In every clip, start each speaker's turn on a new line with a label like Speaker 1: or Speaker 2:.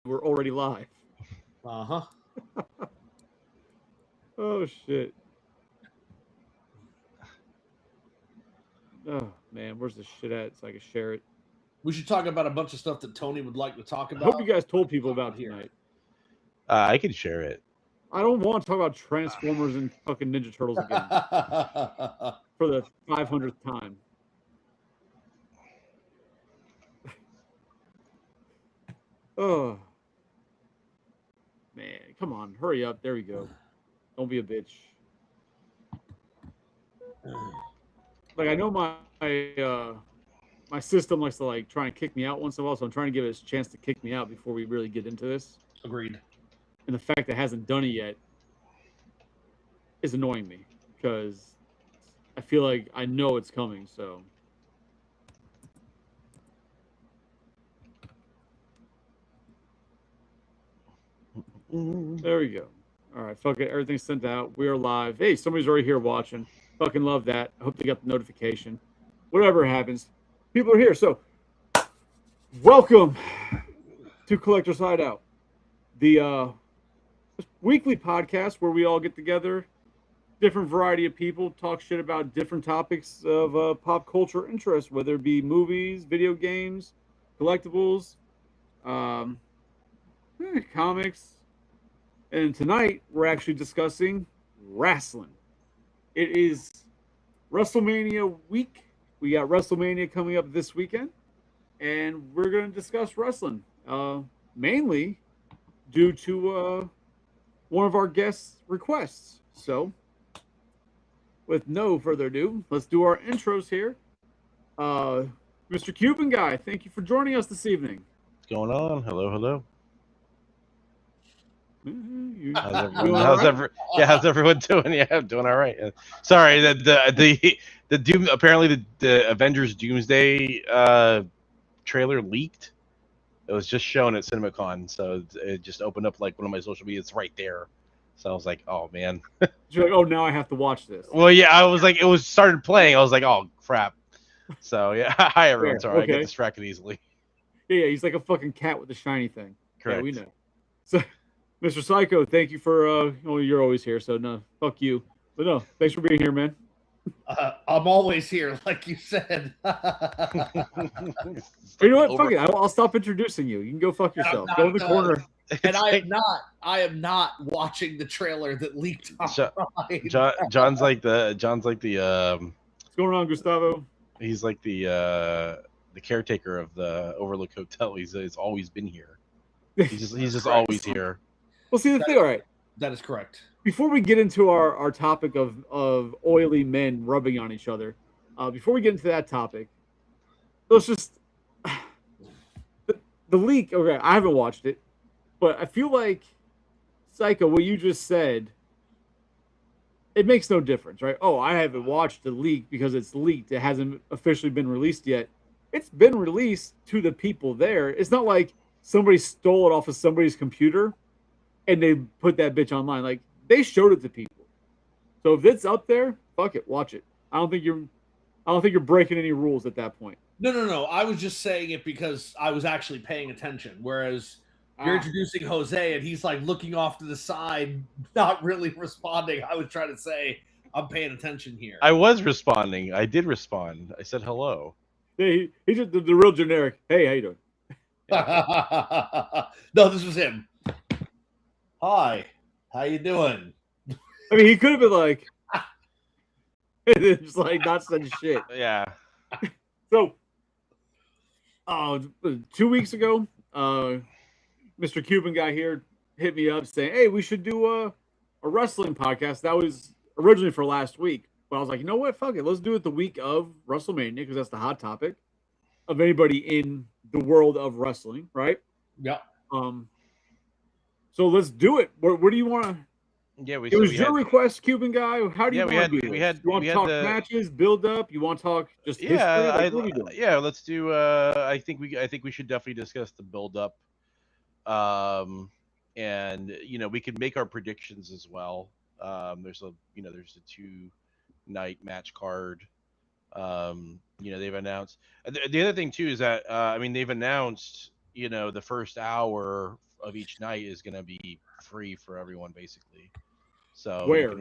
Speaker 1: we're already live.
Speaker 2: Uh-huh.
Speaker 1: Oh shit. Oh man, where's the shit at so I can share it?
Speaker 2: We should talk about a bunch of stuff that Tony would like to talk
Speaker 1: I hope you
Speaker 2: about.
Speaker 1: guys told people about
Speaker 2: Here.
Speaker 1: tonight.
Speaker 3: I can share it.
Speaker 1: I don't want to talk about Transformers and fucking Ninja Turtles again for the 500th time. Oh man, come on, hurry up. There we go. Don't be a bitch. Like I know my system likes to like try and kick me out once in a while, so I'm trying to give it a chance to kick me out before we really get into this.
Speaker 2: Agreed.
Speaker 1: And the fact that it hasn't done it yet is annoying me because I feel like I know it's coming. So there we go. All right, fuck it. Everything's sent out. We are live. Hey, somebody's already here watching. Fucking love that. I hope they got the notification. Whatever happens, people are here. So welcome to Collector's Hideout, the weekly podcast where we all get together, different variety of people, talk shit about different topics of pop culture interest, whether it be movies, video games, collectibles, um, comics. And tonight we're actually discussing wrestling. It is WrestleMania week. We got WrestleMania coming up this weekend, and we're going to discuss wrestling, mainly due to one of our guests' requests. So, with no further ado, let's do our intros here. Mr. Cuban Guy, thank you for joining us this evening.
Speaker 3: What's going on? Hello, hello. How's everyone doing? Yeah, I'm doing all right. Sorry, the Doom apparently the Avengers Doomsday trailer leaked. It was just shown at CinemaCon, so it just opened up like one of my social media. It's right there. So I was like, oh man.
Speaker 1: You're like, oh, now I have to watch this.
Speaker 3: Well, yeah, I was like, it was started playing. I was like, oh crap. So yeah, hi everyone. Sorry, I get distracted easily.
Speaker 1: Yeah, he's like a fucking cat with a shiny thing.
Speaker 3: Correct.
Speaker 1: Yeah, we know. So, Mr. Psycho, thank you for. You're always here, so no, fuck you. But no, thanks for being here, man.
Speaker 2: I'm always here, like you said.
Speaker 1: You know what? Fuck it. I'll stop introducing you. You can go fuck yourself. Go in the corner.
Speaker 2: And I am not watching the trailer that leaked online.
Speaker 3: John's like the
Speaker 1: What's going on, Gustavo?
Speaker 3: He's like the caretaker of the Overlook Hotel. He's always been here. He's just always here.
Speaker 1: Well, see the thing. All right,
Speaker 2: that is correct.
Speaker 1: Before we get into our topic of oily men rubbing on each other, before we get into that topic, let's just the leak. Okay, I haven't watched it, but I feel like Psycho, what you just said, it makes no difference, right? Oh, I haven't watched the leak because it's leaked. It hasn't officially been released yet. It's been released to the people there. It's not like somebody stole it off of somebody's computer and they put that bitch online. Like, they showed it to people. So if it's up there, fuck it, watch it. I don't think you're breaking any rules at that point.
Speaker 2: No. I was just saying it because I was actually paying attention. Whereas you're introducing Jose and he's like looking off to the side, not really responding. I was trying to say I'm paying attention here.
Speaker 3: I was responding. I did respond. I said hello.
Speaker 1: Yeah, he's just the real generic. Hey, how you doing?
Speaker 2: No, this was him. Hi, how you doing?
Speaker 1: I mean, he could have been like, just like not saying shit.
Speaker 3: Yeah.
Speaker 1: So, 2 weeks ago, Mr. Cuban Guy here hit me up saying, "Hey, we should do a wrestling podcast." That was originally for last week, but I was like, you know what? Fuck it, let's do it the week of WrestleMania because that's the hot topic of anybody in the world of wrestling, right?
Speaker 2: Yeah.
Speaker 1: So let's do it. Where do you want to?
Speaker 3: Yeah,
Speaker 1: it was your request, Cuban Guy. How do you want to do this? You want to talk matches, build up? You want to talk just history?
Speaker 3: Yeah, let's do. I think we should definitely discuss the build up, and we could make our predictions as well. There's a 2-night match card. They've announced. The other thing too is that they've announced the first hour of each night is going to be free for everyone, basically. So
Speaker 1: Where?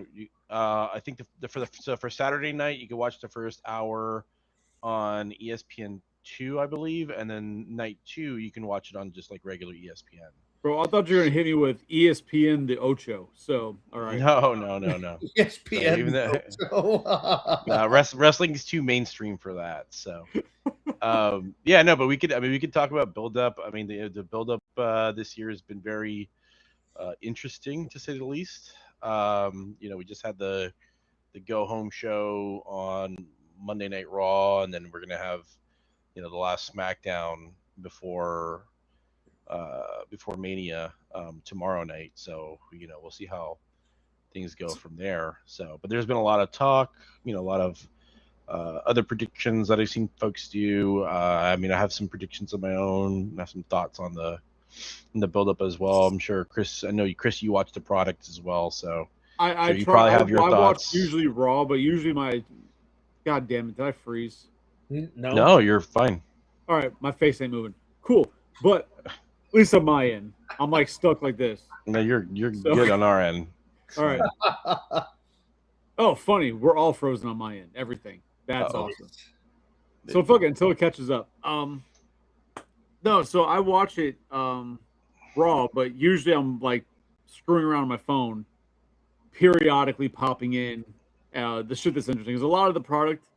Speaker 3: I think for Saturday night, you can watch the first hour on ESPN2, I believe, and then night 2 you can watch it on just like regular ESPN.
Speaker 1: Bro, I thought you were gonna hit me with ESPN the Ocho. So, all right.
Speaker 3: No.
Speaker 2: ESPN.
Speaker 3: Even wrestling is too mainstream for that. So, yeah, no, but we could talk about build up. I mean, the build up this year has been very interesting to say the least. We just had the go home show on Monday Night Raw, and then we're gonna have the last SmackDown before Mania tomorrow night. So we'll see how things go from there. So, but there's been a lot of talk, a lot of other predictions that I've seen folks do. I have some predictions of my own. I have some thoughts on the build up as well. I'm sure Chris, you watch the product as well, so you probably have your thoughts.
Speaker 1: I watch usually Raw, but usually God damn it, did I freeze?
Speaker 3: No, you're fine.
Speaker 1: All right, my face ain't moving. Cool, but at least on my end, I'm like stuck like this.
Speaker 3: No, you're good on our end.
Speaker 1: All right. Oh, funny. We're all frozen on my end. Everything. That's awesome. So fuck it until it catches up. No, so I watch it Raw, but usually I'm like screwing around on my phone, periodically popping in the shit that's interesting. Because a lot of the product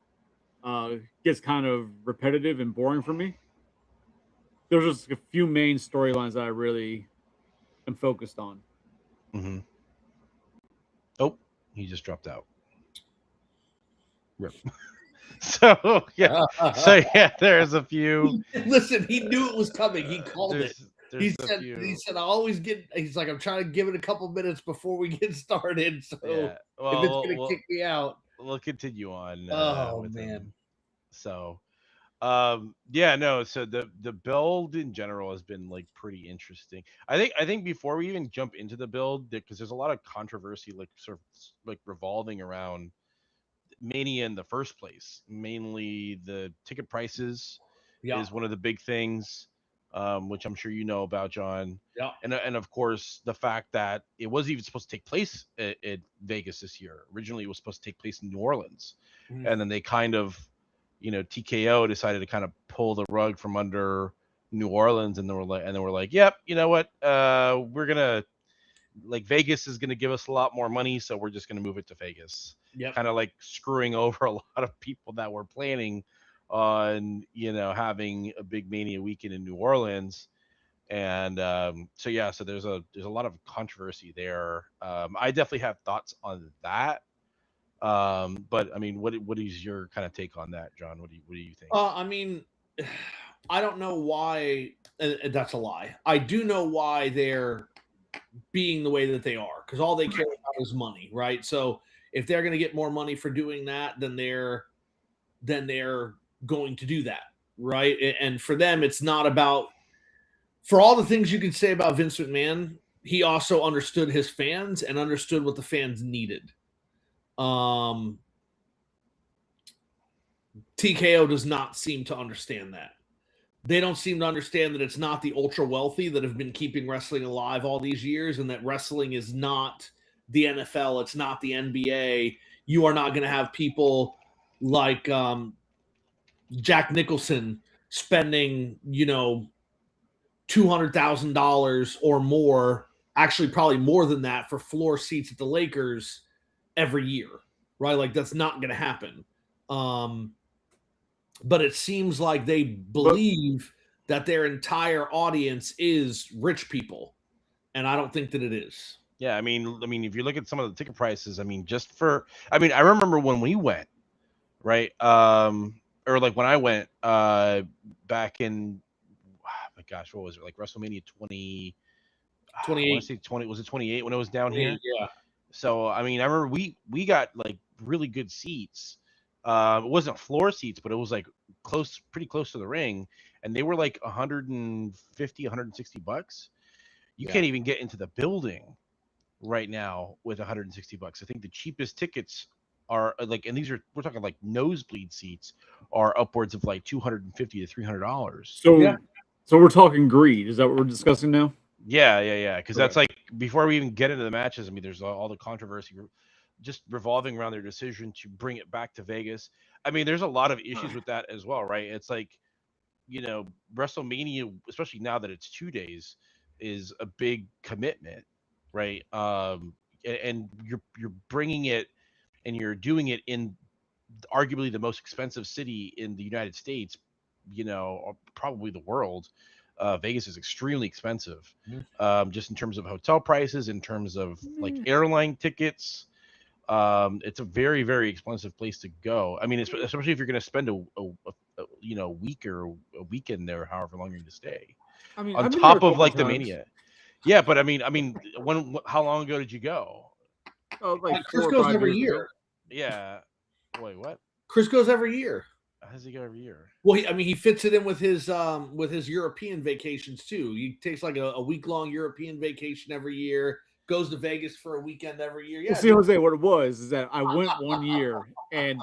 Speaker 1: gets kind of repetitive and boring for me. There's just a few main storylines that I really am focused on.
Speaker 3: Mm-hmm. Oh, he just dropped out. Rip. So yeah, there's a few.
Speaker 2: Listen, he knew it was coming. He called it. He said, I always get. He's like, I'm trying to give it a couple minutes before we get started. So if it's gonna kick me out,
Speaker 3: we'll continue on.
Speaker 2: Oh man.
Speaker 3: Him. So, so the build in general has been like pretty interesting. I think before we even jump into the build, because there's a lot of controversy like sort of like revolving around Mania in the first place. Mainly the ticket prices is one of the big things, which I'm sure you know about, John.
Speaker 2: Yeah.
Speaker 3: And of course the fact that it wasn't even supposed to take place at Vegas this year. Originally it was supposed to take place in New Orleans, and then they kind of, TKO decided to kind of pull the rug from under New Orleans, and then we're like, yep, you know what? We're gonna, like, Vegas is gonna give us a lot more money, so we're just gonna move it to Vegas.
Speaker 2: Yep.
Speaker 3: Kind of like screwing over a lot of people that were planning on, having a big Mania weekend in New Orleans. And so there's a lot of controversy there. I definitely have thoughts on that. But I mean, what is your kind of take on that, John? What do you think?
Speaker 2: I don't know why. That's a lie. I do know why they're being the way that they are, because all they care about is money, right? So if they're going to get more money for doing that, then they're going to do that, right? And for them, it's not about, for all the things you can say about Vince McMahon, he also understood his fans and understood what the fans needed. TKO does not seem to understand that. They don't seem to understand that it's not the ultra wealthy that have been keeping wrestling alive all these years, and that wrestling is not the NFL. It's not the NBA. You are not going to have people like Jack Nicholson spending, $200,000 or more, actually probably more than that, for floor seats at the Lakers every year, right? Like, that's not going to happen. But it seems like they believe that their entire audience is rich people, and I don't think that it is.
Speaker 3: Yeah, I mean, if you look at some of the ticket prices, I I remember when we went, right? Or like when I went back in, my gosh, what was it? Like WrestleMania 28. I want to say 20. Was it 28 when it was down here?
Speaker 2: Yeah.
Speaker 3: So I remember we got like really good seats. It wasn't floor seats, but it was like pretty close to the ring, and they were like $150, $160. You can't even get into the building right now with $160. I think the cheapest tickets are like, and we're talking like nosebleed seats, are upwards of like $250 to $300.
Speaker 1: So we're talking greed. Is that what we're discussing now?
Speaker 3: Yeah. Because that's
Speaker 1: Correct.
Speaker 3: like before we even get into the matches. I mean, there's all the controversy just revolving around their decision to bring it back to Vegas. I mean, there's a lot of issues with that as well, right? It's like, WrestleMania, especially now that it's 2 days, is a big commitment, right? And you're bringing it and you're doing it in arguably the most expensive city in the United States, or probably the world. Vegas is extremely expensive, just in terms of hotel prices, in terms of like airline tickets. It's a very, very expensive place to go. I mean, especially if you're going to spend a week or a weekend there, however long you're going to stay,
Speaker 1: I mean,
Speaker 3: on
Speaker 1: I've been there a
Speaker 3: top of
Speaker 1: couple
Speaker 3: like the
Speaker 1: times.
Speaker 3: Mania. Yeah, but I mean, how long ago did you go?
Speaker 1: Like
Speaker 2: Chris
Speaker 1: 4 or
Speaker 2: goes
Speaker 1: 5
Speaker 2: every
Speaker 1: years ago.
Speaker 2: year.
Speaker 3: Yeah. Wait, what?
Speaker 2: Chris goes every year.
Speaker 3: How does he go every year?
Speaker 2: Well, he fits it in with his European vacations too. He takes like a week-long European vacation every year, goes to Vegas for a weekend every year. Yeah.
Speaker 1: Well, see, Jose, what it was is that I went one year, and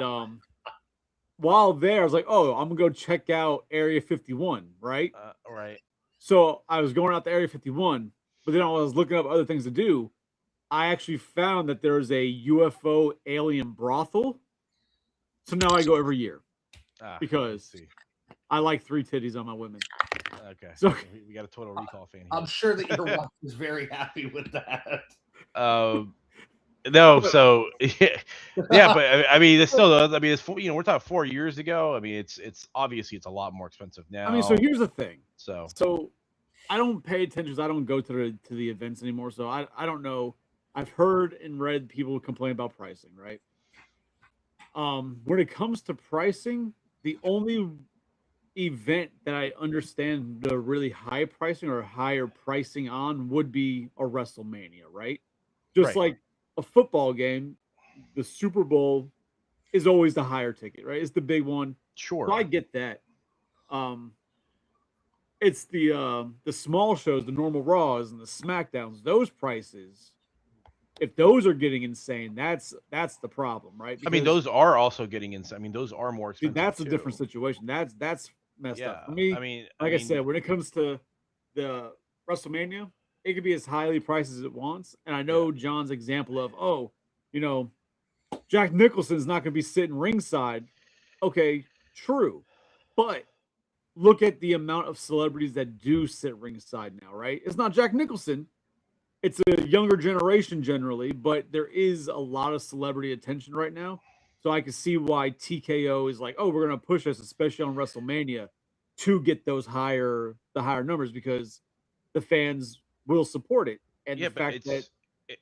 Speaker 1: while there, I was like, oh, I'm gonna go check out Area 51, right?
Speaker 3: Right.
Speaker 1: So I was going out to Area 51, but then I was looking up other things to do. I actually found that there's a UFO alien brothel. So now I go every year because
Speaker 3: see.
Speaker 1: I like 3 titties on my women.
Speaker 3: Okay.
Speaker 1: So
Speaker 3: we got a Total Recall fan here.
Speaker 2: I'm sure that your wife is very happy with that.
Speaker 3: No, so yeah, but I mean, it's still. I mean, it's we're talking 4 years ago. I mean, it's obviously it's a lot more expensive now.
Speaker 1: I mean, so here's the thing.
Speaker 3: So
Speaker 1: I don't pay attention. I don't go to the events anymore. So I don't know. I've heard and read people complain about pricing, right? When it comes to pricing, the only event that I understand the really high pricing or higher pricing on would be a WrestleMania, right? Just like a football game, the Super Bowl is always the higher ticket, right? It's the big one.
Speaker 3: Sure.
Speaker 1: So I get that. It's the small shows, the normal Raws and the SmackDowns, those prices. If those are getting insane, that's the problem, right?
Speaker 3: Because, I mean, those are also getting insane. I mean, those are more expensive.
Speaker 1: That's a different situation. That's messed up for me.
Speaker 3: I mean,
Speaker 1: I said, when it comes to the WrestleMania, it could be as highly priced as it wants. And I know John's example of, Jack Nicholson's not going to be sitting ringside. Okay, true. But look at the amount of celebrities that do sit ringside now, right? It's not Jack Nicholson. It's a younger generation generally, but there is a lot of celebrity attention right now. So I can see why TKO is like, oh, we're going to push us, especially on WrestleMania, to get the higher numbers because the fans will support it. And the fact that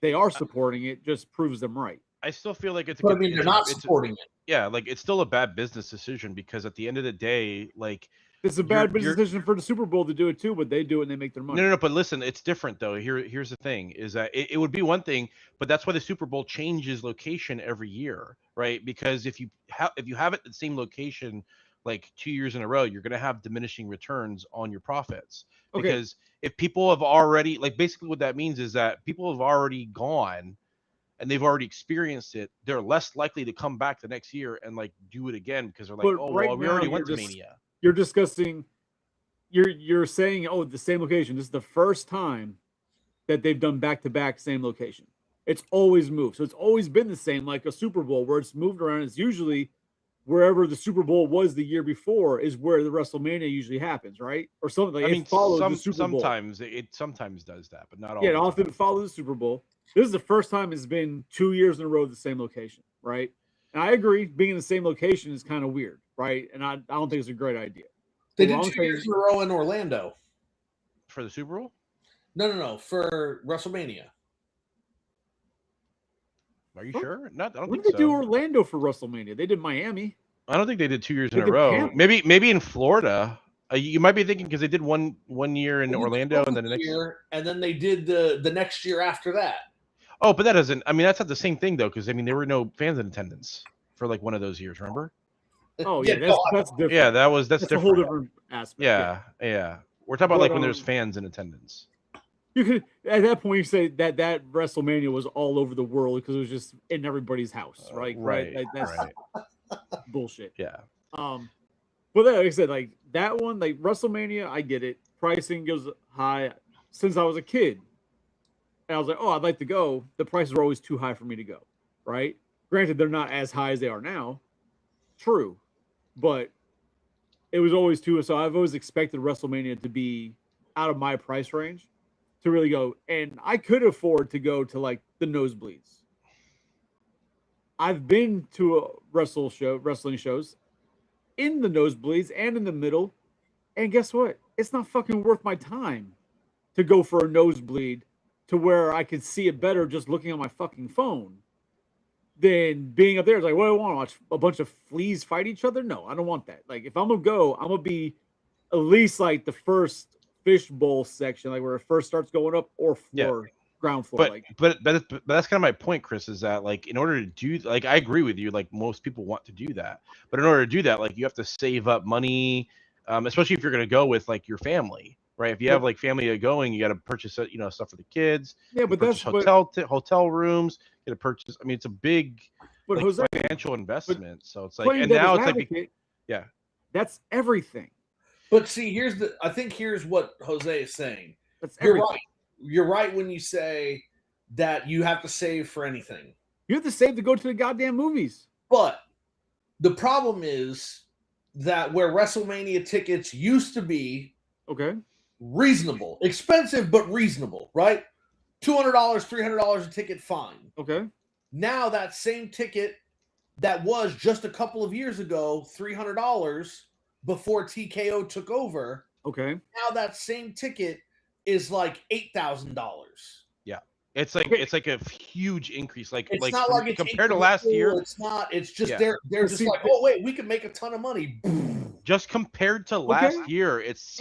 Speaker 1: they are supporting it just proves them right.
Speaker 3: I still feel like
Speaker 2: they're not supporting it.
Speaker 3: Yeah, like it's still a bad business decision because at the end of the day, like
Speaker 1: it's a bad business decision for the Super Bowl to do it too, but they do it and they make their money.
Speaker 3: No. But listen, it's different though. Here's the thing: is that it would be one thing, but that's why the Super Bowl changes location every year, right? Because if you have it at the same location like 2 years in a row, you're going to have diminishing returns on your profits. Okay. Because if people have already, like, basically what that means is that people have already gone and they've already experienced it, they're less likely to come back the next year and like do it again because they're like, we already went to Mania.
Speaker 1: You're discussing, you're saying, the same location. This is the first time that they've done back-to-back same location. It's always moved. So it's always been the same, like a Super Bowl where it's moved around. It's usually wherever the Super Bowl was the year before is where the WrestleMania usually happens, right? Or something like it follows the Super Bowl.
Speaker 3: It sometimes does that, but not all.
Speaker 1: Yeah, it often follows the Super Bowl. This is the first time it's been 2 years in a row the same location, right? And I agree, being in the same location is kind of weird, right? And I don't think it's a great idea.
Speaker 2: They did 2 years in a row in Orlando.
Speaker 3: For the Super Bowl?
Speaker 2: No. For WrestleMania.
Speaker 3: Are you sure? I don't think so.
Speaker 1: When did they do Orlando for WrestleMania? They did Miami.
Speaker 3: I don't think they did 2 years in a row. Maybe in Florida. You might be thinking because they did one year in Orlando and then the next
Speaker 2: year, and then they did the next year after that.
Speaker 3: Oh, but that doesn't. I mean, that's not the same thing though, because I mean, there were no fans in attendance for like one of those years. Remember?
Speaker 1: Oh yeah, that's different.
Speaker 3: Yeah, that's different.
Speaker 1: A whole different aspect.
Speaker 3: Yeah. We're talking about like when there's fans in attendance.
Speaker 1: You could at that point you say that WrestleMania was all over the world because it was just in everybody's house, right?
Speaker 3: Right.
Speaker 1: Like, that's bullshit.
Speaker 3: Yeah.
Speaker 1: But like I said, like that one, like WrestleMania, I get it. Pricing goes high. since I was a kid. And I was like, oh, I'd like to go. The prices are always too high for me to go, right? Granted, they're not as high as they are now. True. But it was always too. So I've always expected WrestleMania to be out of my price range to really go. And I could afford to go to like the nosebleeds. I've been to a wrestling shows in the nosebleeds and in the middle. And guess what? It's not fucking worth my time to go for a nosebleed to where I could see it better just looking on my fucking phone than being up there. It's like, what do I want to watch? A bunch of fleas fight each other? No, I don't want that. Like, if I'm gonna go, I'm gonna be at least like the first fishbowl section, like where it first starts going up, or floor, ground floor.
Speaker 3: But that's kind of my point, Chris, is that like in order to do, like, I agree with you, like most people want to do that, but in order to do that, like you have to save up money, especially if you're going to go with like your family, right? If you have like family going, you got to purchase stuff for the kids.
Speaker 1: Yeah, but that's
Speaker 3: hotel rooms. You got to purchase. I mean, it's a big
Speaker 1: Jose,
Speaker 3: financial investment. So it's like, and now it's like, yeah,
Speaker 1: that's everything.
Speaker 2: But see, I think here's what Jose is saying.
Speaker 1: That's
Speaker 2: You're
Speaker 1: everything.
Speaker 2: right. You're right when you say that you have to save for anything.
Speaker 1: You have to save to go to the goddamn movies.
Speaker 2: But the problem is that where WrestleMania tickets used to be reasonable, expensive, but reasonable, right? $200, $300 a ticket, fine.
Speaker 1: Okay.
Speaker 2: Now that same ticket that was just a couple of years ago, $300 before TKO took over.
Speaker 1: Okay.
Speaker 2: Now that same ticket is like $8,000.
Speaker 3: Yeah, it's like a huge increase. Like,
Speaker 2: it's not like it's
Speaker 3: compared to last year.
Speaker 2: It's not. It's just they're just like, oh wait, we can make a ton of money.
Speaker 3: Just compared to last year, it's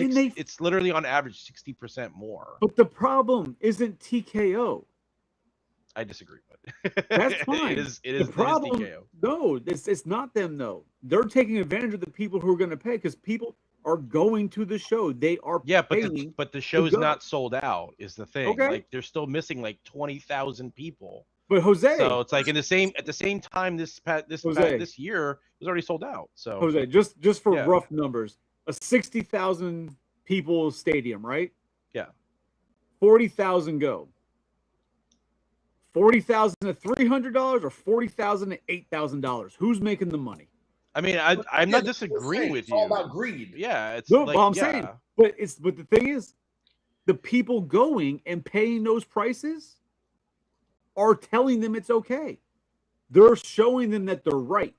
Speaker 3: literally on average 60% more.
Speaker 1: But the problem isn't TKO.
Speaker 3: I disagree,
Speaker 1: but that's fine.
Speaker 3: It is
Speaker 1: the problem.
Speaker 3: TKO.
Speaker 1: No, it's not them though. They're taking advantage of the people who are going to pay because people are going to the show. They are
Speaker 3: but the show's not sold out is the thing.
Speaker 1: Okay.
Speaker 3: Like they're still missing like 20,000 people.
Speaker 1: But Jose,
Speaker 3: so it's like at the same time this year it was already sold out. So
Speaker 1: Jose, just for rough numbers, a 60,000 people stadium, right?
Speaker 3: Yeah.
Speaker 1: 40,000 go. 40,000 at $300 or 40,000 at $8,000. Who's making the money?
Speaker 3: I mean, I'm not disagreeing with you.
Speaker 2: It's all about greed.
Speaker 3: Yeah, it's
Speaker 1: no, I'm saying, but the thing is, the people going and paying those prices are telling them it's okay. They're showing them that they're right.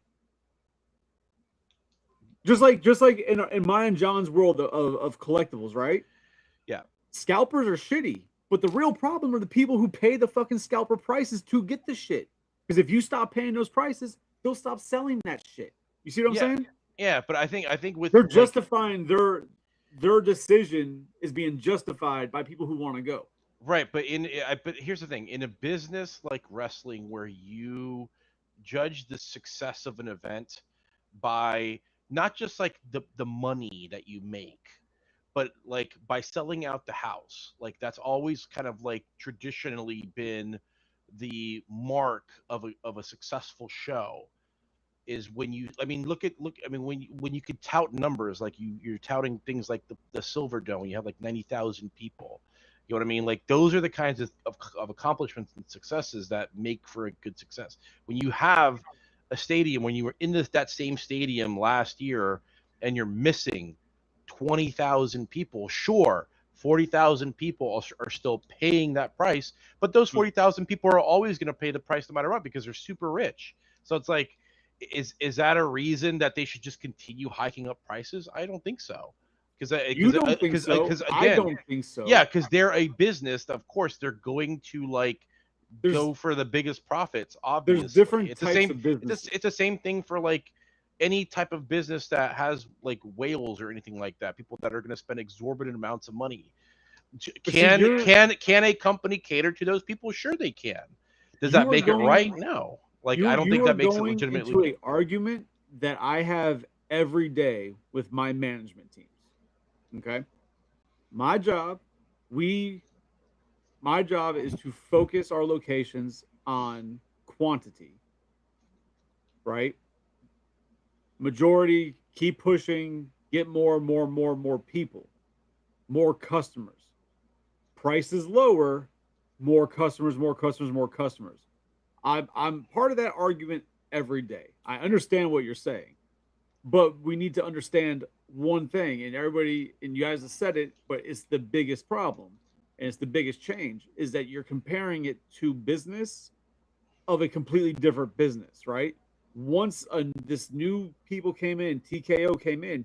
Speaker 1: Just like in my and John's world of collectibles, right?
Speaker 3: Yeah.
Speaker 1: Scalpers are shitty, but the real problem are the people who pay the fucking scalper prices to get the shit. Because if you stop paying those prices, they'll stop selling that shit. You see what I'm saying?
Speaker 3: Yeah, but I think with
Speaker 1: they're justifying their decision is being justified by people who want to go.
Speaker 3: Right, but but here's the thing: in a business like wrestling, where you judge the success of an event by not just like the money that you make, but like by selling out the house, like that's always kind of like traditionally been the mark of a successful show. Is when you, I mean, when you could tout numbers, like you're touting things like the Silver Dome, you have like 90,000 people. You know what I mean? Like those are the kinds of accomplishments and successes that make for a good success. When you have a stadium, when you were in that same stadium last year, and you're missing 20,000 people, sure, 40,000 people are still paying that price, but those 40,000 people are always going to pay the price no matter what because they're super rich. So it's like, is that a reason that they should just continue hiking up prices? I don't think so.
Speaker 1: You don't think so?
Speaker 3: Again,
Speaker 1: I don't think so.
Speaker 3: Yeah, because they're a business. Of course, they're going to go for the biggest profits. Obviously,
Speaker 1: there's different types of business.
Speaker 3: It's the same thing for like any type of business that has like whales or anything like that. People that are going to spend exorbitant amounts of money. Can a company cater to those people? Sure, they can. Does that make it right? No. Like I don't think that makes it legitimately.
Speaker 1: Into an argument that I have every day with my management teams. Okay, my job is to focus our locations on quantity. Right. Majority, keep pushing, get more people, more customers. prices lower, more customers, more customers, more customers. I'm part of that argument every day. I understand what you're saying, but we need to understand one thing, and everybody, and you guys have said it, but it's the biggest problem, and it's the biggest change, is that you're comparing it to business of a completely different business, right? Once this new people came in, TKO came in,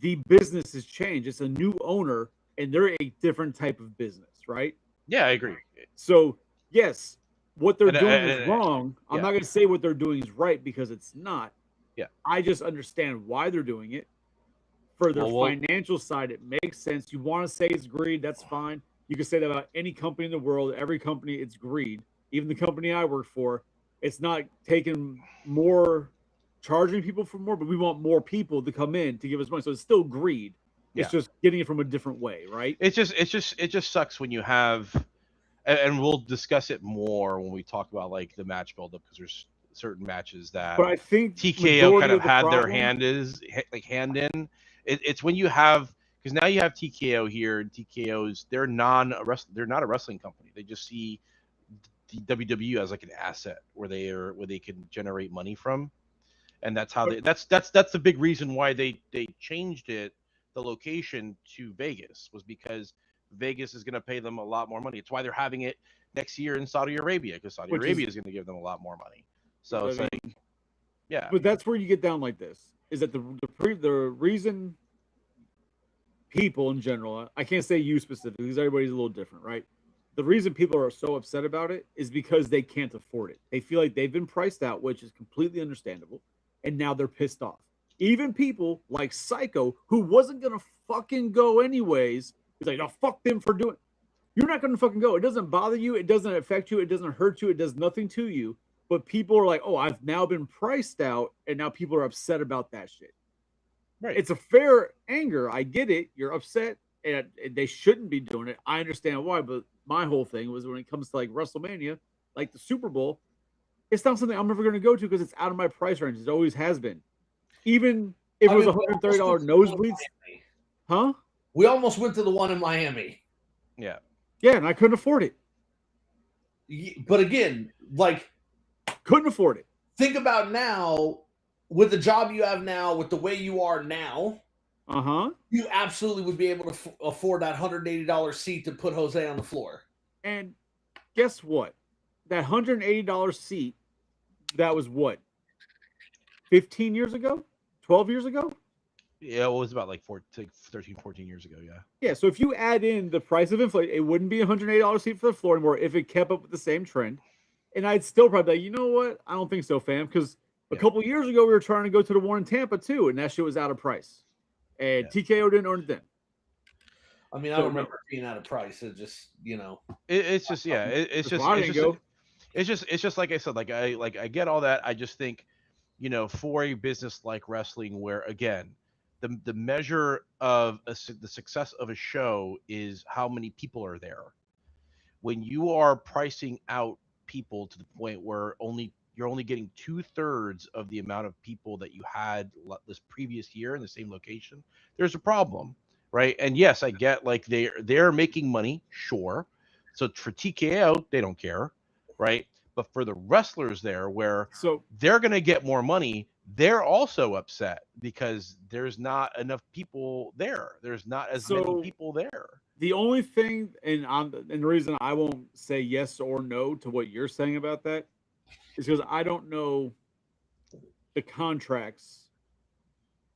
Speaker 1: the business has changed. It's a new owner, and they're a different type of business, right?
Speaker 3: Yeah, I agree.
Speaker 1: So yes, what they're
Speaker 3: And-
Speaker 1: doing
Speaker 3: and-
Speaker 1: is wrong. I'm
Speaker 3: yeah.
Speaker 1: not going to say what they're doing is right because it's not.
Speaker 3: Yeah.
Speaker 1: I just understand why they're doing it. For their
Speaker 3: Well,
Speaker 1: financial side, it makes sense. You want to say it's greed, that's fine. You can say that about any company in the world. Every company, it's greed. Even the company I work for, it's not taking more, charging people for more, but we want more people to come in to give us money. So it's still greed. It's just getting it from a different way, right?
Speaker 3: it just sucks when you have, and we'll discuss it more when we talk about like the match buildup, because there's certain matches that
Speaker 1: But I think
Speaker 3: TKO kind
Speaker 1: majority
Speaker 3: of had their
Speaker 1: problem-
Speaker 3: hand in. It's when you have, because now you have TKO here, and TKO's they're not a wrestling company. They just see the WWE as like an asset where they can generate money from, and that's how that's the big reason why they changed the location to Vegas, was because Vegas is going to pay them a lot more money. It's why they're having it next year in Saudi Arabia, because Saudi Arabia is going to give them a lot more money. So it's like, yeah.
Speaker 1: But that's where you get down like this, is that the reason people in general, I can't say you specifically because everybody's a little different, right? The reason people are so upset about it is because they can't afford it. They feel like they've been priced out, which is completely understandable, and now they're pissed off. Even people like Psycho, who wasn't gonna fucking go anyways, he's like, no, fuck them for doing. You're not gonna fucking go. It doesn't bother you. It doesn't affect you. It doesn't hurt you. It does nothing to you. But people are like, oh, I've now been priced out, and now people are upset about that shit.
Speaker 3: Right.
Speaker 1: It's a fair anger. I get it. You're upset, and they shouldn't be doing it. I understand why, but my whole thing was when it comes to like WrestleMania, like the Super Bowl, it's not something I'm ever going to go to because it's out of my price range. It always has been. Even if it was $130 nosebleeds, huh?
Speaker 2: We almost went to the one in Miami.
Speaker 3: Yeah.
Speaker 1: Yeah, and I couldn't afford it.
Speaker 2: But again, like,
Speaker 1: couldn't afford it.
Speaker 2: Think about now, with the job you have now, with the way you are now, you absolutely would be able to afford that $180 seat to put Jose on the floor.
Speaker 1: And guess what? That $180 seat, that was what? 15 years ago? 12 years ago?
Speaker 3: Yeah, it was about like 13, 14 years ago, yeah.
Speaker 1: Yeah, so if you add in the price of inflation, it wouldn't be a $180 seat for the floor anymore if it kept up with the same trend. And I'd still probably be like, you know what? I don't think so, fam, because a couple years ago, we were trying to go to the one in Tampa, too, and that shit was out of price. And TKO didn't own it then.
Speaker 2: I mean, I don't remember it being out of price. It just, you know.
Speaker 3: It's just, yeah. It's just like I said, like I get all that. I just think, you know, for a business like wrestling, where again, the measure of the success of a show is how many people are there. When you are pricing out people to the point where you're only getting 2/3 of the amount of people that you had this previous year in the same location, there's a problem, right? And yes, I get like they're making money, sure. So for TKO, they don't care, right? But for the wrestlers there, where they're going to get more money, they're also upset because there's not enough people there. There's not as many people there.
Speaker 1: The only thing, and the reason I won't say yes or no to what you're saying about that is because I don't know the contracts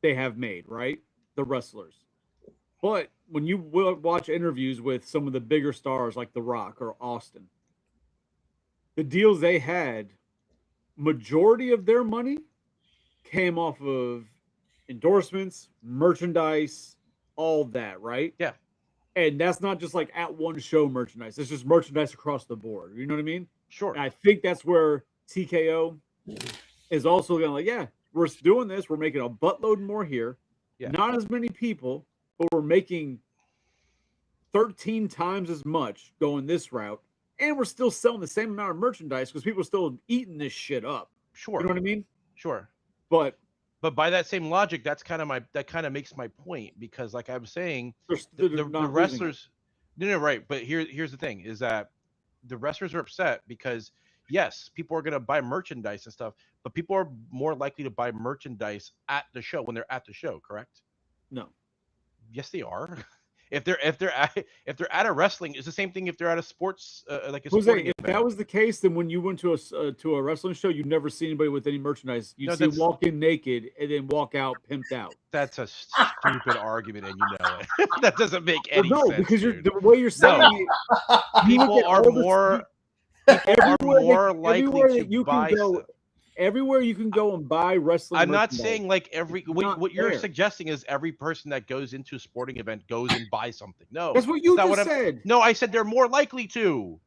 Speaker 1: they have made, right? The wrestlers. But when you watch interviews with some of the bigger stars like The Rock or Austin, the deals they had, majority of their money came off of endorsements, merchandise, all that, right?
Speaker 3: Yeah.
Speaker 1: And that's not just like at one show merchandise. It's just merchandise across the board. You know what I mean?
Speaker 3: Sure.
Speaker 1: And I think that's where TKO is also going like, yeah, we're doing this. We're making a buttload more here.
Speaker 3: Yeah.
Speaker 1: Not as many people, but we're making 13 times as much going this route. And we're still selling the same amount of merchandise because people are still eating this shit up.
Speaker 3: Sure.
Speaker 1: You know what I mean?
Speaker 3: Sure.
Speaker 1: But
Speaker 3: by that same logic, that kind of makes my point, because like I'm saying, the No, right. But here's the thing: is that the wrestlers are upset because yes, people are gonna buy merchandise and stuff, but people are more likely to buy merchandise at the show when they're at the show. Correct?
Speaker 1: No.
Speaker 3: Yes, they are. If they're at a wrestling, it's the same thing. If they're at a sports like a
Speaker 1: Jose,
Speaker 3: sporting
Speaker 1: if that
Speaker 3: event.
Speaker 1: was the case, then when you went to a wrestling show, you'd never see anybody with any merchandise. You'd
Speaker 3: No,
Speaker 1: see them
Speaker 3: that's
Speaker 1: walk in naked and then walk out pimped out.
Speaker 3: that's a stupid argument, and you know it. That doesn't make
Speaker 1: Well,
Speaker 3: any
Speaker 1: no,
Speaker 3: sense,
Speaker 1: because you're
Speaker 3: dude.
Speaker 1: the way you're saying
Speaker 3: No,
Speaker 1: it. You look
Speaker 3: people
Speaker 1: at
Speaker 3: are
Speaker 1: all the-
Speaker 3: more people are more likely
Speaker 1: everywhere
Speaker 3: to
Speaker 1: that you
Speaker 3: buy
Speaker 1: can go,
Speaker 3: stuff.
Speaker 1: everywhere you can go and buy wrestling.
Speaker 3: I'm not
Speaker 1: merchandise.
Speaker 3: saying like every
Speaker 1: It's not
Speaker 3: what you're
Speaker 1: fair.
Speaker 3: suggesting is every person that goes into a sporting event goes and buys something. No,
Speaker 1: That's what you
Speaker 3: that's not
Speaker 1: just
Speaker 3: what I'm.
Speaker 1: said.
Speaker 3: No, I said they're more likely to.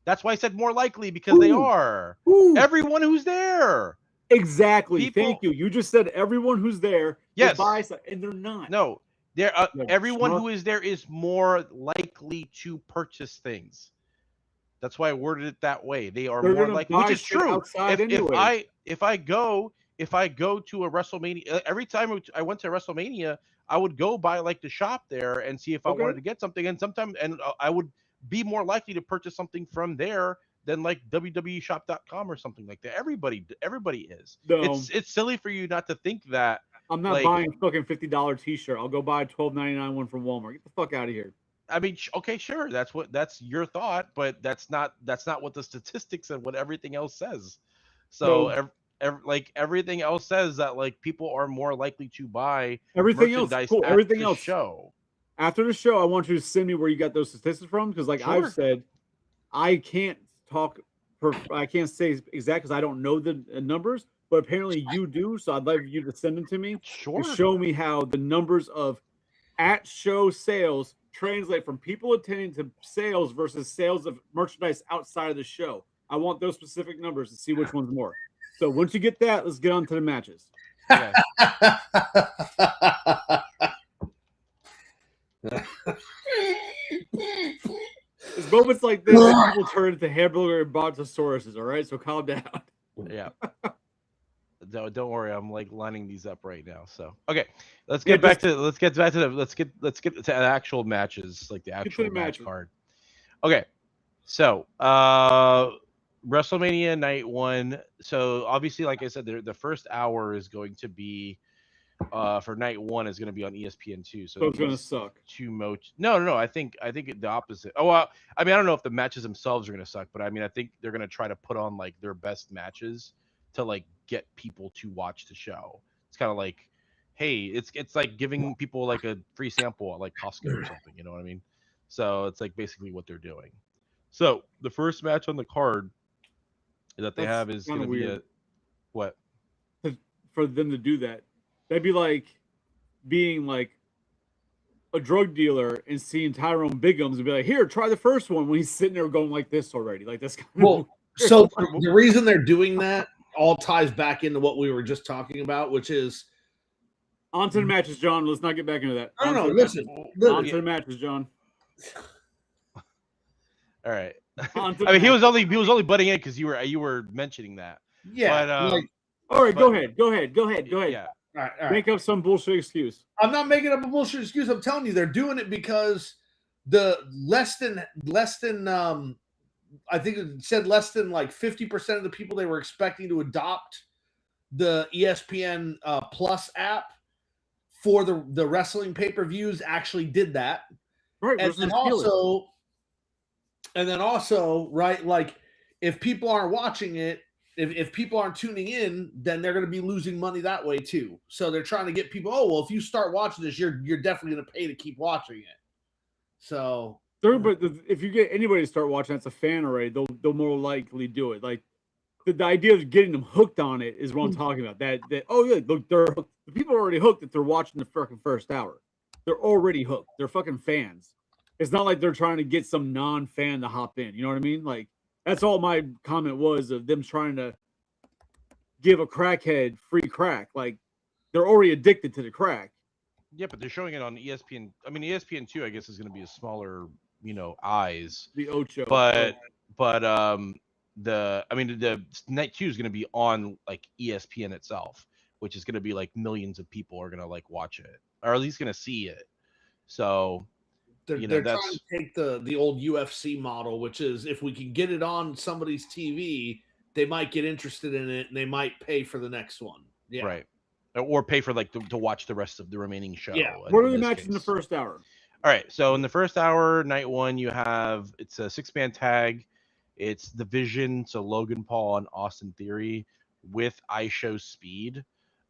Speaker 3: That's why I said more likely because they
Speaker 1: Who?
Speaker 3: are.
Speaker 1: Who?
Speaker 3: Everyone who's there.
Speaker 1: Exactly.
Speaker 3: People-
Speaker 1: Thank you. You just said everyone who's there
Speaker 3: Yes.
Speaker 1: will buy something, and they're not.
Speaker 3: No, there.
Speaker 1: Yeah,
Speaker 3: Everyone
Speaker 1: schmuck.
Speaker 3: who is there is more likely to purchase things. That's why I worded it that way. They are
Speaker 1: They're
Speaker 3: more
Speaker 1: gonna
Speaker 3: likely,
Speaker 1: buy
Speaker 3: which is
Speaker 1: shit
Speaker 3: true.
Speaker 1: outside
Speaker 3: If
Speaker 1: anyway.
Speaker 3: I go to a WrestleMania, every time I went to WrestleMania, I would go by like the shop there and see if I
Speaker 1: Okay.
Speaker 3: wanted to get something, and sometimes I would be more likely to purchase something from there than like WWEshop.com or something like that. Everybody is.
Speaker 1: No.
Speaker 3: It's silly for you not to think that.
Speaker 1: I'm not
Speaker 3: like-
Speaker 1: buying a fucking $50 t-shirt. I'll go buy a $12.99 one from Walmart. Get the fuck out of here.
Speaker 3: I mean, okay, sure, that's your thought, but that's not what the statistics and what everything else says. So, like everything else says that like people are more likely to buy
Speaker 1: Everything else,
Speaker 3: merchandise
Speaker 1: cool.
Speaker 3: at
Speaker 1: Everything
Speaker 3: the
Speaker 1: else.
Speaker 3: show.
Speaker 1: After the show, I want you to send me where you got those statistics from, because like
Speaker 3: Sure.
Speaker 1: I've said, I can't I can't say exact because I don't know the numbers, but apparently you do. So I'd like you to send them to me
Speaker 3: Sure.
Speaker 1: to show me how the numbers of at show sales translate from people attending to sales versus sales of merchandise outside of the show. I want those specific numbers to see which one's more. So once you get that, let's get on to the matches.
Speaker 3: Okay.
Speaker 1: It's moments like this that people turn into hamburger and brontosauruses, all right? So calm down.
Speaker 3: Yeah. No, don't worry. I'm like lining these up right now. So okay, let's
Speaker 1: Yeah,
Speaker 3: get back to let's get to the actual matches, like the
Speaker 1: to
Speaker 3: actual
Speaker 1: the
Speaker 3: match
Speaker 1: matches.
Speaker 3: card. Okay, so WrestleMania night 1. So obviously, like I said, the first hour is going to be for night 1 is going to be on ESPN2. So
Speaker 1: So it's gonna
Speaker 3: these
Speaker 1: suck.
Speaker 3: two No. I think the opposite. Oh well, I mean, I don't know if the matches themselves are going to suck, but I mean, I think they're going to try to put on like their best matches to like get people to watch the show. It's kind of like, hey, it's like giving people like a free sample at like Costco or something. You know what I mean? So it's like basically what they're doing. So the first match on the card that they
Speaker 1: That's
Speaker 3: have is going
Speaker 1: kinda
Speaker 3: to be
Speaker 1: weird.
Speaker 3: a what?
Speaker 1: For them to do that. That'd be like being like a drug dealer and seeing Tyrone Biggums and be like, here, try the first one when he's sitting there going like this already. Like that's kind of
Speaker 2: Well, so the reason they're doing that all ties back into what we were just talking about, which is
Speaker 1: on to the matches, John. Let's not get back into that.
Speaker 2: I don't
Speaker 1: On
Speaker 2: know.
Speaker 1: to the
Speaker 2: Listen,
Speaker 1: matches. On to
Speaker 3: Yeah.
Speaker 1: the matches, John.
Speaker 3: All right.
Speaker 1: On to
Speaker 3: I mean,
Speaker 1: the
Speaker 3: he was only butting in because you were mentioning that.
Speaker 2: yeah.
Speaker 3: But,
Speaker 2: like,
Speaker 1: All right,
Speaker 3: but-
Speaker 1: go ahead. Go ahead.
Speaker 3: Yeah.
Speaker 2: all right.
Speaker 1: Make up some bullshit excuse.
Speaker 2: I'm not making up a bullshit excuse. I'm telling you, they're doing it because the less than I think it said less than like 50% of the people they were expecting to adopt the ESPN Plus app for the wrestling pay-per-views actually did that.
Speaker 1: Right.
Speaker 2: And
Speaker 1: versus
Speaker 2: then
Speaker 1: Steelers.
Speaker 2: also, right, like if people aren't watching it, if people aren't tuning in, then they're going to be losing money that way too. So they're trying to get people, oh, well, if you start watching this, you're definitely going to pay to keep watching it. So
Speaker 1: But if you get anybody to start watching that's a fan already, they'll more likely do it. Like the idea of getting them hooked on it is what I'm talking about. That oh yeah, look, they're hooked. The people are already hooked if they're watching the fucking first hour. They're already hooked. They're fucking fans. It's not like they're trying to get some non-fan to hop in. You know what I mean? Like that's all my comment was of them trying to give a crackhead free crack. Like they're already addicted to the crack.
Speaker 3: Yeah, but they're showing it on ESPN. I mean, ESPN2, I guess, is going to be a smaller, eyes.
Speaker 1: The Ocho.
Speaker 3: But the night 2 is going to be on like ESPN itself, which is going to be like millions of people are going to like watch it, or at least going to see it. So
Speaker 2: They're trying to take the old UFC model, which is if we can get it on somebody's TV, they might get interested in it and they might pay for the next one. Yeah.
Speaker 3: Right. Or pay for like to watch the rest of the remaining show.
Speaker 2: Yeah.
Speaker 1: What are the matches in the first hour?
Speaker 3: All right. So in the first hour, night one, it's a 6-man tag. It's the Vision, so Logan Paul and Austin Theory with IShowSpeed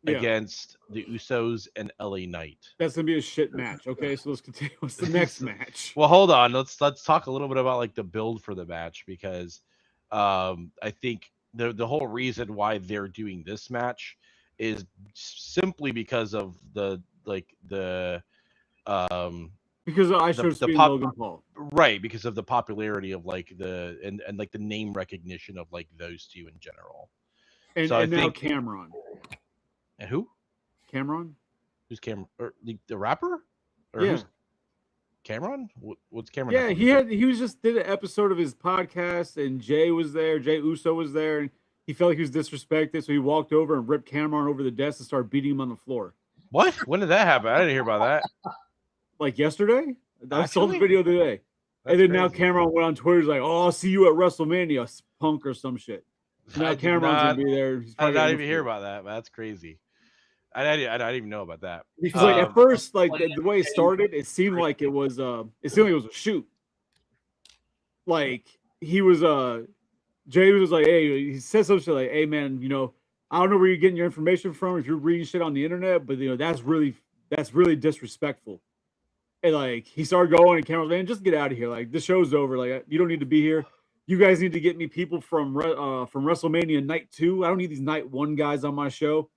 Speaker 3: against the Usos and LA Knight.
Speaker 1: That's gonna be a shit match. Okay, so let's continue. What's the next match?
Speaker 3: Well, hold on. Let's talk a little bit about like the build for the match, because I think the whole reason why they're doing this match is simply because of because
Speaker 1: I showed Speed Logan Paul.
Speaker 3: Right, because of the popularity of like and like the name recognition of like those two in general.
Speaker 1: And,
Speaker 3: so
Speaker 1: and
Speaker 3: I
Speaker 1: now
Speaker 3: think
Speaker 1: Cameron.
Speaker 3: And who?
Speaker 1: Cameron?
Speaker 3: Who's Cameron? Or the rapper? Or
Speaker 1: yeah.
Speaker 3: Who's Cameron? What's Cameron?
Speaker 1: Yeah, he was just did an episode of his podcast, and Jay was there. Jay Uso was there, and he felt like he was disrespected, so he walked over and ripped Cameron over the desk and started beating him on the floor.
Speaker 3: What? When did that happen? I didn't hear about that.
Speaker 1: Like yesterday? I saw the video today. And then now Cameron went on Twitter. He's like, "Oh, I'll see you at WrestleMania, punk or some shit." Now Cameron's gonna be there.
Speaker 3: I did not even hear about that. But that's crazy. I didn't even know about that.
Speaker 1: Because like at first, like the way it started, it seemed like it was a shoot. Like he was Jay was like, hey, he said something like, hey man, I don't know where you're getting your information from if you're reading shit on the internet, but that's really disrespectful. And like he started going, and Cameron was, man, just get out of here. Like the show's over. Like you don't need to be here. You guys need to get me people from WrestleMania night 2. I don't need these night 1 guys on my show.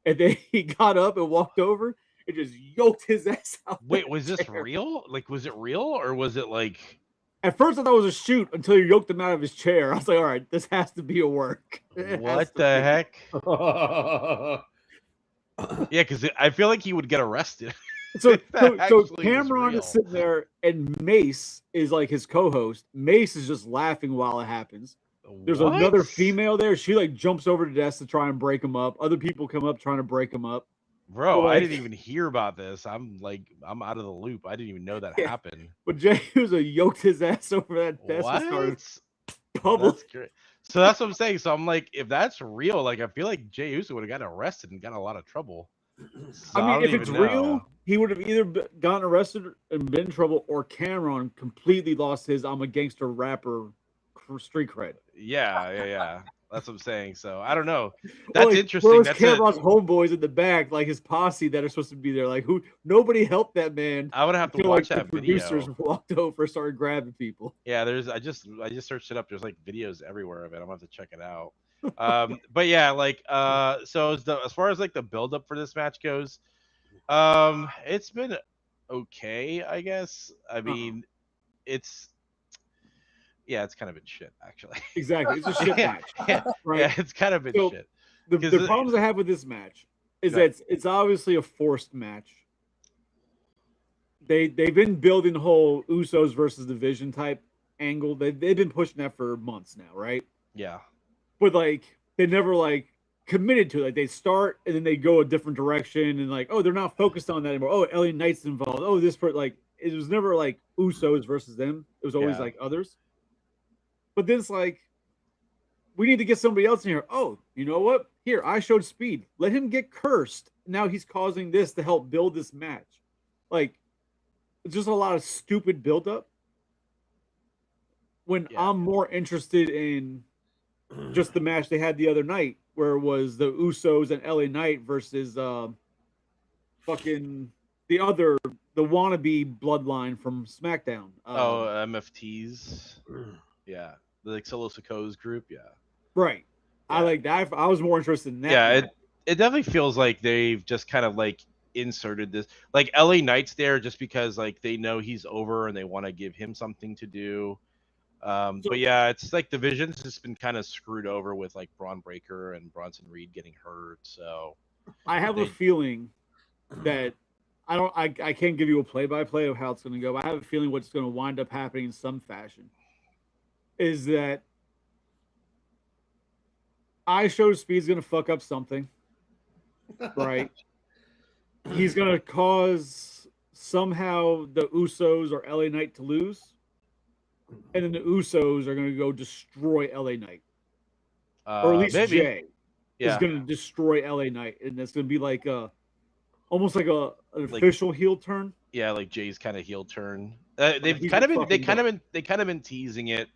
Speaker 1: And then he got up and walked over and just yoked his ass out.
Speaker 3: Wait, was this real? Like, was it real or was it like?
Speaker 1: At first, I thought it was a shoot until you yoked him out of his chair. I was like, all right, this has to be a work.
Speaker 3: What the heck? Yeah, because I feel like he would get arrested.
Speaker 1: So Cameron is sitting there, and Mace is like his co-host. Mace is just laughing while it happens. There's another female there. She like jumps over to the desk to try and break him up. Other people come up trying to break him up.
Speaker 3: Bro, like, I didn't even hear about this. I'm out of the loop. I didn't even know that happened.
Speaker 1: But Jay Uso yoked his ass over that desk and started
Speaker 3: That's great. So that's what I'm saying. So I'm like, if that's real, like I feel like Jay Uso would have gotten arrested and got in a lot of trouble. So
Speaker 1: I mean, if it's real, he would have either gotten arrested and been in trouble, or Cameron completely lost his "I'm a gangster rapper" street cred.
Speaker 3: Yeah. That's what I'm saying. So I don't know. That's interesting.
Speaker 1: Where's
Speaker 3: That's
Speaker 1: Cameron's homeboys in the back, like his posse that are supposed to be there? Like nobody helped that man.
Speaker 3: I would have to watch that video.
Speaker 1: Producers walked over, started grabbing people.
Speaker 3: Yeah, I just searched it up. There's like videos everywhere of it. I'm gonna have to check it out. But yeah, like so as far as like the build up for this match goes, it's been okay, I guess. I mean, it's kind of been shit, actually.
Speaker 1: Exactly, it's a shit match. Right?
Speaker 3: Yeah, it's kind of been shit.
Speaker 1: The problems I have with this match is that it's obviously a forced match. They've been building the whole Usos versus the Vision type angle. They've been pushing that for months now, right?
Speaker 3: Yeah.
Speaker 1: But like they never like committed to it. Like they start and then they go a different direction, and like, oh, they're not focused on that anymore. Oh, LA Knight's involved. Oh, this part, like it was never like Usos versus them. It was always like others. But then it's like, we need to get somebody else in here. Oh, you know what? Here, IShowSpeed. Let him get cursed. Now he's causing this to help build this match. Like, it's just a lot of stupid buildup. When I'm more interested in just the match they had the other night, where it was the Usos and LA Knight versus the wannabe bloodline from SmackDown.
Speaker 3: MFTs. Yeah. Like Solo Sikoa's group,
Speaker 1: right. I like that. I was more interested in that.
Speaker 3: Yeah, it definitely feels like they've just kind of like inserted this, like LA Knight's there just because like they know he's over and they want to give him something to do. But yeah, it's like the Vision's just been kind of screwed over with like Braun Breaker and Bronson Reed getting hurt. So
Speaker 1: I have a feeling that I can't give you a play-by-play of how it's going to go. I have a feeling what's going to wind up happening in some fashion is that IShowSpeed's going to fuck up something, right? He's going to cause somehow the Usos or LA Knight to lose, and then the Usos are going to go destroy LA Knight, or at least
Speaker 3: Maybe.
Speaker 1: Jay is
Speaker 3: Yeah.
Speaker 1: going to destroy LA Knight, and it's going to be like almost like an
Speaker 3: Like-
Speaker 1: official heel turn.
Speaker 3: Yeah, like Jay's kind of heel turn.
Speaker 1: he's
Speaker 3: They've
Speaker 1: a
Speaker 3: kind of been
Speaker 1: fucking
Speaker 3: kind of been teasing it.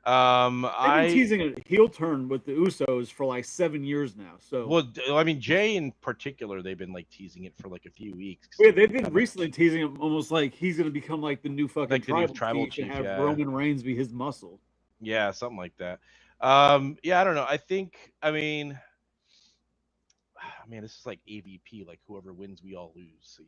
Speaker 1: They've been teasing a heel turn with the Usos for like 7 years now. So
Speaker 3: Well, I mean, Jay in particular, they've been like teasing it for like a few weeks.
Speaker 1: yeah, they've been recently teasing him almost like he's going to become like the new fucking
Speaker 3: Like the new
Speaker 1: tribal,
Speaker 3: tribal
Speaker 1: chief
Speaker 3: chief,
Speaker 1: and have
Speaker 3: yeah.
Speaker 1: Roman Reigns be his muscle.
Speaker 3: Yeah, something like that. Yeah, I don't know. I mean, man, this is like AVP. Like whoever wins, we all lose.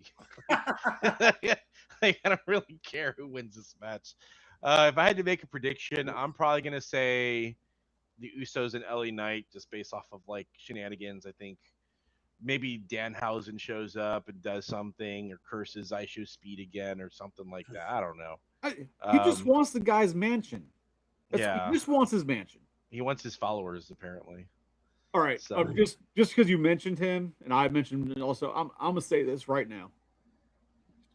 Speaker 3: I don't really care who wins this match. If I had to make a prediction, I'm probably gonna say the Usos and LA Knight, just based off of like shenanigans. I think maybe Danhausen shows up and does something, or curses I Show Speed again, or something like that. I don't know.
Speaker 1: He just wants the guy's mansion.
Speaker 3: Yeah.
Speaker 1: He just wants his mansion.
Speaker 3: He wants his followers, apparently.
Speaker 1: All right,
Speaker 3: So-
Speaker 1: just because you mentioned him and I mentioned him also, I'm gonna say this right now.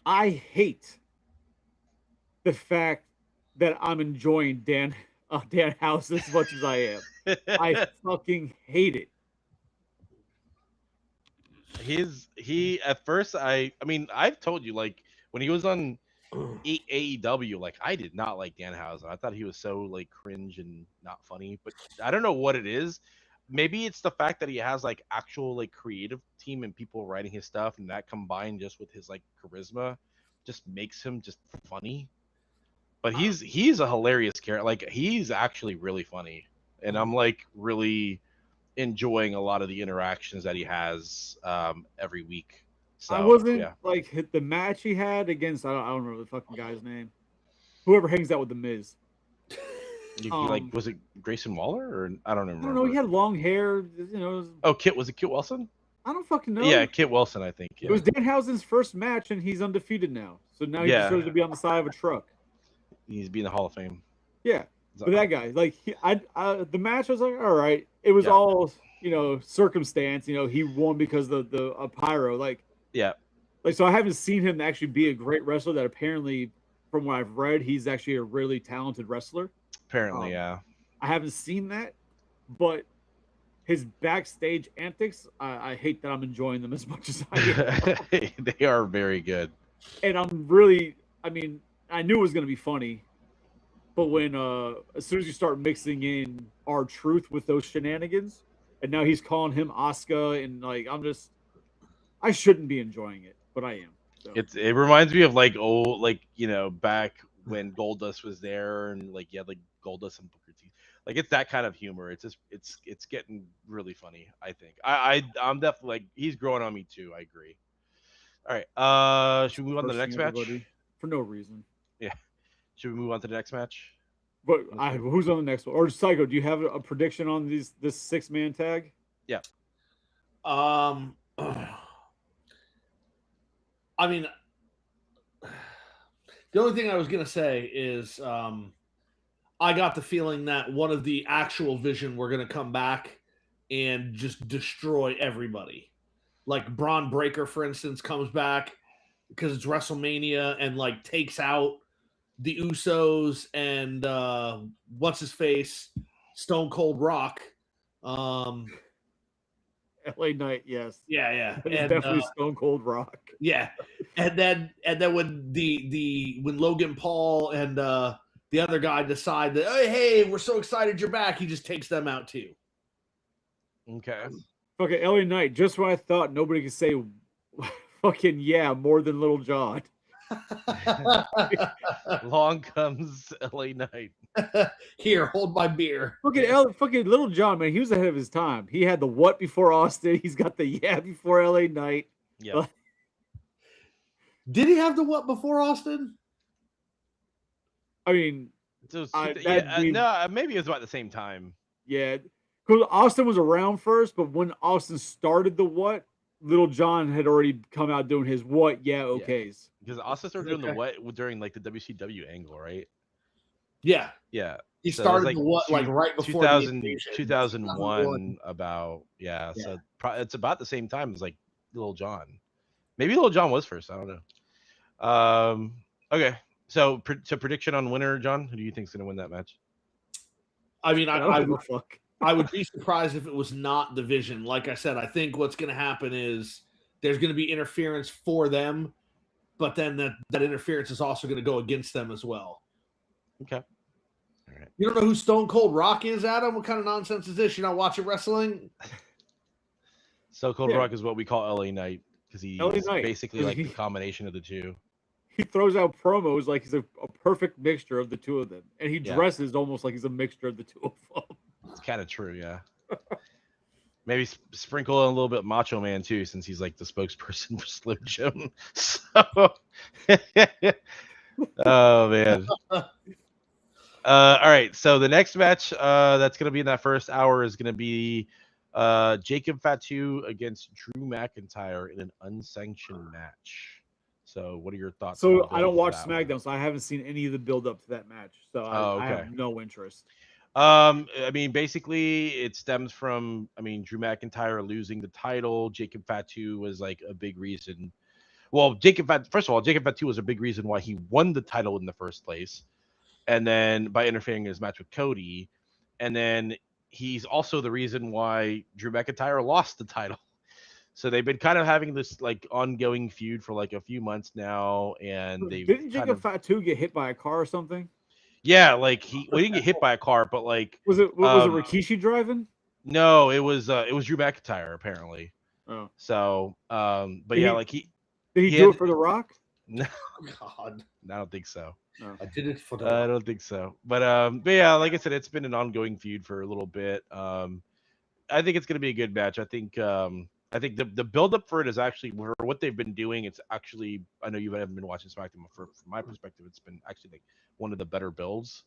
Speaker 1: I hate the fact that I'm enjoying Dan House as much as I am. I fucking hate it.
Speaker 3: He at first I mean I've told you, like, when he was on AEW, like, I did not like Danhausen. I thought he was so like cringe and not funny, but I don't know what it is. Maybe it's the fact that he has like actual like creative team and people writing his stuff, and that combined just with his like charisma just makes him just funny. But he's a hilarious character. Like, he's actually really funny, and I'm like really enjoying a lot of the interactions that he has every week. So
Speaker 1: I wasn't
Speaker 3: yeah.
Speaker 1: like hit the match he had against I don't remember the fucking guy's name. Whoever hangs out with the Miz.
Speaker 3: Like, was it Grayson Waller, or I don't remember.
Speaker 1: I don't know. He had long hair. You know.
Speaker 3: Oh, was it Kit Wilson?
Speaker 1: I don't fucking know.
Speaker 3: Yeah, Kit Wilson, I think. Yeah.
Speaker 1: It was Danhausen's first match, and he's undefeated now. So now he
Speaker 3: Yeah.
Speaker 1: deserves to be on the side of a truck.
Speaker 3: He's being the Hall of Fame.
Speaker 1: Yeah, but that guy, like, the match, I was like, all right. It was
Speaker 3: Yeah.
Speaker 1: all, circumstance. He won because of the pyro. Like,
Speaker 3: Yeah.
Speaker 1: so I haven't seen him actually be a great wrestler. That apparently, from what I've read, he's actually a really talented wrestler.
Speaker 3: Apparently, yeah.
Speaker 1: I haven't seen that, but his backstage antics, I hate that I'm enjoying them as much as I am.
Speaker 3: They are very good.
Speaker 1: And I'm really, I mean, I knew it was going to be funny, but when as soon as you start mixing in R-Truth with those shenanigans, and now he's calling him Asuka, and like, I shouldn't be enjoying it, but I am. So.
Speaker 3: It reminds me of like old, like, back when Goldust was there, and like you had like Goldust and Booker T. Like, it's that kind of humor. It's just it's getting really funny. I think I'm definitely, like, he's growing on me too. I agree. All right. Should we move on to the next match?
Speaker 1: For no reason.
Speaker 3: Yeah. Should we move on to the next match?
Speaker 1: But who's on the next one? Or Psycho, do you have a prediction on this 6-man tag?
Speaker 3: Yeah.
Speaker 2: I mean, the only thing I was gonna say is I got the feeling that one of the actual Vision were gonna come back and just destroy everybody. Like Braun Breaker, for instance, comes back because it's WrestleMania and like takes out the Usos and what's his face, Stone Cold Rock.
Speaker 1: LA Knight, yes.
Speaker 2: Yeah.
Speaker 1: It's
Speaker 2: And,
Speaker 1: definitely Stone Cold Rock.
Speaker 2: yeah. And then when when Logan Paul and the other guy decide that, hey, we're so excited you're back, he just takes them out too.
Speaker 3: Okay.
Speaker 1: Okay, LA Knight, just when I thought nobody could say fucking yeah more than Little John.
Speaker 3: Long comes LA Knight.
Speaker 2: Here, hold my beer.
Speaker 1: Fucking Little John, man, he was ahead of his time. He had the what before Austin. He's got the yeah before LA Knight.
Speaker 3: Yeah.
Speaker 2: Did he have the what before Austin?
Speaker 1: I mean,
Speaker 3: So,
Speaker 1: that'd be-
Speaker 3: no, maybe it was about the same time.
Speaker 1: yeah, because Austin was around first, but when Austin started the what, Little John had already come out doing his what, yeah, okays.
Speaker 3: Because Austin started doing the
Speaker 2: Okay.
Speaker 3: what during like the WCW angle, right?
Speaker 2: Yeah.
Speaker 3: Yeah.
Speaker 2: He
Speaker 3: So it was,
Speaker 2: started
Speaker 3: like,
Speaker 2: the what, like right before the
Speaker 3: 2000,
Speaker 2: invasion.
Speaker 3: 2001, about, yeah.
Speaker 2: Yeah.
Speaker 3: So it's about the same time as like Little John. Maybe Little John was first. I don't know. Okay. So prediction on winner, John. Who do you think's gonna win that match?
Speaker 2: I mean,
Speaker 1: I don't
Speaker 2: I
Speaker 1: give a fuck.
Speaker 2: I would be surprised if it was not Division. Like I said, I think what's going to happen is there's going to be interference for them, but then that interference is also going to go against them as well.
Speaker 3: Okay. All right.
Speaker 2: You don't know who Stone Cold Rock is, Adam? What kind of nonsense is this? You're not watching wrestling?
Speaker 3: So Cold
Speaker 1: Yeah.
Speaker 3: Rock is what we call LA Knight because he's
Speaker 1: LA Knight,
Speaker 3: basically
Speaker 1: 'cause
Speaker 3: like
Speaker 1: he-
Speaker 3: the combination of the two.
Speaker 1: He throws out promos like he's a perfect mixture of the two of them, and he
Speaker 3: Yeah.
Speaker 1: dresses almost like he's a mixture of the two of them.
Speaker 3: It's kind of true, yeah. Maybe sprinkle in a little bit Macho Man too, since he's like the spokesperson for Slim Jim. So, oh man. All right. So the next match that's gonna be in that first hour is gonna be Jacob Fatu against Drew McIntyre in an unsanctioned match. So, what are your thoughts? on
Speaker 1: So
Speaker 3: the
Speaker 1: I
Speaker 3: build
Speaker 1: don't
Speaker 3: for
Speaker 1: watch
Speaker 3: that one?
Speaker 1: SmackDown, so I haven't seen any of the build up to that match. So
Speaker 3: Oh,
Speaker 1: I
Speaker 3: okay.
Speaker 1: have no interest.
Speaker 3: I mean, basically, it stems from, Drew McIntyre losing the title. Jacob Fatu was like a big reason. Well, first of all, Jacob Fatu was a big reason why he won the title in the first place, and then by interfering in his match with Cody, and then he's also the reason why Drew McIntyre lost the title. So they've been kind of having this like ongoing feud for like a few months now, and they've
Speaker 1: Didn't
Speaker 3: kind
Speaker 1: Jacob
Speaker 3: of
Speaker 1: Fatu get hit by a car or something?
Speaker 3: yeah, like he didn't get hit by a car, but like
Speaker 1: Was it was it
Speaker 3: Um,
Speaker 1: Rikishi driving?
Speaker 3: no, it was Drew McIntyre apparently.
Speaker 1: Oh,
Speaker 3: So, but
Speaker 1: Did
Speaker 3: yeah,
Speaker 1: he-
Speaker 3: like he
Speaker 1: did he
Speaker 3: he
Speaker 1: do
Speaker 3: had-
Speaker 1: it for The Rock?
Speaker 3: no,
Speaker 2: God,
Speaker 3: I don't think so.
Speaker 2: I did it for the.
Speaker 3: I don't think so. But yeah, like I said, it's been an ongoing feud for a little bit. I think it's gonna be a good match. I think the build up for it is actually for what they've been doing. It's actually, I know you haven't been watching SmackDown, but from my perspective, it's been actually like one of the better builds.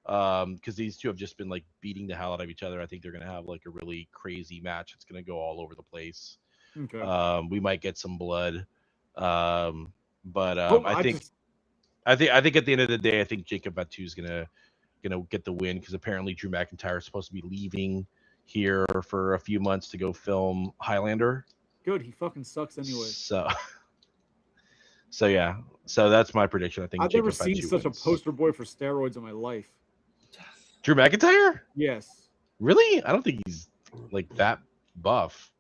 Speaker 3: Because these two have just been like beating the hell out of each other. I think they're gonna have like a really crazy match. It's gonna go all over the place.
Speaker 1: Okay.
Speaker 3: We might get some blood. But
Speaker 1: Oh,
Speaker 3: I think at the end of the day, I think Jacob Fatu is gonna get the win because apparently Drew McIntyre is supposed to be leaving here for a few months to go film Highlander.
Speaker 1: Good. He fucking sucks anyway.
Speaker 3: So yeah, so that's my prediction. I think
Speaker 1: I've
Speaker 3: Jacob
Speaker 1: never seen
Speaker 3: Fatu
Speaker 1: such
Speaker 3: wins.
Speaker 1: a poster boy for steroids in my life.
Speaker 3: Drew McIntyre?
Speaker 1: Yes.
Speaker 3: Really? I don't think he's like that buff.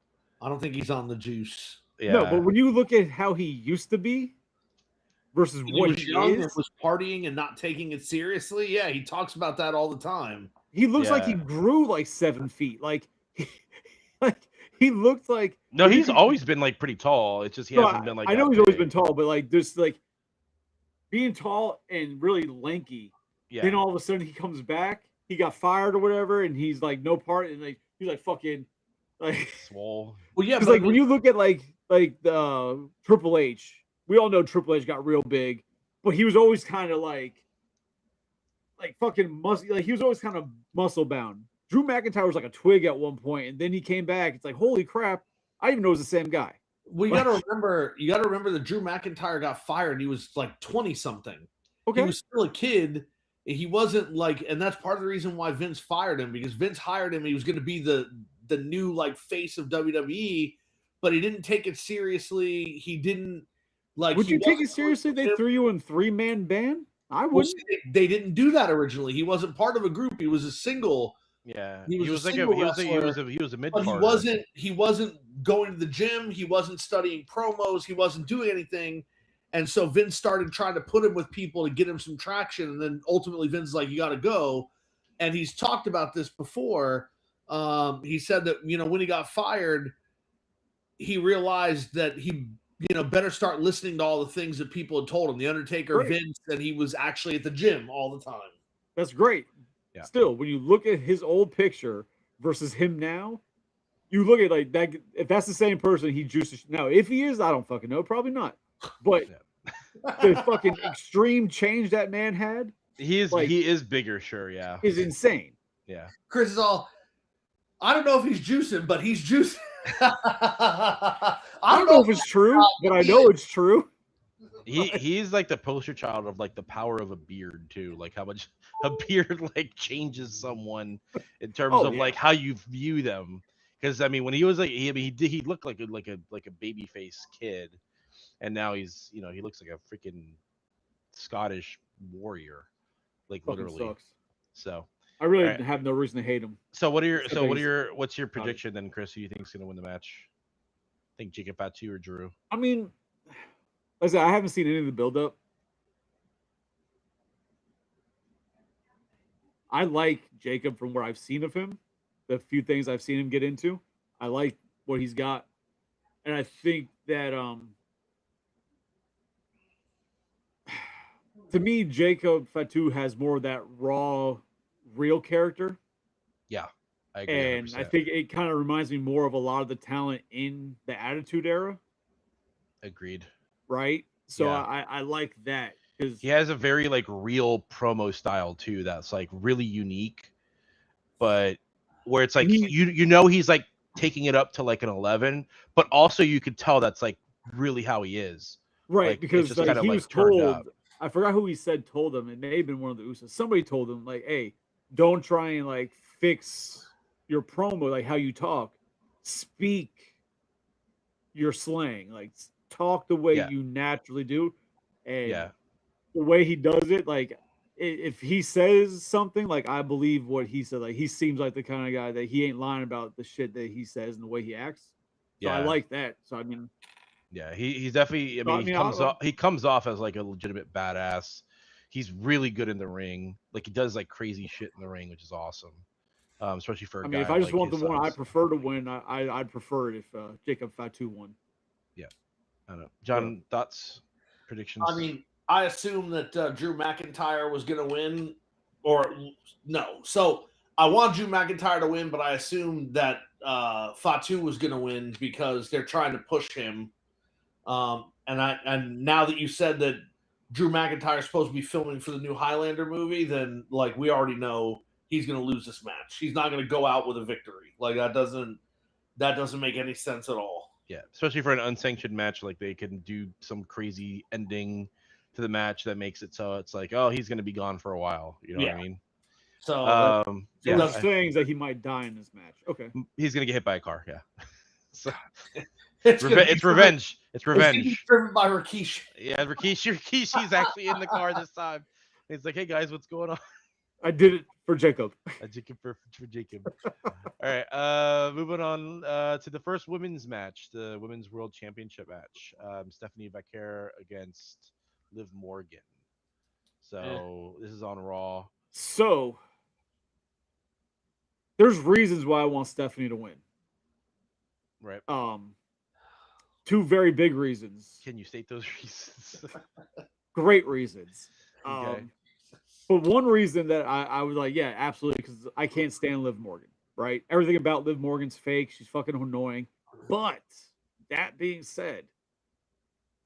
Speaker 2: I don't think he's on the juice.
Speaker 3: Yeah.
Speaker 1: No, but when you look at how he used to be versus
Speaker 2: He
Speaker 1: what
Speaker 2: was
Speaker 1: he
Speaker 2: young and
Speaker 1: is,
Speaker 2: was partying and not taking it seriously. Yeah, he talks about that all the time.
Speaker 1: he looks like he
Speaker 3: Yeah.
Speaker 1: grew like 7 feet. Like he looked like
Speaker 3: No, he's always been like pretty tall. It's just he
Speaker 1: No,
Speaker 3: hasn't been like.
Speaker 1: I know
Speaker 3: that
Speaker 1: he's always
Speaker 3: big.
Speaker 1: been tall, but like just like being tall and really lanky.
Speaker 3: Yeah.
Speaker 1: Then all of a sudden he comes back. He got fired or whatever, and he's like no part, and like he's like fucking like
Speaker 3: Swole.
Speaker 2: Well, yeah,
Speaker 1: because
Speaker 2: but
Speaker 1: like when you look at like the Triple H, we all know Triple H got real big, but he was always kind of like fucking muscle. Like he was always kind of muscle bound. Drew McIntyre was like a twig at one point, and then he came back. It's like holy crap! I didn't even know it was the same guy.
Speaker 2: well, you got to remember that Drew McIntyre got fired. And he was like 20 something.
Speaker 1: Okay,
Speaker 2: He was still a kid. He wasn't like, and that's part of the reason why Vince fired him, because Vince hired him. He was going to be the new like face of WWE, but he didn't take it seriously. He didn't like.
Speaker 1: would
Speaker 2: he
Speaker 1: you take
Speaker 2: wasn't
Speaker 1: it seriously? They
Speaker 2: him.
Speaker 1: threw you in 3-man ban. I
Speaker 2: Well,
Speaker 1: wouldn't.
Speaker 2: see, they didn't do that originally. He wasn't part of a group. He was a single.
Speaker 3: Yeah.
Speaker 2: He was a
Speaker 3: like
Speaker 2: single
Speaker 3: he was a mid
Speaker 2: But he wasn't going to the gym. He wasn't studying promos. He wasn't doing anything. And so Vince started trying to put him with people to get him some traction. And then ultimately Vince's like, you got to go. And he's talked about this before. He said that, when he got fired, he realized that he, better start listening to all the things that people had told him. The Undertaker,
Speaker 1: Right.
Speaker 2: Vince, and he was actually at the gym all the time.
Speaker 1: That's great.
Speaker 3: Yeah.
Speaker 1: Still, when you look at his old picture versus him now, you look at like that. If that's the same person, he juices. Now, if he is, I don't fucking know. Probably not. But the fucking extreme change that man had
Speaker 3: he
Speaker 1: like-
Speaker 3: is bigger, sure, yeah.
Speaker 1: is insane.
Speaker 3: Yeah.
Speaker 2: Chris is all, I don't know if he's juicing, but he's juicing.
Speaker 1: I don't know if it's true, but I know it's true.
Speaker 3: He's like the poster child of like the power of a beard too, like how much a beard like changes someone in terms
Speaker 1: Oh,
Speaker 3: of
Speaker 1: yeah.
Speaker 3: like how you view them. Because I mean, when he was like he looked like a baby face kid, and now he's he looks like a freaking Scottish warrior, like
Speaker 1: Fucking
Speaker 3: literally.
Speaker 1: sucks.
Speaker 3: So
Speaker 1: I really
Speaker 3: Alright.
Speaker 1: have no reason to hate him.
Speaker 3: what's
Speaker 1: Except that he's
Speaker 3: what's your
Speaker 1: Scottish.
Speaker 3: prediction then, Chris? Who you think's gonna win the match? Think Jacob Fatu or Drew?
Speaker 1: I mean, like I said, I haven't seen any of the build up. I like Jacob from where I've seen of him. The few things I've seen him get into, I like what he's got, and I think that to me, Jacob Fatu has more of that raw, real character.
Speaker 3: Yeah, I agree.
Speaker 1: And
Speaker 3: 100%.
Speaker 1: I think it kind of reminds me more of a lot of the talent in the Attitude Era,
Speaker 3: Agreed.
Speaker 1: right? So
Speaker 3: Yeah.
Speaker 1: I like that because
Speaker 3: He has a very like real promo style too. That's like really unique, but where it's like he's like taking it up to like an 11, but also you could tell that's like really how he is.
Speaker 1: right,
Speaker 3: Like, it's
Speaker 1: because
Speaker 3: just
Speaker 1: like
Speaker 3: kinda,
Speaker 1: he
Speaker 3: like,
Speaker 1: was
Speaker 3: turned
Speaker 1: told,
Speaker 3: up.
Speaker 1: I forgot who he said told him, it may have been one of the Usos. Somebody told him like, "Hey, don't try and like fix your promo, like how you talk. Speak your slang, like talk the way
Speaker 3: Yeah.
Speaker 1: you naturally do." And
Speaker 3: Yeah.
Speaker 1: the way he does it, like if he says something, like I believe what he said. Like he seems like the kind of guy that he ain't lying about the shit that he says and the way he acts. So I
Speaker 3: Yeah.
Speaker 1: like that. So I mean,
Speaker 3: Yeah, he's definitely. I
Speaker 1: So, I
Speaker 3: mean,
Speaker 1: mean,
Speaker 3: he comes off as like a legitimate badass. He's really good in the ring. Like he does like crazy shit in the ring, which is awesome. Especially for a
Speaker 1: I
Speaker 3: guy
Speaker 1: mean, if I just
Speaker 3: like
Speaker 1: want the
Speaker 3: his
Speaker 1: one I
Speaker 3: size.
Speaker 1: prefer to win, I'd prefer it if Jacob Fatu won.
Speaker 3: Yeah, I don't know. John, thoughts, predictions?
Speaker 2: I mean, I assume that Drew McIntyre was going to win, or no. So I want Drew McIntyre to win, but I assumed that Fatu was going to win because they're trying to push him. And now that you said that Drew McIntyre is supposed to be filming for the new Highlander movie, then like we already know he's going to lose this match. He's not going to go out with a victory. Like that doesn't make any sense at all.
Speaker 3: Yeah, especially for an unsanctioned match, like they can do some crazy ending to the match that makes it so it's like, oh, he's going to be gone for a while. You know what I mean?
Speaker 2: So
Speaker 1: So
Speaker 3: yeah,
Speaker 1: what I'm saying is that he might die in this match. Okay.
Speaker 3: he's going to get hit by a car. Yeah. So
Speaker 2: it's
Speaker 3: revenge. It's
Speaker 2: It's gonna be
Speaker 3: revenge.
Speaker 2: driven by Rikishi.
Speaker 3: Yeah, Rikishi's actually in the car this time. He's like, hey guys, what's going on?
Speaker 1: I did it for Jacob.
Speaker 3: Jacob for Jacob. All right, moving on to the first women's match, the Women's World Championship match. Stephanie Vaquer against Liv Morgan. So this is on Raw.
Speaker 1: So there's reasons why I want Stephanie to win.
Speaker 3: Right.
Speaker 1: Two very big reasons.
Speaker 3: Can you state those reasons?
Speaker 1: Great reasons.
Speaker 3: Okay.
Speaker 1: But one reason that I was like, yeah, absolutely, because I can't stand Liv Morgan, right? Everything about Liv Morgan's fake. She's fucking annoying. But that being said,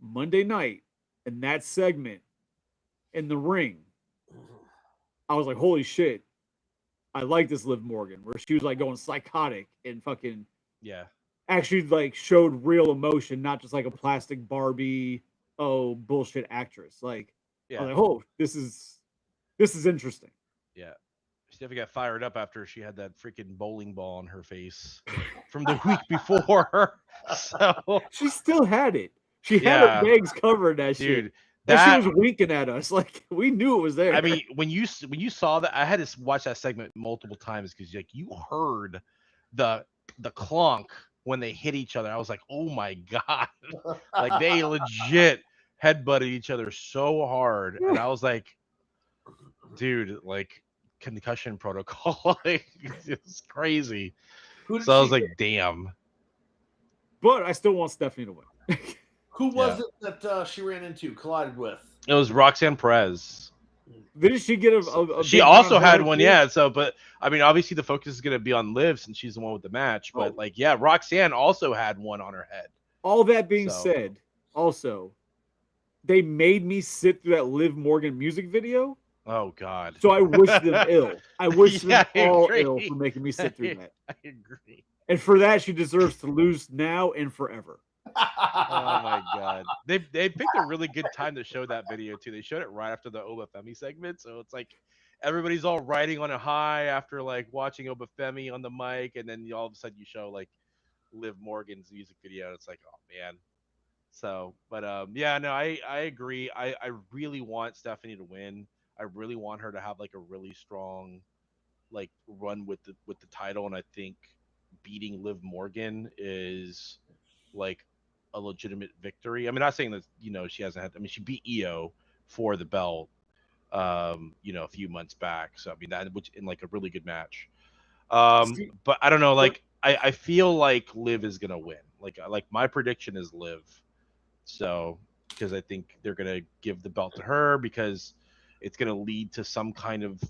Speaker 1: Monday night in that segment in the ring, I was like, holy shit, I like this Liv Morgan, where she was like going psychotic and fucking
Speaker 3: Yeah.
Speaker 1: actually like showed real emotion, not just like a plastic Barbie, oh, bullshit actress. Like, I
Speaker 3: Yeah.
Speaker 1: was like, oh, this is interesting.
Speaker 3: Yeah. Stephanie got fired up after she had that freaking bowling ball on her face from the week before. So
Speaker 1: She still had it. She had
Speaker 3: Yeah.
Speaker 1: her legs covered that shit.
Speaker 3: dude,
Speaker 1: And
Speaker 3: that
Speaker 1: she was winking at us. Like we knew it was there.
Speaker 3: I mean, when you saw that, I had to watch that segment multiple times because like you heard the clunk when they hit each other. I was like, oh my god, like they legit headbutted each other so hard, and I was like, dude, like concussion protocol, like it's crazy.
Speaker 2: Who did
Speaker 3: So I was
Speaker 2: she
Speaker 3: like,
Speaker 2: hit?
Speaker 3: damn.
Speaker 1: But I still want Stephanie to win.
Speaker 2: Who was it that she ran into, collided with?
Speaker 3: It was Roxanne Perez.
Speaker 1: Didn't she get a
Speaker 3: She
Speaker 1: big
Speaker 3: also
Speaker 1: round
Speaker 3: had
Speaker 1: head
Speaker 3: one,
Speaker 1: too?
Speaker 3: yeah. So, but I mean, obviously the focus is going to be on Liv since she's the one with the match. But
Speaker 1: Oh.
Speaker 3: like, yeah, Roxanne also had one on her head.
Speaker 1: All that being
Speaker 3: So-
Speaker 1: said, also, they made me sit through that Liv Morgan music video.
Speaker 3: Oh God.
Speaker 1: So I wish them ill. I wish
Speaker 3: Yeah,
Speaker 1: them
Speaker 3: I
Speaker 1: all
Speaker 3: agree.
Speaker 1: ill for making me sit through that.
Speaker 3: I agree.
Speaker 1: And for that, she deserves to lose now and forever.
Speaker 3: Oh my God. They picked a really good time to show that video too. They showed it right after the Obafemi segment, so it's like everybody's all riding on a high after like watching Obafemi on the mic, and then all of a sudden you show like Liv Morgan's music video, and it's like, oh man. So, but yeah, no, I agree. I really want Stephanie to win. I really want her to have like a really strong like run with the title, and I think beating Liv Morgan is like a legitimate victory. I mean, not saying that she hasn't had. I mean, she beat Io for the belt, a few months back. So I mean that which in like a really good match.
Speaker 1: See,
Speaker 3: But I don't know.
Speaker 1: but
Speaker 3: Like I feel like Liv is gonna win. Like my prediction is Liv. So because I think they're gonna give the belt to her because it's gonna lead to some kind of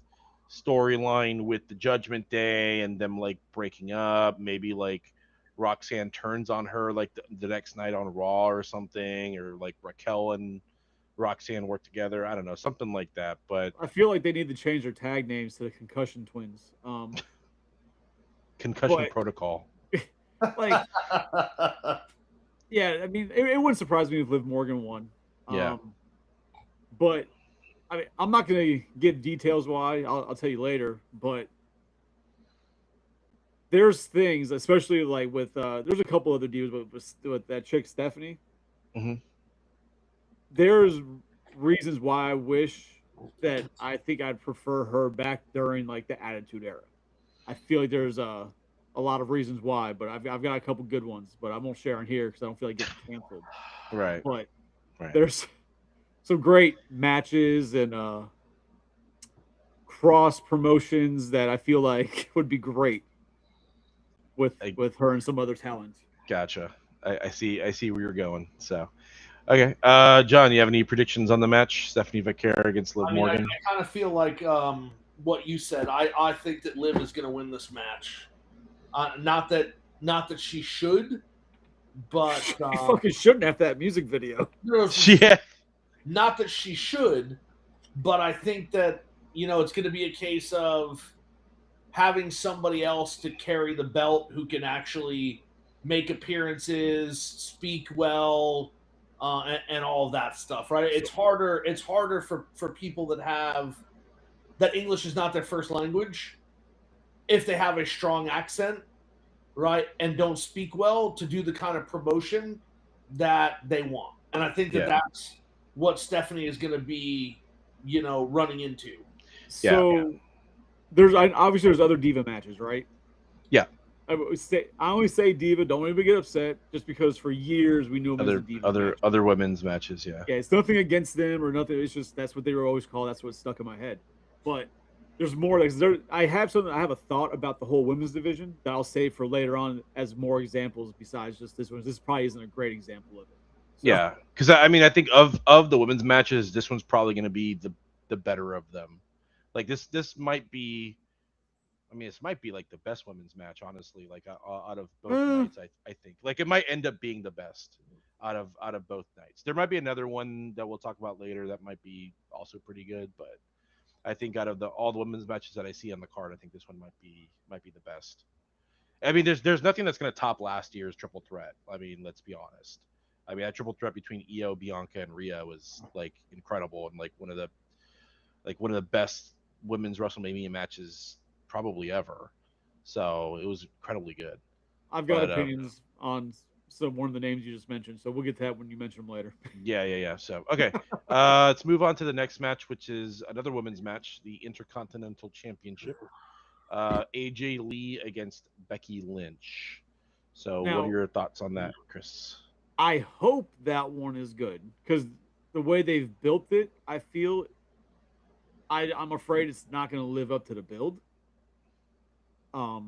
Speaker 3: storyline with the Judgment Day and them like breaking up. Maybe like Roxanne turns on her like the next night on Raw or something, or like Raquel and Roxanne work together. I don't know, something like that. But
Speaker 1: I feel like they need to change their tag names to the Concussion Twins.
Speaker 3: Concussion
Speaker 1: But
Speaker 3: Protocol.
Speaker 1: like, yeah, I mean, it wouldn't surprise me if Liv Morgan won.
Speaker 3: Yeah.
Speaker 1: But I mean, I'm not gonna give details why. I'll tell you later. But there's things, especially like with there's a couple other deals with that chick Stephanie.
Speaker 3: Hmm.
Speaker 1: There's reasons why I wish that I think I'd prefer her back during like the Attitude Era. I feel like there's a lot of reasons why, but I've got a couple good ones, but I won't share on here because I don't feel like getting canceled.
Speaker 3: Right.
Speaker 1: But
Speaker 3: Right.
Speaker 1: there's some great matches and cross promotions that I feel like would be great with her and some other talent.
Speaker 3: Gotcha. I see. I see where you're going. So, okay. John, you have any predictions on the match? Stephanie Vaquera against Liv
Speaker 2: I mean, I
Speaker 3: Morgan.
Speaker 2: kind of feel like what you said. I think that Liv is going to win this match. Not that she should, but
Speaker 1: You fucking shouldn't have that music video.
Speaker 3: Yeah.
Speaker 2: not that she should, but I think that it's going to be a case of having somebody else to carry the belt who can actually make appearances, speak well, and all of that stuff. Right? It's harder. It's harder for people that English is not their first language. If they have a strong accent, right, and don't speak well, to do the kind of promotion that they want. And I think that
Speaker 3: Yeah.
Speaker 2: that's what Stephanie is going to be, running into.
Speaker 1: So obviously there's other diva matches, right?
Speaker 3: Yeah.
Speaker 1: I always say diva. Don't even get upset, just because for years we knew them as a diva match.
Speaker 3: Other women's matches. Yeah.
Speaker 1: Yeah, it's nothing against them or nothing. It's just that's what they were always called. That's what stuck in my head. But there's more. Like I have a thought about the whole women's division that I'll save for later on as more examples besides just this one. This probably isn't a great example of it. So,
Speaker 3: Yeah, because I mean, I think of the women's matches, this one's probably going to be the better of them. Like this might be. I mean, this might be like the best women's match, honestly. Like out of both nights, I think like it might end up being the best out of both nights. There might be another one that we'll talk about later that might be also pretty good, but I think out of all the women's matches that I see on the card, I think this one might be the best. I mean, there's nothing that's going to top last year's triple threat. I mean, let's be honest. I mean, that triple threat between Io, Bianca, and Rhea was like incredible and like one of the best women's WrestleMania matches probably ever. So it was incredibly good.
Speaker 1: I've got opinions on one of the names you just mentioned, so we'll get to that when you mention them later.
Speaker 3: Yeah. So okay, let's move on to the next match, which is another women's match, the Intercontinental Championship. AJ Lee against Becky Lynch. So
Speaker 1: Now,
Speaker 3: what are your thoughts on that, Chris?
Speaker 1: I hope that one is good because the way they've built it, I feel I'm afraid it's not going to live up to the build. I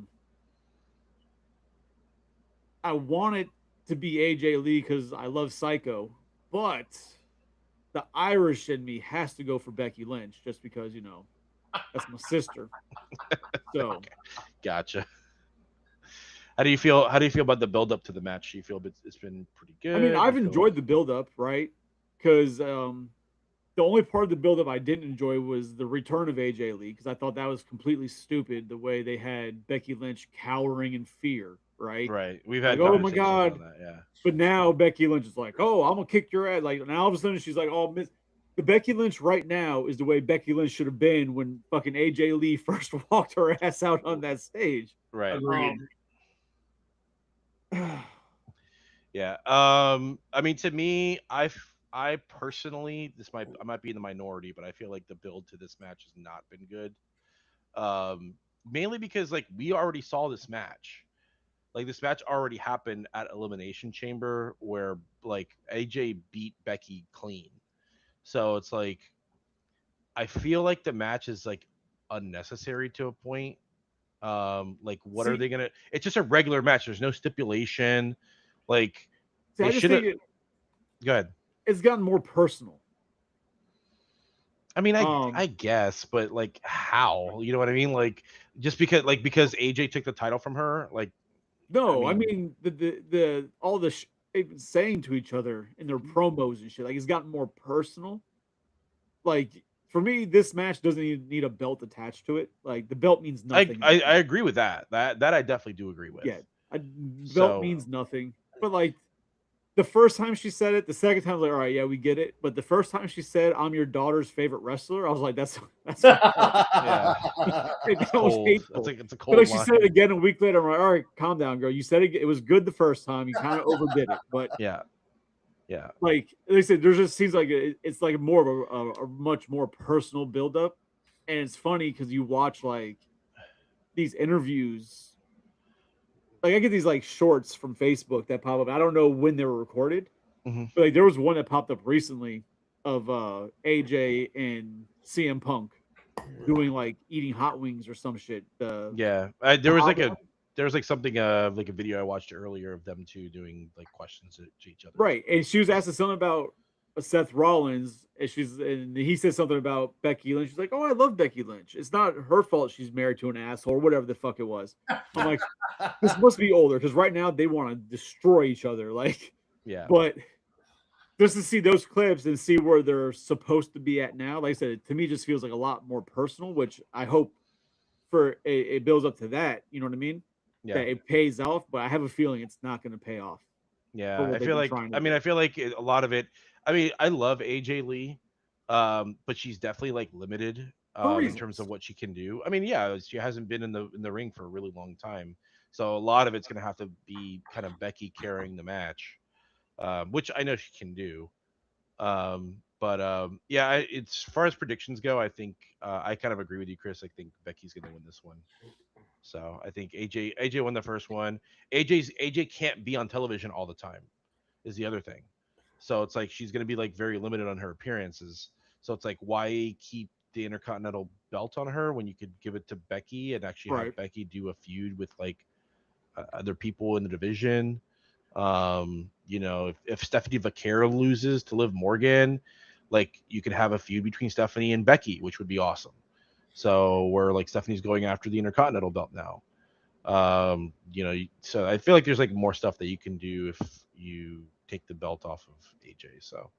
Speaker 1: want it to be AJ Lee because I love Psycho, but the Irish in me has to go for Becky Lynch just because that's my sister. So,
Speaker 3: okay. Gotcha. How do you feel about the build up to the match? Do you feel it's been pretty good?
Speaker 1: I mean, I've enjoyed the build up, right? Because the only part of the build up I didn't enjoy was the return of AJ Lee because I thought that was completely stupid the way they had Becky Lynch cowering in fear, right?
Speaker 3: Right. We've had
Speaker 1: like, oh my god,
Speaker 3: on that, yeah.
Speaker 1: But now Becky Lynch is like, oh, I'm gonna kick your ass. Like now all of a sudden she's like, oh, the Becky Lynch right now is the way Becky Lynch should have been when fucking AJ Lee first walked her ass out on that stage.
Speaker 3: Right.
Speaker 2: Agreed.
Speaker 3: Yeah. I mean, to me, I personally, I might be in the minority, but I feel like the build to this match has not been good. Um, Mainly because like we already saw this match. Like this match already happened at Elimination Chamber where like AJ beat Becky clean. So it's like I feel like the match is like unnecessary to a point. Like what are
Speaker 1: See,
Speaker 3: they gonna? It's just a regular match. There's no stipulation. Like
Speaker 1: I
Speaker 3: they
Speaker 1: just
Speaker 3: should have.
Speaker 1: think
Speaker 3: Go ahead.
Speaker 1: it's gotten more personal.
Speaker 3: I mean,
Speaker 1: Um,
Speaker 3: I guess, but like how? You know what I mean? Like just because AJ took the title from her, like I
Speaker 1: no, I
Speaker 3: mean,
Speaker 1: mean the all the they've been saying to each other in their promos and shit. Like it's gotten more personal. Like for me, this match doesn't even need a belt attached to it. Like the belt means nothing.
Speaker 3: I agree with that. That I definitely do agree with.
Speaker 1: Yeah, a belt
Speaker 3: So
Speaker 1: means nothing. But like the first time she said it, the second time I was like, all right, yeah, we get it. But the first time she said, "I'm your daughter's favorite wrestler," I was like, that's
Speaker 3: yeah,
Speaker 1: it
Speaker 3: it's
Speaker 1: was
Speaker 3: cold.
Speaker 1: hateful.
Speaker 3: It's like it's a
Speaker 1: But
Speaker 3: cold
Speaker 1: like she
Speaker 3: line.
Speaker 1: said it again a week later, I'm like, all right, calm down, girl. You said it was good the first time. You kind of overdid it, but
Speaker 3: Yeah, yeah,
Speaker 1: like they said, there just seems like it's like more of a much more personal buildup, and it's funny because you watch like these interviews. Like I get these like shorts from Facebook that pop up. I don't know when they were recorded,
Speaker 3: hmm
Speaker 1: but like there was one that popped up recently of AJ and CM Punk doing like eating hot wings or some shit.
Speaker 3: yeah. There was like something like a video I watched earlier of them two doing like questions to each other.
Speaker 1: Right, and she was asking something about Seth Rollins, and he said something about Becky Lynch. She's like, "Oh, I love Becky Lynch. It's not her fault she's married to an asshole or whatever the fuck it was." I'm like, this must be older because right now they want to destroy each other. Like,
Speaker 3: Yeah,
Speaker 1: but just to see those clips and see where they're supposed to be at now, like I said, to me, it just feels like a lot more personal. Which I hope for it builds up to that. You know what I mean?
Speaker 3: yeah.
Speaker 1: That it pays off, but I have a feeling it's not going to pay off for
Speaker 3: Yeah,
Speaker 1: what
Speaker 3: I
Speaker 1: they've
Speaker 3: feel
Speaker 1: been
Speaker 3: like
Speaker 1: trying to
Speaker 3: I mean
Speaker 1: do.
Speaker 3: I feel like a lot of it. I mean I love AJ Lee, but she's definitely like limited
Speaker 1: For
Speaker 3: in terms of
Speaker 1: reasons.
Speaker 3: what she can do. I mean, yeah, she hasn't been in the ring for a really long time, so a lot of it's gonna have to be kind of Becky carrying the match, which I know she can do. But yeah, it's as far as predictions go, I think I kind of agree with you, Chris. I think Becky's gonna win this one. So I think AJ won the first one. AJ can't be on television all the time is the other thing. So it's like she's going to be like very limited on her appearances. So it's like why keep the Intercontinental belt on her when you could give it to Becky and actually
Speaker 1: Right.
Speaker 3: have Becky do a feud with like other people in the division. You know, if Stephanie Vaquero loses to Liv Morgan, like you could have a feud between Stephanie and Becky, which would be awesome. So where like Stephanie's going after the Intercontinental belt now. You know, so I feel like there's like more stuff that you can do if you take the belt off of AJ. So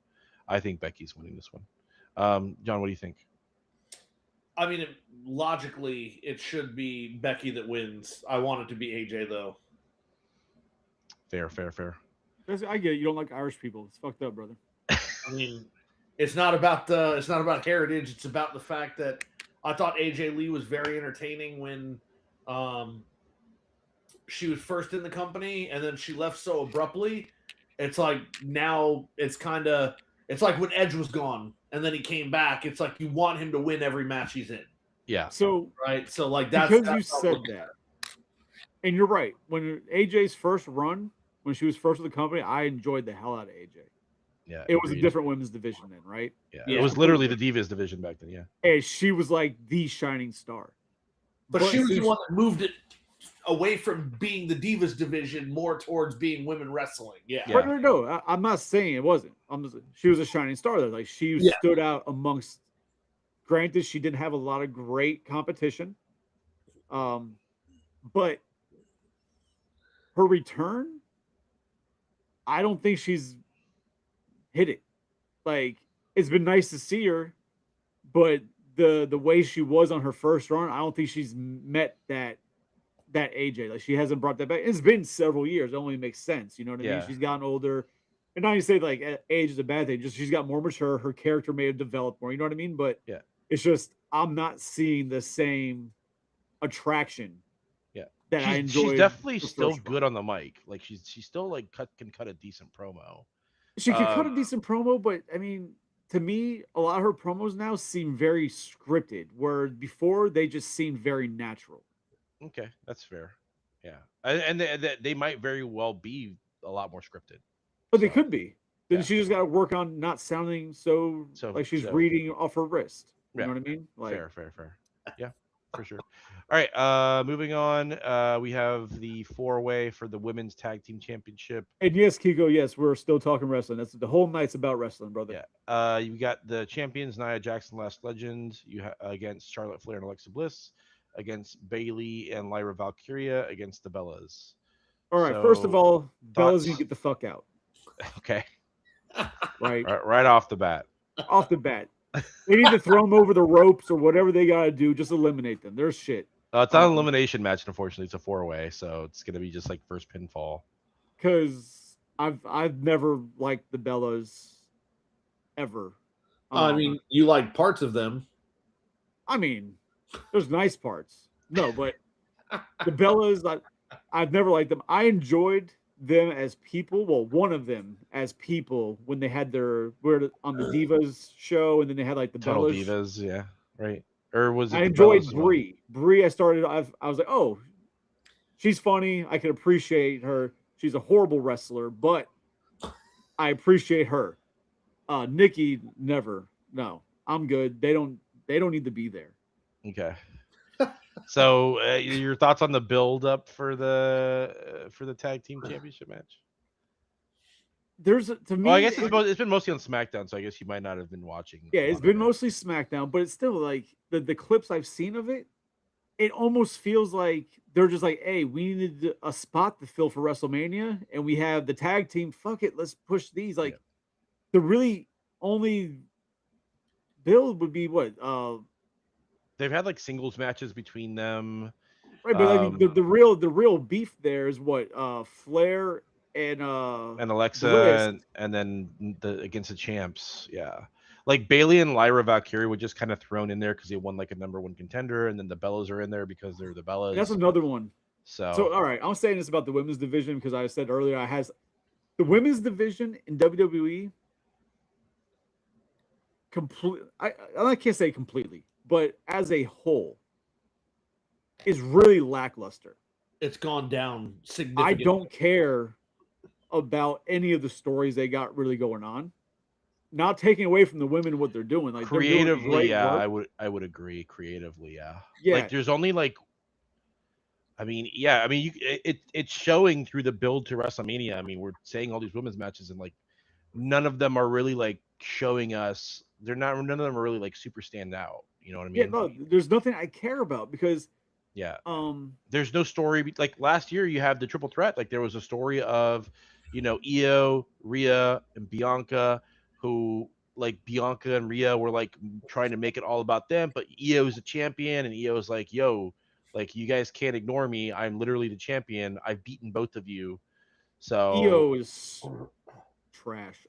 Speaker 3: I think Becky's winning this one. John, what do you think?
Speaker 2: I mean, logically, it should be Becky that wins. I want it to be AJ though.
Speaker 3: Fair, fair, fair.
Speaker 1: I get it. You don't like Irish people. It's fucked up, brother.
Speaker 2: I mean, it's not about heritage. It's about the fact that I thought AJ Lee was very entertaining when she was first in the company, and then she left so abruptly. It's like now it's like when Edge was gone and then he came back. It's like you want him to win every match he's in,
Speaker 3: Yeah.
Speaker 1: So
Speaker 2: right? So like that's
Speaker 1: because
Speaker 2: that's
Speaker 1: you
Speaker 2: how I'm
Speaker 1: said
Speaker 2: looking at
Speaker 1: that,
Speaker 2: it.
Speaker 1: and you're right. When AJ's first run, when she was first with the company, I enjoyed the hell out of AJ.
Speaker 3: Yeah.
Speaker 1: It was a
Speaker 3: agreed.
Speaker 1: different women's division then, right?
Speaker 3: Yeah.
Speaker 2: Yeah.
Speaker 3: It was literally the Divas division back then. Yeah.
Speaker 1: And she was like the shining star.
Speaker 2: But she was the
Speaker 1: since-
Speaker 2: one that moved it away from being the Divas division more towards being women wrestling. Yeah.
Speaker 3: Yeah.
Speaker 1: No, I'm not saying it wasn't. She was a shining star there. Like she stood out amongst. Granted, she didn't have a lot of great competition, but her return, I don't think she's hit it. Like it's been nice to see her, but the way she was on her first run, I don't think she's met that AJ. Like she hasn't brought that back. It's been several years. It only makes sense. You know what I mean?
Speaker 3: Yeah.
Speaker 1: She's gotten older. And not you say like age is a bad thing, just she's got more mature. Her character may have developed more. You know what I mean? But
Speaker 3: Yeah.
Speaker 1: it's just I'm not seeing the same attraction.
Speaker 3: Yeah.
Speaker 1: that I enjoyed.
Speaker 3: She's definitely
Speaker 1: the
Speaker 3: still
Speaker 1: first
Speaker 3: good
Speaker 1: run.
Speaker 3: on the mic. Like she's still like can cut a decent promo.
Speaker 1: She could cut a
Speaker 3: Um,
Speaker 1: decent promo, but I mean, to me, a lot of her promos now seem very scripted, where before they just seemed very natural.
Speaker 3: Okay, that's fair. Yeah, and they might very well be a lot more scripted.
Speaker 1: But they
Speaker 3: So
Speaker 1: could be. Then
Speaker 3: yeah,
Speaker 1: she just got to work on not sounding so
Speaker 3: so
Speaker 1: like she's
Speaker 3: so
Speaker 1: reading off her wrist. You
Speaker 3: yeah,
Speaker 1: know what I mean? Like,
Speaker 3: fair. Yeah, for sure. All right, moving on. We have the 4-way for the women's tag team championship.
Speaker 1: and yes, Kiko, yes, we're still talking wrestling. That's the whole night's about wrestling, brother.
Speaker 3: Yeah. You got the champions Nia Jackson, Last Legend, against Charlotte Flair and Alexa Bliss, against Bailey and Lyra Valkyria, against the Bellas.
Speaker 1: All right, first of
Speaker 3: So,
Speaker 1: all, Bella's
Speaker 3: thoughts?
Speaker 1: gonna get the fuck out.
Speaker 3: Okay,
Speaker 1: Right,
Speaker 3: right off the bat.
Speaker 1: off the bat. They need to throw them over the ropes or whatever they gotta do. Just eliminate them. They're shit.
Speaker 3: It's not an elimination match, unfortunately. It's a 4-way, so it's gonna be just like first pinfall.
Speaker 1: Because I've never liked the Bellas ever.
Speaker 2: I mean, you like parts of them.
Speaker 1: I mean, there's nice parts. No, but the Bellas, I've never liked them. I enjoyed them as people. Well, one of them as people when they had we're on the Divas show, and then they had like the
Speaker 3: Total
Speaker 1: Bellas.
Speaker 3: Divas, yeah, right. Or was it?
Speaker 1: I
Speaker 3: the
Speaker 1: enjoyed
Speaker 3: Bellas as well?
Speaker 1: Brie. Brie, I was like, oh, she's funny. I can appreciate her. She's a horrible wrestler, but I appreciate her. Nikki, never. No, I'm good. They don't need to be there.
Speaker 3: Okay. So, your thoughts on the build up for the tag team championship match?
Speaker 1: To me,
Speaker 3: Well, I guess it's been mostly on SmackDown, so I guess you might not have been watching.
Speaker 1: yeah, it's been mostly SmackDown, but it's still like the clips I've seen of it. It almost feels like they're just like, hey, we needed a spot to fill for WrestleMania, and we have the tag team. Fuck it, let's push these. Like,
Speaker 3: Yeah.
Speaker 1: the really only build would be what?
Speaker 3: They've had like singles matches between them.
Speaker 1: Right, but I mean, the real beef there is what? Flair and
Speaker 3: Alexa
Speaker 1: Bliss.
Speaker 3: and then against the champs. Yeah. Like Bailey and Lyra Valkyrie were just kind of thrown in there because they won like a #1 contender, and then the Bellas are in there because they're the Bellas.
Speaker 1: That's another one.
Speaker 3: So
Speaker 1: all right, I'm saying this about the women's division because I said earlier the women's division in WWE I can't say completely, but as a whole is really lackluster.
Speaker 2: It's gone down significantly.
Speaker 1: I don't care about any of the stories they got really going on. Not taking away from the women what they're doing, like
Speaker 3: creatively, yeah,
Speaker 1: work.
Speaker 3: I would agree. Creatively, yeah.
Speaker 1: Yeah.
Speaker 3: Like there's only like, it's showing through the build to WrestleMania. I mean, we're saying all these women's matches, and like none of them are really like showing us. None of them are really like super stand out. You know what I mean?
Speaker 1: Yeah, no, there's nothing I care about because
Speaker 3: yeah, there's no story. Like last year, you have the triple threat. Like there was a story of, Io, Rhea, and Bianca, who like Bianca and Rhea were like trying to make it all about them, but Io's a champion, and Io's like, yo, like you guys can't ignore me. I'm literally the champion. I've beaten both of you. So
Speaker 1: Io is trash.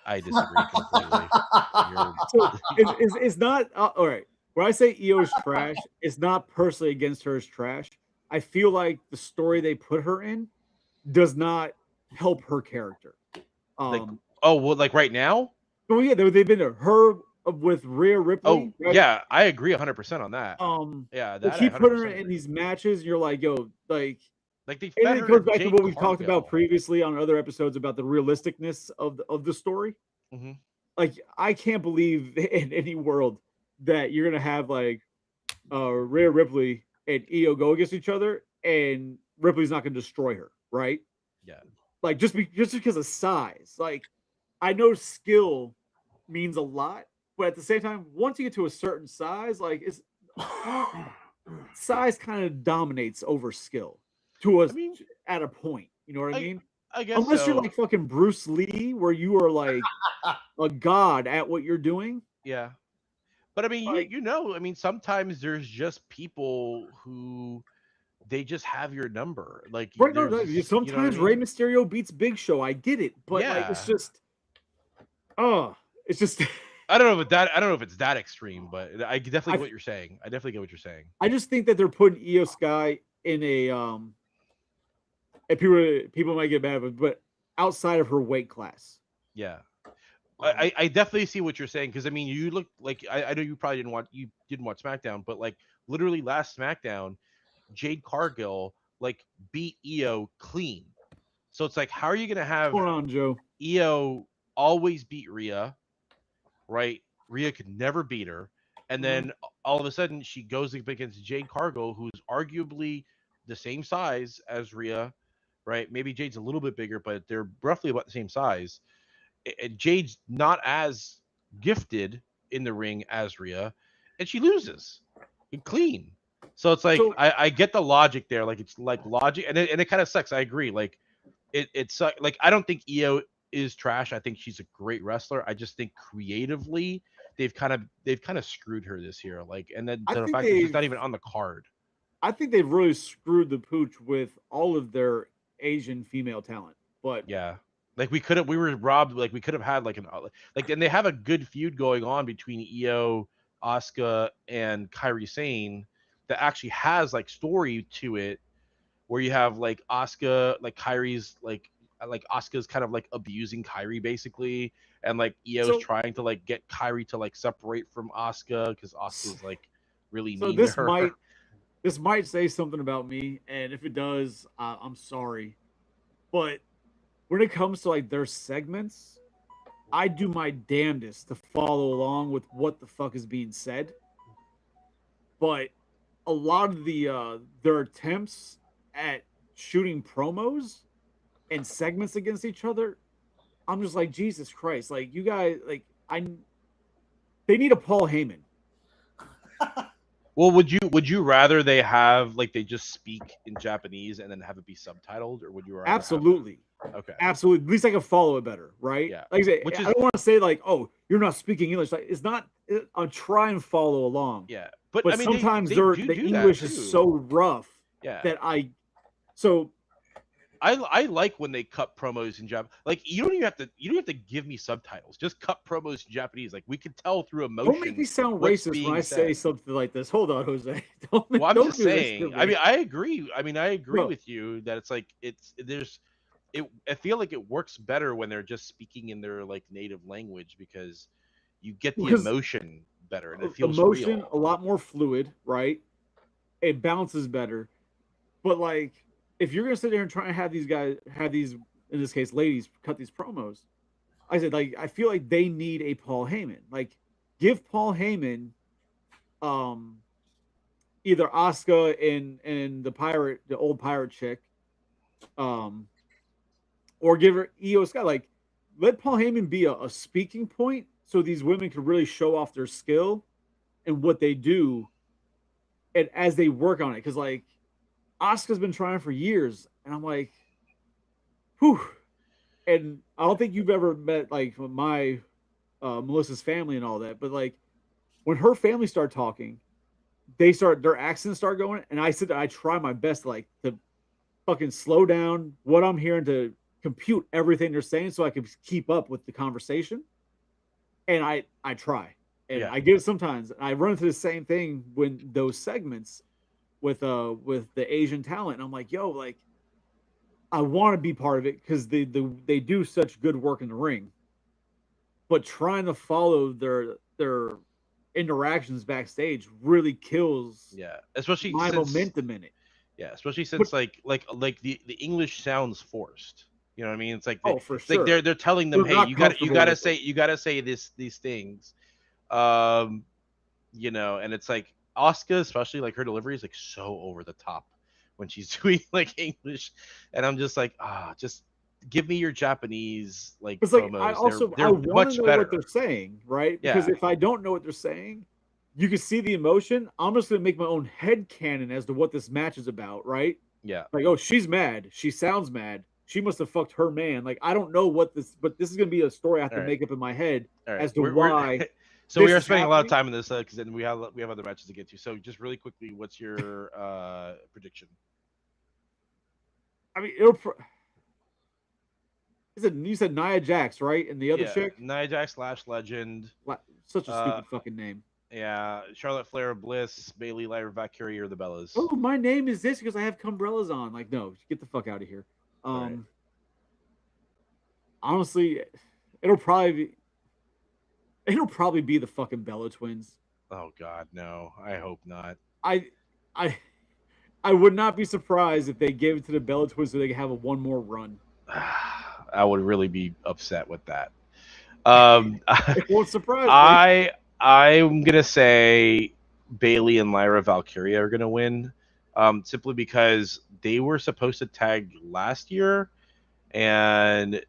Speaker 3: I disagree completely.
Speaker 1: So it's not all right. When I say Io is trash, it's not personally against her as trash. I feel like the story they put her in does not help her character.
Speaker 3: Like right now?
Speaker 1: Oh yeah, they've been her with Rhea Ripley.
Speaker 3: Oh right? Yeah, I agree 100% on that. Yeah,
Speaker 1: they keep putting her in these matches. You're like, yo, like
Speaker 3: they.
Speaker 1: And it goes back to what we've talked about previously on other episodes about the realisticness of the story.
Speaker 3: Mm-hmm.
Speaker 1: Like, I can't believe in any world that you're gonna have like Rhea Ripley and Io go against each other, and Ripley's not gonna destroy her, right?
Speaker 3: Yeah.
Speaker 1: Like just because of size. Like, I know skill means a lot, but at the same time, once you get to a certain size, like it's size kind of dominates over skill to us at a point. You know what I mean?
Speaker 3: I guess
Speaker 1: unless you're like fucking Bruce Lee, where you are like a god at what you're doing.
Speaker 3: Yeah. But I mean, sometimes there's just people who they just have your number. Like
Speaker 1: right, sometimes Rey Mysterio beats Big Show. I get it, but like it's just it's just
Speaker 3: I don't know if that. I don't know if it's that extreme, but I definitely
Speaker 1: I-
Speaker 3: get what you're saying. I definitely get what you're saying.
Speaker 1: I just think that they're putting Io Sky in a and people might get mad, but outside of her weight class.
Speaker 3: Yeah.
Speaker 1: Um,
Speaker 3: I definitely see what you're saying because I mean you look like I know you probably didn't watch SmackDown, but like literally last SmackDown, Jade Cargill like beat Io clean. So it's like how are you gonna
Speaker 1: what's
Speaker 3: have
Speaker 1: going on, Joe?
Speaker 3: Io always beat Rhea, right? Rhea could never beat her, and
Speaker 1: Mhm.
Speaker 3: then all of a sudden she goes up against Jade Cargill, who's arguably the same size as Rhea, right? Maybe Jade's a little bit bigger, but they're roughly about the same size. Jade's not as gifted in the ring as Rhea, and she loses clean. So it's like
Speaker 1: So
Speaker 3: I get the logic there, like it's like logic, and it kind of sucks. I agree. Like it sucks. Like I don't think Io is trash. I think she's a great wrestler. I just think creatively they've kind of screwed her this year. Like and then
Speaker 1: I
Speaker 3: to the
Speaker 1: think
Speaker 3: fact that she's not even on the card.
Speaker 1: they've really screwed the pooch with all of their Asian female talent. But
Speaker 3: Yeah. Like we were robbed. Like we could have had like like, and they have a good feud going on between Io, Asuka, and Kairi Sane that actually has like story to it, where you have like Asuka, like Kairi's like Asuka's kind of like abusing Kairi basically, and like Io's
Speaker 1: so
Speaker 3: trying to like get Kairi to like separate from Asuka because Asuka's like really
Speaker 1: so
Speaker 3: mean to
Speaker 1: this
Speaker 3: her.
Speaker 1: might say something about me, and if it does, I'm sorry. But when it comes to like their segments, I do my damnedest to follow along with what the fuck is being said. But a lot of their attempts at shooting promos and segments against each other, I'm just like Jesus Christ! Like you guys, like they need a Paul Heyman.
Speaker 3: Well, would you rather they have like they just speak in Japanese and then have it be subtitled, or would you rather
Speaker 1: Absolutely.
Speaker 3: have okay?
Speaker 1: Absolutely. At least I can follow it better, right?
Speaker 3: Yeah.
Speaker 1: Like I say,
Speaker 3: Which
Speaker 1: I
Speaker 3: is
Speaker 1: don't want to say like, oh, you're not speaking English. Like it's not. I'll try and follow along.
Speaker 3: yeah, but
Speaker 1: But
Speaker 3: I mean
Speaker 1: sometimes
Speaker 3: they
Speaker 1: the
Speaker 3: do that
Speaker 1: English
Speaker 3: too.
Speaker 1: is so rough
Speaker 3: Yeah.
Speaker 1: that I. So
Speaker 3: I like when they cut promos in Japanese. Like you don't have to give me subtitles. Just cut promos in Japanese. Like we can tell through emotion.
Speaker 1: don't make me sound
Speaker 3: what's
Speaker 1: racist when
Speaker 3: being
Speaker 1: I say
Speaker 3: said.
Speaker 1: something like this. Hold on, Jose. Don't
Speaker 3: Well, I'm
Speaker 1: don't
Speaker 3: just
Speaker 1: do this to
Speaker 3: saying.
Speaker 1: me.
Speaker 3: I mean, I agree. I mean, I agree
Speaker 1: No,
Speaker 3: with you that it's like there's it. I feel like it works better when they're just speaking in their like native language because you get the
Speaker 1: because
Speaker 3: emotion better and it feels
Speaker 1: emotion a
Speaker 3: real.
Speaker 1: lot more fluid, right? It bounces better. But like, if you're gonna sit there and try and have these guys have these, in this case, ladies, cut these promos, I said like I feel like they need a Paul Heyman. Like, give Paul Heyman, um, either Asuka and the old pirate chick, um, or give her Io Sky. Like, let Paul Heyman be a speaking point so these women can really show off their skill and what they do, and as they work on it. Because like Asuka's been trying for years, and I'm like, whew. And I don't think you've ever met like my Melissa's family and all that, but like when her family start talking, their accents start going, and I try my best to fucking slow down what I'm hearing to compute everything they're saying so I can keep up with the conversation. And I try, and
Speaker 3: Yeah.
Speaker 1: I get it sometimes. I run into the same thing when those segments with the Asian talent, and I'm like, yo, like I want to be part of it because they do such good work in the ring, but trying to follow their interactions backstage really kills
Speaker 3: Yeah, especially
Speaker 1: my
Speaker 3: since
Speaker 1: momentum in it. But
Speaker 3: like the English sounds forced. You know what I mean? It's like
Speaker 1: oh, for
Speaker 3: it's like
Speaker 1: sure,
Speaker 3: they're telling them,
Speaker 1: they're
Speaker 3: hey,
Speaker 1: not
Speaker 3: you
Speaker 1: comfortable
Speaker 3: gotta
Speaker 1: with
Speaker 3: say
Speaker 1: it.
Speaker 3: these things. Um, and it's like Asuka, especially like her delivery is like so over the top when she's doing like English, and I'm just like, just give me your Japanese like
Speaker 1: It's like
Speaker 3: promos.
Speaker 1: I
Speaker 3: They're
Speaker 1: want to
Speaker 3: much
Speaker 1: know what
Speaker 3: better.
Speaker 1: they're saying, right? Because
Speaker 3: Yeah,
Speaker 1: if I don't know what they're saying, you can see the emotion. I'm just gonna make my own head canon as to what this match is about, right?
Speaker 3: yeah.
Speaker 1: Like, oh, she's mad. She sounds mad. She must have fucked her man. Like, I don't know what this, but this is gonna be a story I have
Speaker 3: All
Speaker 1: to
Speaker 3: right,
Speaker 1: make up in my head
Speaker 3: all right.
Speaker 1: as to
Speaker 3: We're
Speaker 1: why
Speaker 3: so we
Speaker 1: this
Speaker 3: are
Speaker 1: is
Speaker 3: spending a lot of
Speaker 1: happening.
Speaker 3: time in this because then we have other matches to get to. So just really quickly, what's your prediction?
Speaker 1: I mean, You said Nia Jax, right? And the other chick?
Speaker 3: Nia Jax / Legend.
Speaker 1: Such a stupid fucking name.
Speaker 3: Yeah, Charlotte Flair, Bliss, Bayley, Lyra Valkyrie, or the Bellas.
Speaker 1: Oh, my name is this because I have Cumbrellas on. Like, no, get the fuck out of here.
Speaker 3: Right.
Speaker 1: Honestly, it'll probably be the fucking Bella Twins.
Speaker 3: Oh God, no! I hope not.
Speaker 1: I would not be surprised if they gave it to the Bella Twins so they could have one more run.
Speaker 3: I would really be upset with that.
Speaker 1: It won't surprise me.
Speaker 3: I'm gonna say Bayley and Lyra Valkyrie are gonna win, simply because they were supposed to tag last year, and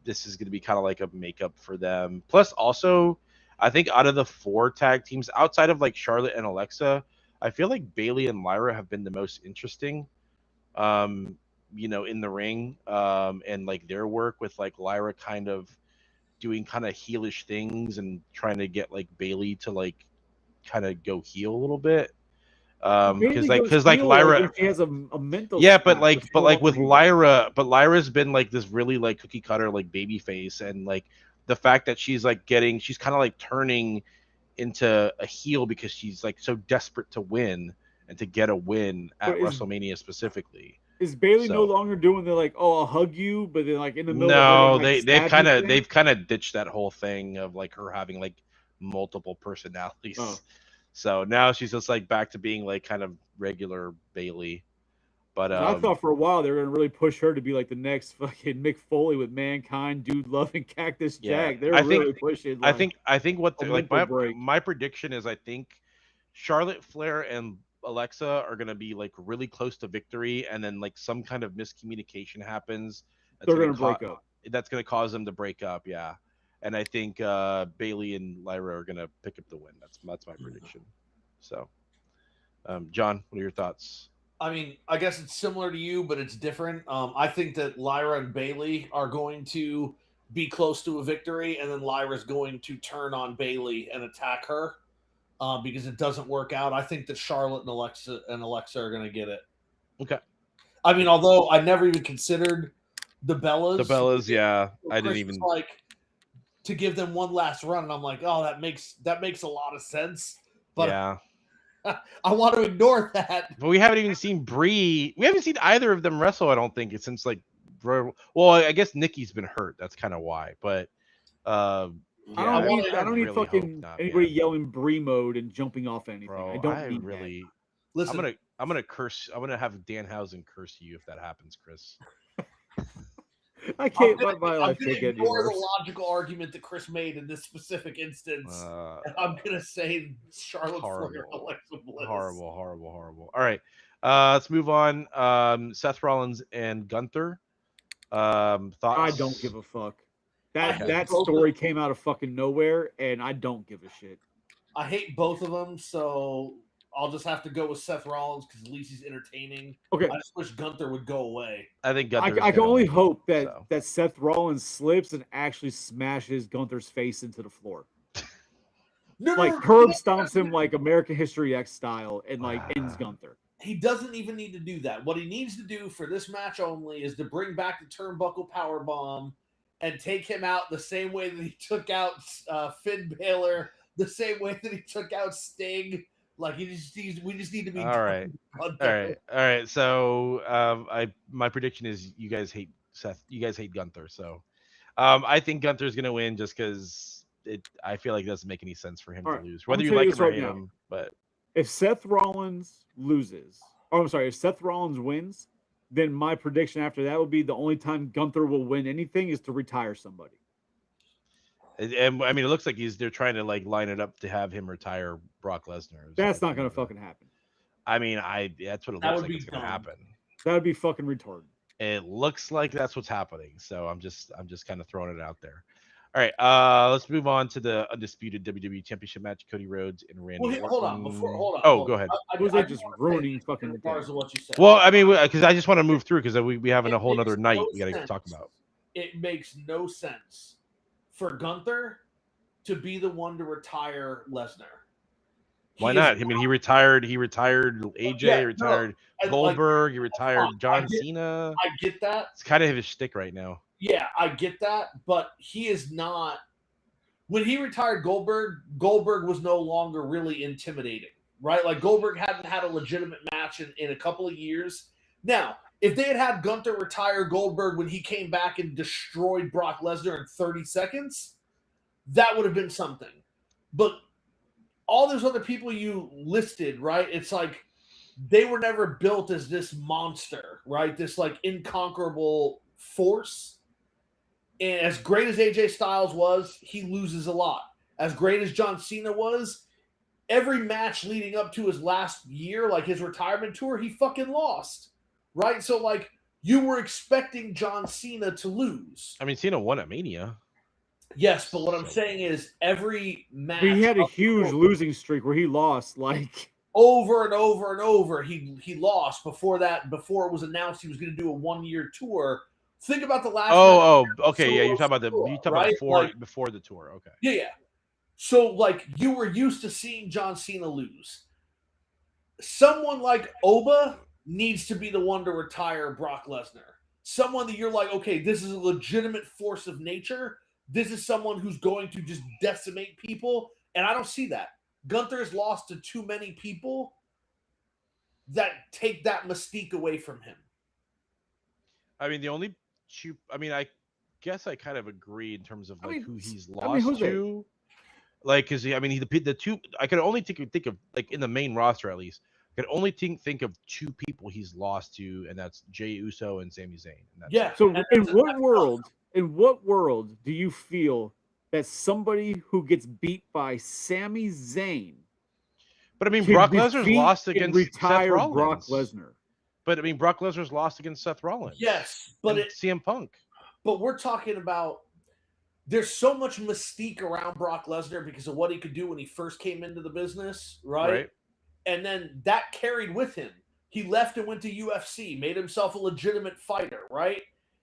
Speaker 3: this is gonna be kind of like a makeup for them. Plus, also, I think out of the 4 tag teams, outside of like Charlotte and Alexa, I feel like Bayley and Lyra have been the most interesting. In the ring, and like their work with like Lyra kind of doing kind of heelish things and trying to get like Bayley to like kind of go heel a little bit. Because like Lyra,
Speaker 1: she has a mental.
Speaker 3: But with Lyra, Lyra's been like this really like cookie cutter like baby face, and like the fact that she's kind of like turning into a heel because she's like so desperate to win and to get a win at WrestleMania specifically.
Speaker 1: Is Bayley no longer doing the like, oh, I'll hug you, but then like in the middle?
Speaker 3: No,
Speaker 1: of her,
Speaker 3: they've kind of ditched that whole thing of like her having like multiple personalities.
Speaker 1: Oh.
Speaker 3: So now she's just like back to being like kind of regular Bayley. But
Speaker 1: I thought for a while they were gonna really push her to be like the next fucking Mick Foley with Mankind, Dude Love, and Cactus Jack. They're really pushing. Like,
Speaker 3: I think what my prediction is, I think Charlotte Flair and Alexa are gonna be like really close to victory, and then like some kind of miscommunication happens.
Speaker 1: They're gonna break up.
Speaker 3: That's gonna cause them to break up. Yeah, and I think Bayley and Lyra are gonna pick up the win. That's my prediction. So, John, what are your thoughts?
Speaker 2: I mean, I guess it's similar to you, but it's different. I think that Lyra and Bayley are going to be close to a victory, and then Lyra's going to turn on Bayley and attack her because it doesn't work out. I think that Charlotte and Alexa are going to get it.
Speaker 3: Okay.
Speaker 2: I mean, although I never even considered the Bellas.
Speaker 3: The Bellas, yeah. I didn't even
Speaker 2: like to give them one last run, and I'm like, oh, that makes a lot of sense. But
Speaker 3: yeah.
Speaker 2: I want to ignore that.
Speaker 3: But we haven't even seen Brie. We haven't seen either of them wrestle, I don't think, since like well, I guess Nikki's been hurt. That's kind of why. But
Speaker 1: I don't need fucking anybody yelling Brie mode and jumping off anything.
Speaker 3: Bro,
Speaker 1: I don't need
Speaker 3: really.
Speaker 1: That.
Speaker 2: Listen,
Speaker 3: I'm gonna curse. I'm gonna have Danhausen curse you if that happens, Chris.
Speaker 1: I can't let my life take any
Speaker 2: ignore
Speaker 1: worse.
Speaker 2: the logical argument that Chris made in this specific instance. And I'm gonna say Charlotte Flair, Alexa Bliss.
Speaker 3: Horrible. All right, let's move on. Seth Rollins and Gunther. Thoughts?
Speaker 1: I don't give a fuck. That story came out of fucking nowhere, and I don't give a shit.
Speaker 2: I hate both of them, so I'll just have to go with Seth Rollins because at least he's entertaining.
Speaker 1: Okay.
Speaker 2: I just wish Gunther would go away.
Speaker 3: I think Gunther.
Speaker 1: I can only hope that Seth Rollins slips and actually smashes Gunther's face into the floor. Curb stomps him like American History X style and like ends Gunther.
Speaker 2: He doesn't even need to do that. What he needs to do for this match only is to bring back the turnbuckle powerbomb and take him out the same way that he took out Finn Balor, the same way that he took out Sting. Like we just need to be
Speaker 3: all right. So my prediction is you guys hate Seth. You guys hate Gunther. So I think Gunther's gonna win just because I feel like it doesn't make any sense for him to lose, whether you like him or hate him. But
Speaker 1: if Seth Rollins loses, if Seth Rollins wins, then my prediction after that would be the only time Gunther will win anything is to retire somebody.
Speaker 3: And I mean, it looks like they're trying to like line it up to have him retire Brock Lesnar.
Speaker 1: That's not going to fucking happen.
Speaker 3: I mean, that's what it looks like it's going to happen.
Speaker 1: That would be fucking retarded.
Speaker 3: It looks like that's what's happening. So I'm just kind of throwing it out there. All right, let's move on to the undisputed WWE Championship match: Cody Rhodes and Randy Orton.
Speaker 2: Hold on.
Speaker 3: Oh, go ahead.
Speaker 1: I was just ruining fucking.
Speaker 2: What you said.
Speaker 3: Well, I mean, because I just want to move through because we have a whole other night we got to talk about.
Speaker 2: It makes no sense for Gunther to be the one to retire Lesnar.
Speaker 3: Why not? I mean, he retired AJ, he retired Goldberg, he retired John Cena.
Speaker 2: I get that.
Speaker 3: It's kind of his shtick right now.
Speaker 2: Yeah, I get that, but he is not. When he retired Goldberg was no longer really intimidating, right? Like Goldberg hadn't had a legitimate match in a couple of years. Now, if they had Gunther retire Goldberg when he came back and destroyed Brock Lesnar in 30 seconds, that would have been something. But all those other people you listed, right? It's like they were never built as this monster, right? This like inconquerable force. And as great as AJ Styles was, he loses a lot. As great as John Cena was, every match leading up to his last year, like his retirement tour, he fucking lost. Right? So, like, you were expecting John Cena to lose.
Speaker 3: I mean, Cena won at Mania.
Speaker 2: Yes, but what I'm saying is every match.
Speaker 1: He had a huge losing streak where he lost, like,
Speaker 2: over and over and over. He lost before that, before it was announced he was going to do a 1-year tour. Think about the last.
Speaker 3: Okay, yeah, you're talking about before the tour. Okay.
Speaker 2: Yeah. So, like, you were used to seeing John Cena lose. Someone like Oba needs to be the one to retire Brock Lesnar. Someone that you're like, okay, this is a legitimate force of nature. This is someone who's going to just decimate people, and I don't see that. Gunther has lost to too many people that take that mystique away from him.
Speaker 3: I mean, I guess I kind of agree in terms of who he's lost to. Like, because the two I could only think of like in the main roster at least. I could only think of two people he's lost to, and that's Jey Uso and Sami Zayn.
Speaker 2: Yeah.
Speaker 1: So in what world do you feel that somebody who gets beat by Sami Zayn?
Speaker 3: But I mean, Brock Lesnar's lost against Seth Rollins.
Speaker 1: Brock Lesnar.
Speaker 3: But I mean, Brock Lesnar's lost against Seth Rollins.
Speaker 2: Yes, but
Speaker 3: CM Punk.
Speaker 2: But we're talking about. There's so much mystique around Brock Lesnar because of what he could do when he first came into the business, right? And then that carried with him. He left and went to UFC, made himself a legitimate fighter, right?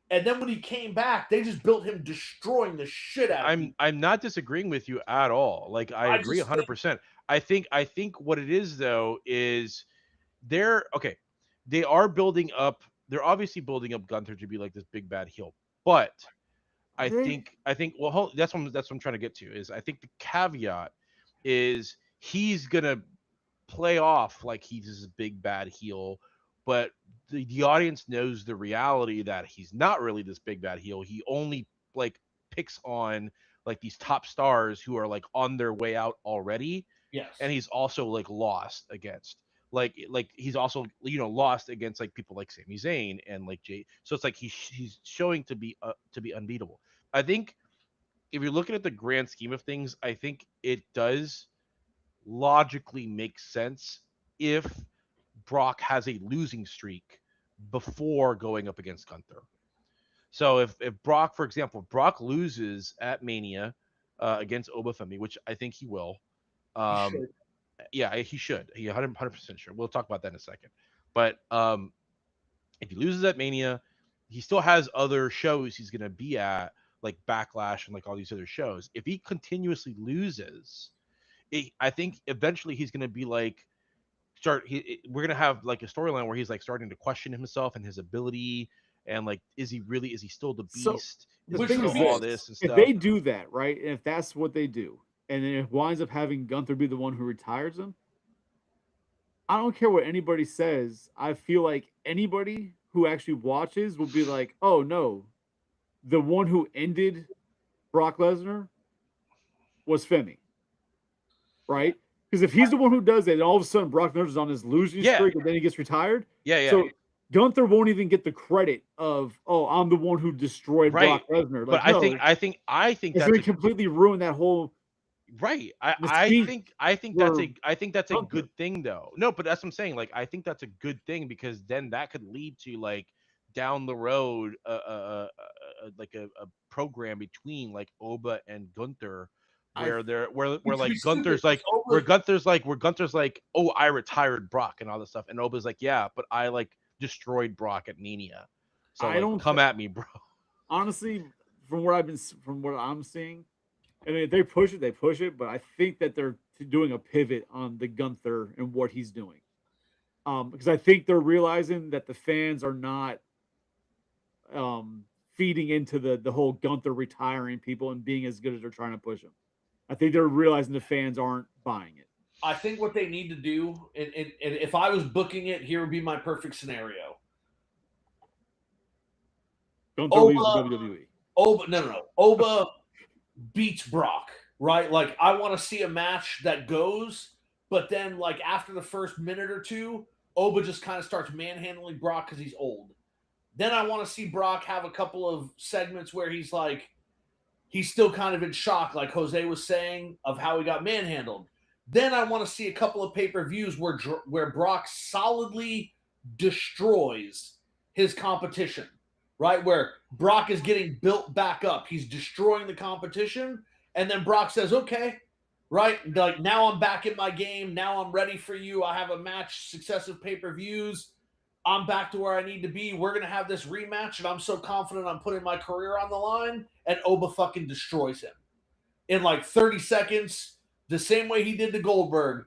Speaker 2: And then when he came back, they just built him destroying the shit out of him.
Speaker 3: I'm not disagreeing with you at all. Like, I agree 100%. I think what it is though is they are building up. They're obviously building up Gunther to be like this big bad heel, but I think that's what I'm trying to get to is I think the caveat is he's gonna play off like he's this big bad heel, but the audience knows the reality that he's not really this big bad heel. He only like picks on like these top stars who are like on their way out already.
Speaker 2: Yes.
Speaker 3: And he's also like lost against like he's also lost against like people like Sami Zayn and like Jay. So it's like he's showing to be unbeatable. I think if you're looking at the grand scheme of things, I think it does logically make sense if Brock has a losing streak before going up against Gunther. So if Brock, for example, Brock loses at Mania against Obafemi, which I think he will. Yeah, he should. He 100% sure. We'll talk about that in a second. But if he loses at Mania, he still has other shows he's going to be at, like Backlash and like all these other shows. If he continuously loses, I think eventually he's going to be like, we're going to have like a storyline where he's like starting to question himself and his ability. And like, is he still the beast?
Speaker 1: So, the thing is all this and stuff. If they do that, right, and if that's what they do, and then it winds up having Gunther be the one who retires him, I don't care what anybody says. I feel like anybody who actually watches will be like, oh no, the one who ended Brock Lesnar was Femi. Right? Because if he's the one who does it, and all of a sudden Brock Lesnar's on his losing streak and then he gets retired.
Speaker 3: Yeah.
Speaker 1: So Gunther won't even get the credit of, oh, I'm the one who destroyed Brock Lesnar.
Speaker 3: Like, but no, I think
Speaker 1: it's going to completely ruin that whole.
Speaker 3: Right. I think that's a good thing though. No, but that's what I'm saying. Like, I think that's a good thing because then that could lead to like down the road, like a program between like Oba and Gunther where Gunther's like, oh, I retired Brock and all this stuff. And Oba's like, yeah, but I like destroyed Brock at Mania. So I don't come at me, bro.
Speaker 1: Honestly, from what I'm seeing, and if they push it, they push it. But I think that they're doing a pivot on the Gunther and what he's doing, because I think they're realizing that the fans are not feeding into the whole Gunther retiring people and being as good as they're trying to push him. I think they're realizing the fans aren't buying it.
Speaker 2: I think what they need to do, and if I was booking it, here would be my perfect scenario.
Speaker 1: Gunther leaves the WWE.
Speaker 2: Oba beats Brock, right? Like, I want to see a match that goes, but then, like, after the first minute or two, Oba just kind of starts manhandling Brock because he's old. Then I want to see Brock have a couple of segments where he's like, he's still kind of in shock, like Jose was saying, of how he got manhandled. Then I want to see a couple of pay-per-views where Brock solidly destroys his competition, right? Where Brock is getting built back up. He's destroying the competition. And then Brock says, okay, right? Like, now I'm back in my game. Now I'm ready for you. I have a match, successive pay-per-views. I'm back to where I need to be. We're going to have this rematch, and I'm so confident I'm putting my career on the line. And Oba fucking destroys him in like 30 seconds, the same way he did to Goldberg,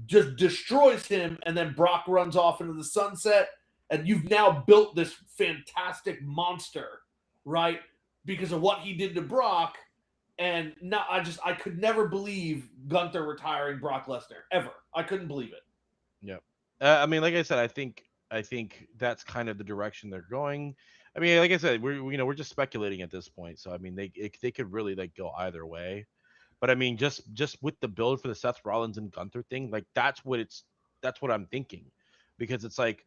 Speaker 2: just destroys him, and then Brock runs off into the sunset, and you've now built this fantastic monster, right? Because of what he did to Brock. And now I could never believe Gunther retiring Brock Lesnar, ever. I couldn't believe it.
Speaker 3: Yeah. I mean, like I said, I think that's kind of the direction they're going. I mean, like I said, we're just speculating at this point. So I mean, they could really like go either way. But I mean, just with the build for the Seth Rollins and Gunther thing, like that's what I'm thinking, because it's like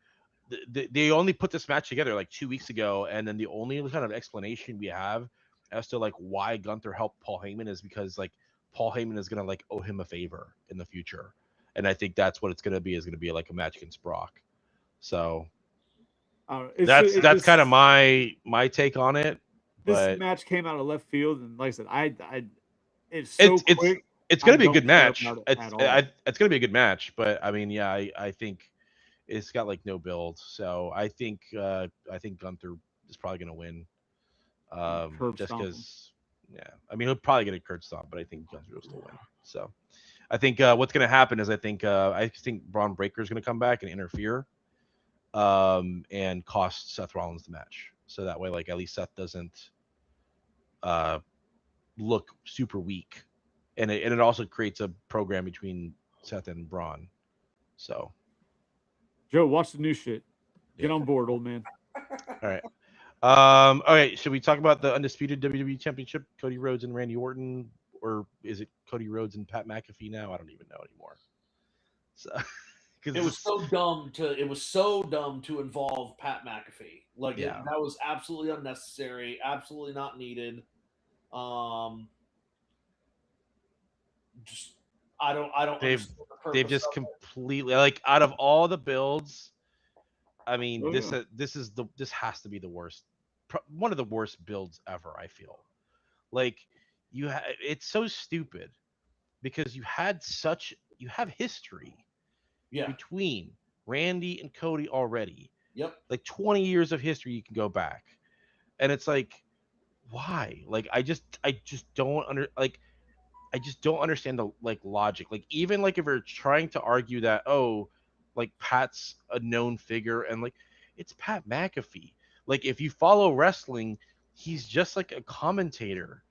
Speaker 3: they only put this match together like 2 weeks ago, and then the only kind of explanation we have as to like why Gunther helped Paul Heyman is because like Paul Heyman is gonna like owe him a favor in the future, and I think that's what it's gonna be, is gonna be like a match against Brock. So that's kind of my take on it.
Speaker 1: This match came out of left field, and like I said, it's so quick.
Speaker 3: It's going to be a good match. It's going to be a good match, but I mean, yeah, I think it's got like no build. So I think Gunther is probably going to win. Just because, yeah, I mean, he'll probably get a curb stomp, but I think Gunther will still win. So I think what's going to happen is I think Braun Breaker is going to come back and interfere, and cost Seth Rollins the match. So that way, like, at least Seth doesn't look super weak, and it also creates a program between Seth and Braun. So,
Speaker 1: Joe, watch the new shit. Get on board, old man.
Speaker 3: All right. All right. Should we talk about the undisputed WWE Championship, Cody Rhodes and Randy Orton, or is it Cody Rhodes and Pat McAfee now? I don't even know anymore. So,
Speaker 2: it was so dumb to involve Pat McAfee. Like,
Speaker 3: yeah,
Speaker 2: that was absolutely unnecessary, absolutely not needed. Just I don't.
Speaker 3: They've just completely, like, out of all the builds. I mean, this has to be the worst, one of the worst builds ever. I feel like it's so stupid because you have history, between Randy and Cody already.
Speaker 2: Yep.
Speaker 3: Like 20 years of history you can go back, and it's like, why? Like, I just don't I just don't understand the like logic. Like, even like if you're trying to argue that, oh, like Pat's a known figure, and like it's Pat McAfee. Like, if you follow wrestling, he's just like a commentator,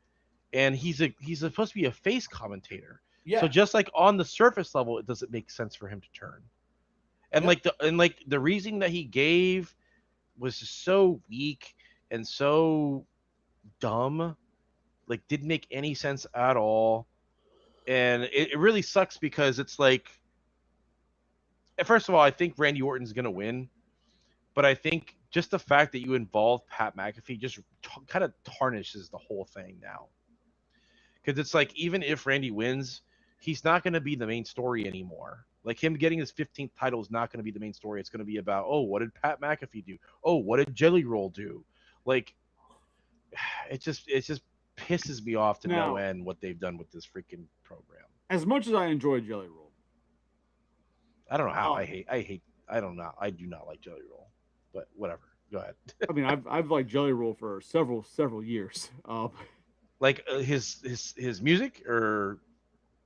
Speaker 3: and he's supposed to be a face commentator.
Speaker 2: Yeah.
Speaker 3: So just like on the surface level, it doesn't make sense for him to turn. And the reason that he gave was just so weak and so dumb, like didn't make any sense at all. And it really sucks because it's like, first of all, I think Randy Orton's going to win, but I think just the fact that you involve Pat McAfee just kind of tarnishes the whole thing now. Because it's like, even if Randy wins, he's not going to be the main story anymore. Like, him getting his 15th title is not going to be the main story. It's going to be about, oh, what did Pat McAfee do? Oh, what did Jelly Roll do? Like, it just pisses me off to no end what they've done with this freaking program.
Speaker 1: As much as I enjoy Jelly Roll,
Speaker 3: I don't know how. I don't know. I do not like Jelly Roll, but whatever. Go ahead.
Speaker 1: I mean, I've liked Jelly Roll for several years.
Speaker 3: Like his music or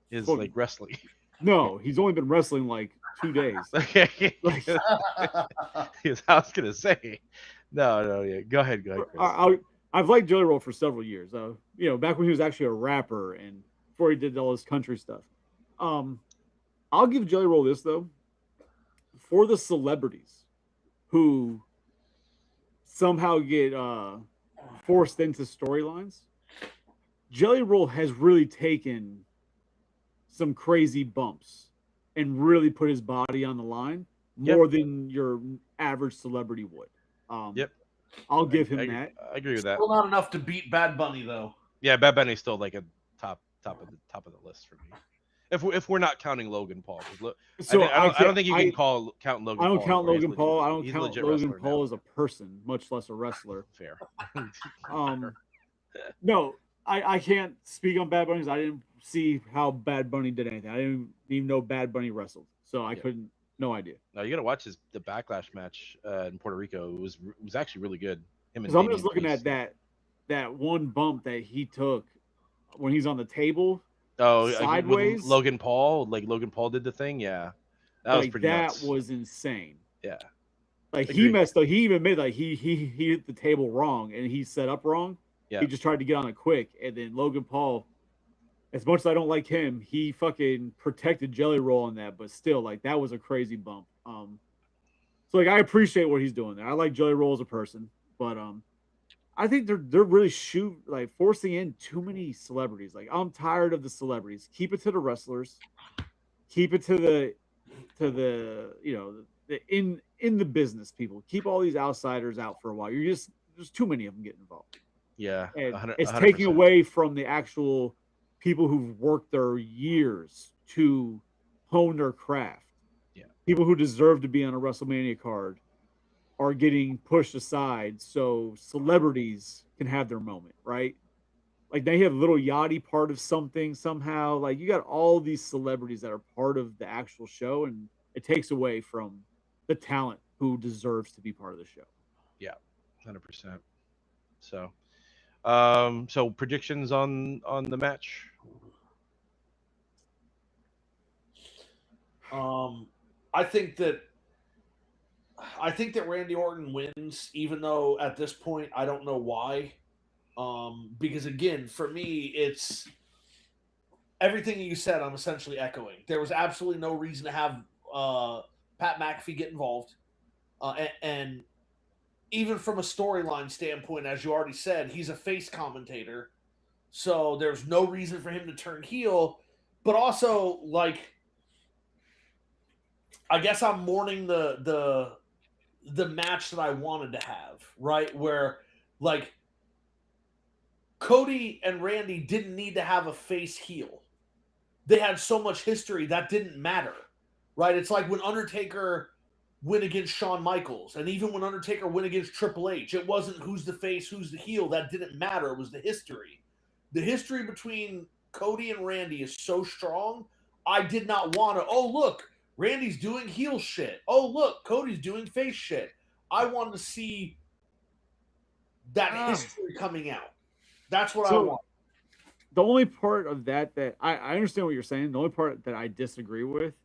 Speaker 3: his like wrestling.
Speaker 1: No, he's only been wrestling like 2 days.
Speaker 3: Okay. I was gonna say, no, yeah. Go ahead.
Speaker 1: I I've liked Jelly Roll for several years. Back when he was actually a rapper and before he did all his country stuff. I'll give Jelly Roll this though. For the celebrities who somehow get forced into storylines, Jelly Roll has really taken some crazy bumps and really put his body on the line more than your average celebrity would.
Speaker 3: Yep.
Speaker 1: I'll give him that.
Speaker 3: I agree with that.
Speaker 2: Still not enough to beat Bad Bunny though.
Speaker 3: Yeah, Bad Bunny's still like a top of the list for me. If we're not counting Logan Paul,
Speaker 1: So
Speaker 3: I don't think you can count Logan.
Speaker 1: I don't
Speaker 3: Paul
Speaker 1: count Logan
Speaker 3: legit,
Speaker 1: Paul. I don't
Speaker 3: he's
Speaker 1: count
Speaker 3: legit
Speaker 1: Logan
Speaker 3: wrestler
Speaker 1: Paul
Speaker 3: now.
Speaker 1: as a person, much less a wrestler.
Speaker 3: Fair.
Speaker 1: No, I can't speak on Bad Bunny because I didn't see how Bad Bunny did anything. I didn't even know Bad Bunny wrestled, so I couldn't. No idea.
Speaker 3: No, you got to watch the Backlash match in Puerto Rico. It was actually really good. Him and
Speaker 1: Because I'm
Speaker 3: Damian
Speaker 1: just looking
Speaker 3: Priest.
Speaker 1: at that one bump that he took when he's on the table.
Speaker 3: Oh,
Speaker 1: sideways.
Speaker 3: Logan Paul, like Logan Paul did the thing. Yeah, that was pretty nuts.
Speaker 1: That was insane.
Speaker 3: Yeah,
Speaker 1: like
Speaker 3: Agreed.
Speaker 1: he messed up. He even admitted like he hit the table wrong and he set up wrong.
Speaker 3: Yeah,
Speaker 1: he just tried to get on it quick, and then Logan Paul. As much as I don't like him, he fucking protected Jelly Roll on that, but still, like that was a crazy bump. So like I appreciate what he's doing there. I like Jelly Roll as a person, but I think they're really forcing in too many celebrities. Like I'm tired of the celebrities. Keep it to the wrestlers. Keep it to the the in the business people. Keep all these outsiders out for a while. There's too many of them getting involved.
Speaker 3: Yeah,
Speaker 1: And
Speaker 3: 100%.
Speaker 1: it's taking away from the actual people who've worked their years to hone their craft.
Speaker 3: Yeah.
Speaker 1: People who deserve to be on a WrestleMania card are getting pushed aside so celebrities can have their moment, right? Like they have Little Yachty part of something somehow. Like you got all these celebrities that are part of the actual show, and it takes away from the talent who deserves to be part of the show.
Speaker 3: Yeah, 100%. So, so predictions on the match.
Speaker 2: I think that Randy Orton wins, even though at this point I don't know why. Because again, for me, it's everything you said. I'm essentially echoing. There was absolutely no reason to have Pat McAfee get involved, and even from a storyline standpoint, as you already said, he's a face commentator, so there's no reason for him to turn heel. But also, like, I guess I'm mourning the match that I wanted to have, right? Where like Cody and Randy didn't need to have a face heel. They had so much history that didn't matter, right? It's like when Undertaker went against Shawn Michaels, and even when Undertaker went against Triple H, it wasn't who's the face, who's the heel. That didn't matter. It was the history. The history between Cody and Randy is so strong. I did not want to, oh, look, Randy's doing heel shit. Oh, look, Cody's doing face shit. I wanted to see that history coming out. That's what I want.
Speaker 1: The only part of that I understand what you're saying. The only part that I disagree with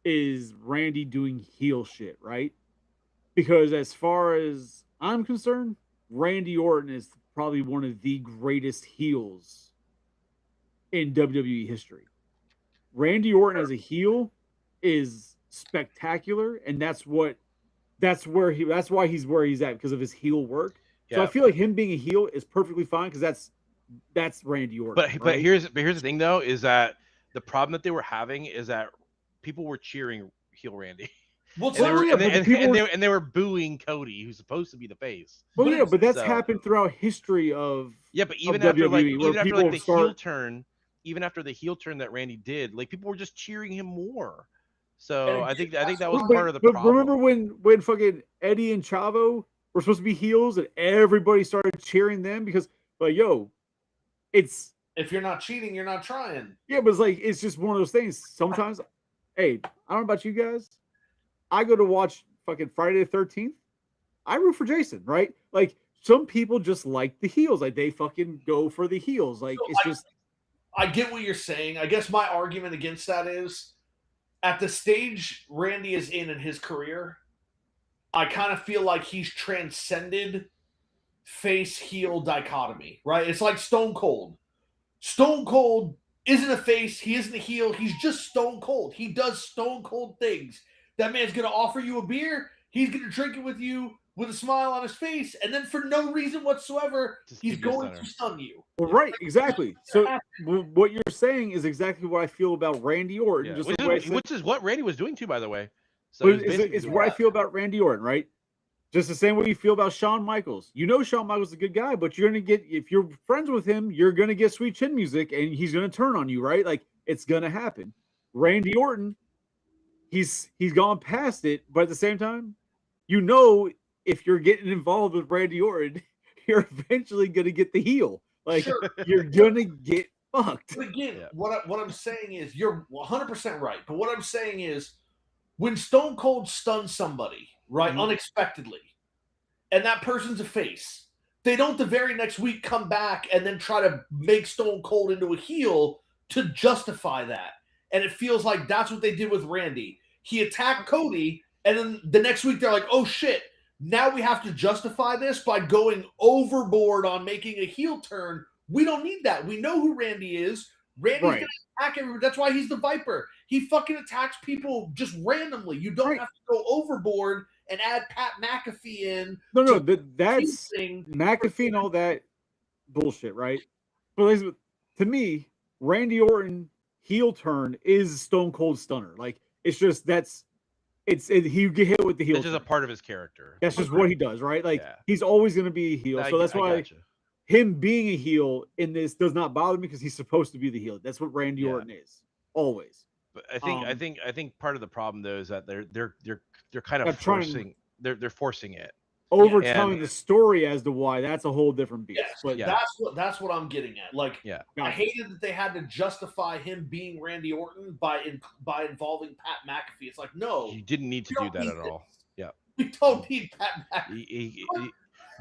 Speaker 1: is Randy doing heel shit, right? Because as far as I'm concerned, Randy Orton is probably one of the greatest heels in WWE history. Randy Orton as a heel is spectacular, and that's why he's where he's at, because of his heel work. Yeah. So I feel like him being a heel is perfectly fine, because that's Randy Orton.
Speaker 3: But here's the thing though, is that the problem that they were having is that people were cheering heel Randy.
Speaker 2: Well,
Speaker 3: and they were booing Cody, who's supposed to be the face.
Speaker 1: Well, but that's happened throughout history of
Speaker 3: but even after even after the heel turn that Randy did, like people were just cheering him more. So I think that was part of the problem.
Speaker 1: Remember when fucking Eddie and Chavo were supposed to be heels and everybody started cheering them because, like, yo, it's
Speaker 2: if you're not cheating, you're not trying.
Speaker 1: Yeah, but it's just one of those things. Sometimes, hey, I don't know about you guys. I go to watch fucking Friday the 13th. I root for Jason, right? Like some people just like the heels. Like they fucking go for the heels. Like so
Speaker 2: I get what you're saying. I guess my argument against that is at the stage Randy is in his career, I kind of feel like he's transcended face heel dichotomy, right? It's like Stone Cold. Stone Cold isn't a face, he isn't a heel, he's just Stone Cold. He does Stone Cold things. That man's gonna offer you a beer, he's gonna drink it with you with a smile on his face, and then for no reason whatsoever,
Speaker 3: Just
Speaker 2: he's
Speaker 3: give you a
Speaker 2: going
Speaker 3: stunner.
Speaker 2: to stun you.
Speaker 1: Well, right, exactly. So what you're saying is exactly what I feel about Randy Orton.
Speaker 3: Yeah.
Speaker 1: Just
Speaker 3: Which,
Speaker 1: the way I
Speaker 3: is,
Speaker 1: said-
Speaker 3: which is what Randy was doing too, by the way. So
Speaker 1: but
Speaker 3: it's
Speaker 1: it's,
Speaker 3: basically
Speaker 1: it's
Speaker 3: doing
Speaker 1: what I
Speaker 3: that.
Speaker 1: feel about Randy Orton, right? Just the same way you feel about Shawn Michaels. You know Shawn Michaels is a good guy, but you're gonna get, if you're friends with him, you're gonna get sweet chin music, and he's gonna turn on you, right? Like it's gonna happen. Randy Orton, he's gone past it, but at the same time, you know, if you're getting involved with Randy Orton, you're eventually gonna get the heel. Like
Speaker 2: Sure.
Speaker 1: you're gonna get fucked.
Speaker 2: But again,
Speaker 3: Yeah.
Speaker 2: what I'm saying is you're 100% right. But what I'm saying is when Stone Cold stuns somebody, right,
Speaker 1: Mhm.
Speaker 2: unexpectedly, and that person's a face, they don't the very next week come back and then try to make Stone Cold into a heel to justify that. And it feels like that's what they did with Randy. He attacked Cody, and then the next week they're like, oh shit, now we have to justify this by going overboard on making a heel turn. We don't need that. We know who Randy is. Randy's
Speaker 1: Right.
Speaker 2: going to attack everyone. That's why he's the Viper. He fucking attacks people just randomly. You don't
Speaker 1: Right.
Speaker 2: have to go overboard and add Pat McAfee in.
Speaker 1: No,
Speaker 2: to
Speaker 1: that's
Speaker 2: thing.
Speaker 1: McAfee and all that bullshit, right? But Elizabeth, to me, Randy Orton heel turn is Stone Cold Stunner. Like it's just he get hit with the heel.
Speaker 3: It's just a
Speaker 1: turn.
Speaker 3: part of his character.
Speaker 1: That's just what he does, right? Like
Speaker 3: Yeah.
Speaker 1: he's always gonna be a heel. So that's why
Speaker 3: gotcha.
Speaker 1: him being a heel in this does not bother me because he's supposed to be the heel. That's what Randy
Speaker 3: Yeah.
Speaker 1: Orton is. Always.
Speaker 3: But I think part of the problem though is that they're kind
Speaker 1: I'm
Speaker 3: of
Speaker 1: trying-
Speaker 3: forcing they're forcing it.
Speaker 1: Overtelling
Speaker 3: and-
Speaker 1: the story as to why, that's a whole different beast.
Speaker 2: Yes,
Speaker 1: But
Speaker 3: Yeah.
Speaker 2: that's what I'm getting at. Like,
Speaker 3: Yeah.
Speaker 2: I hated that they had to justify him being Randy Orton by involving Pat McAfee. It's like, no,
Speaker 3: You didn't need to
Speaker 2: we
Speaker 3: do
Speaker 2: don't
Speaker 3: that
Speaker 2: need
Speaker 3: at all.
Speaker 2: this.
Speaker 3: Yeah.
Speaker 2: We don't need Pat McAfee.
Speaker 3: He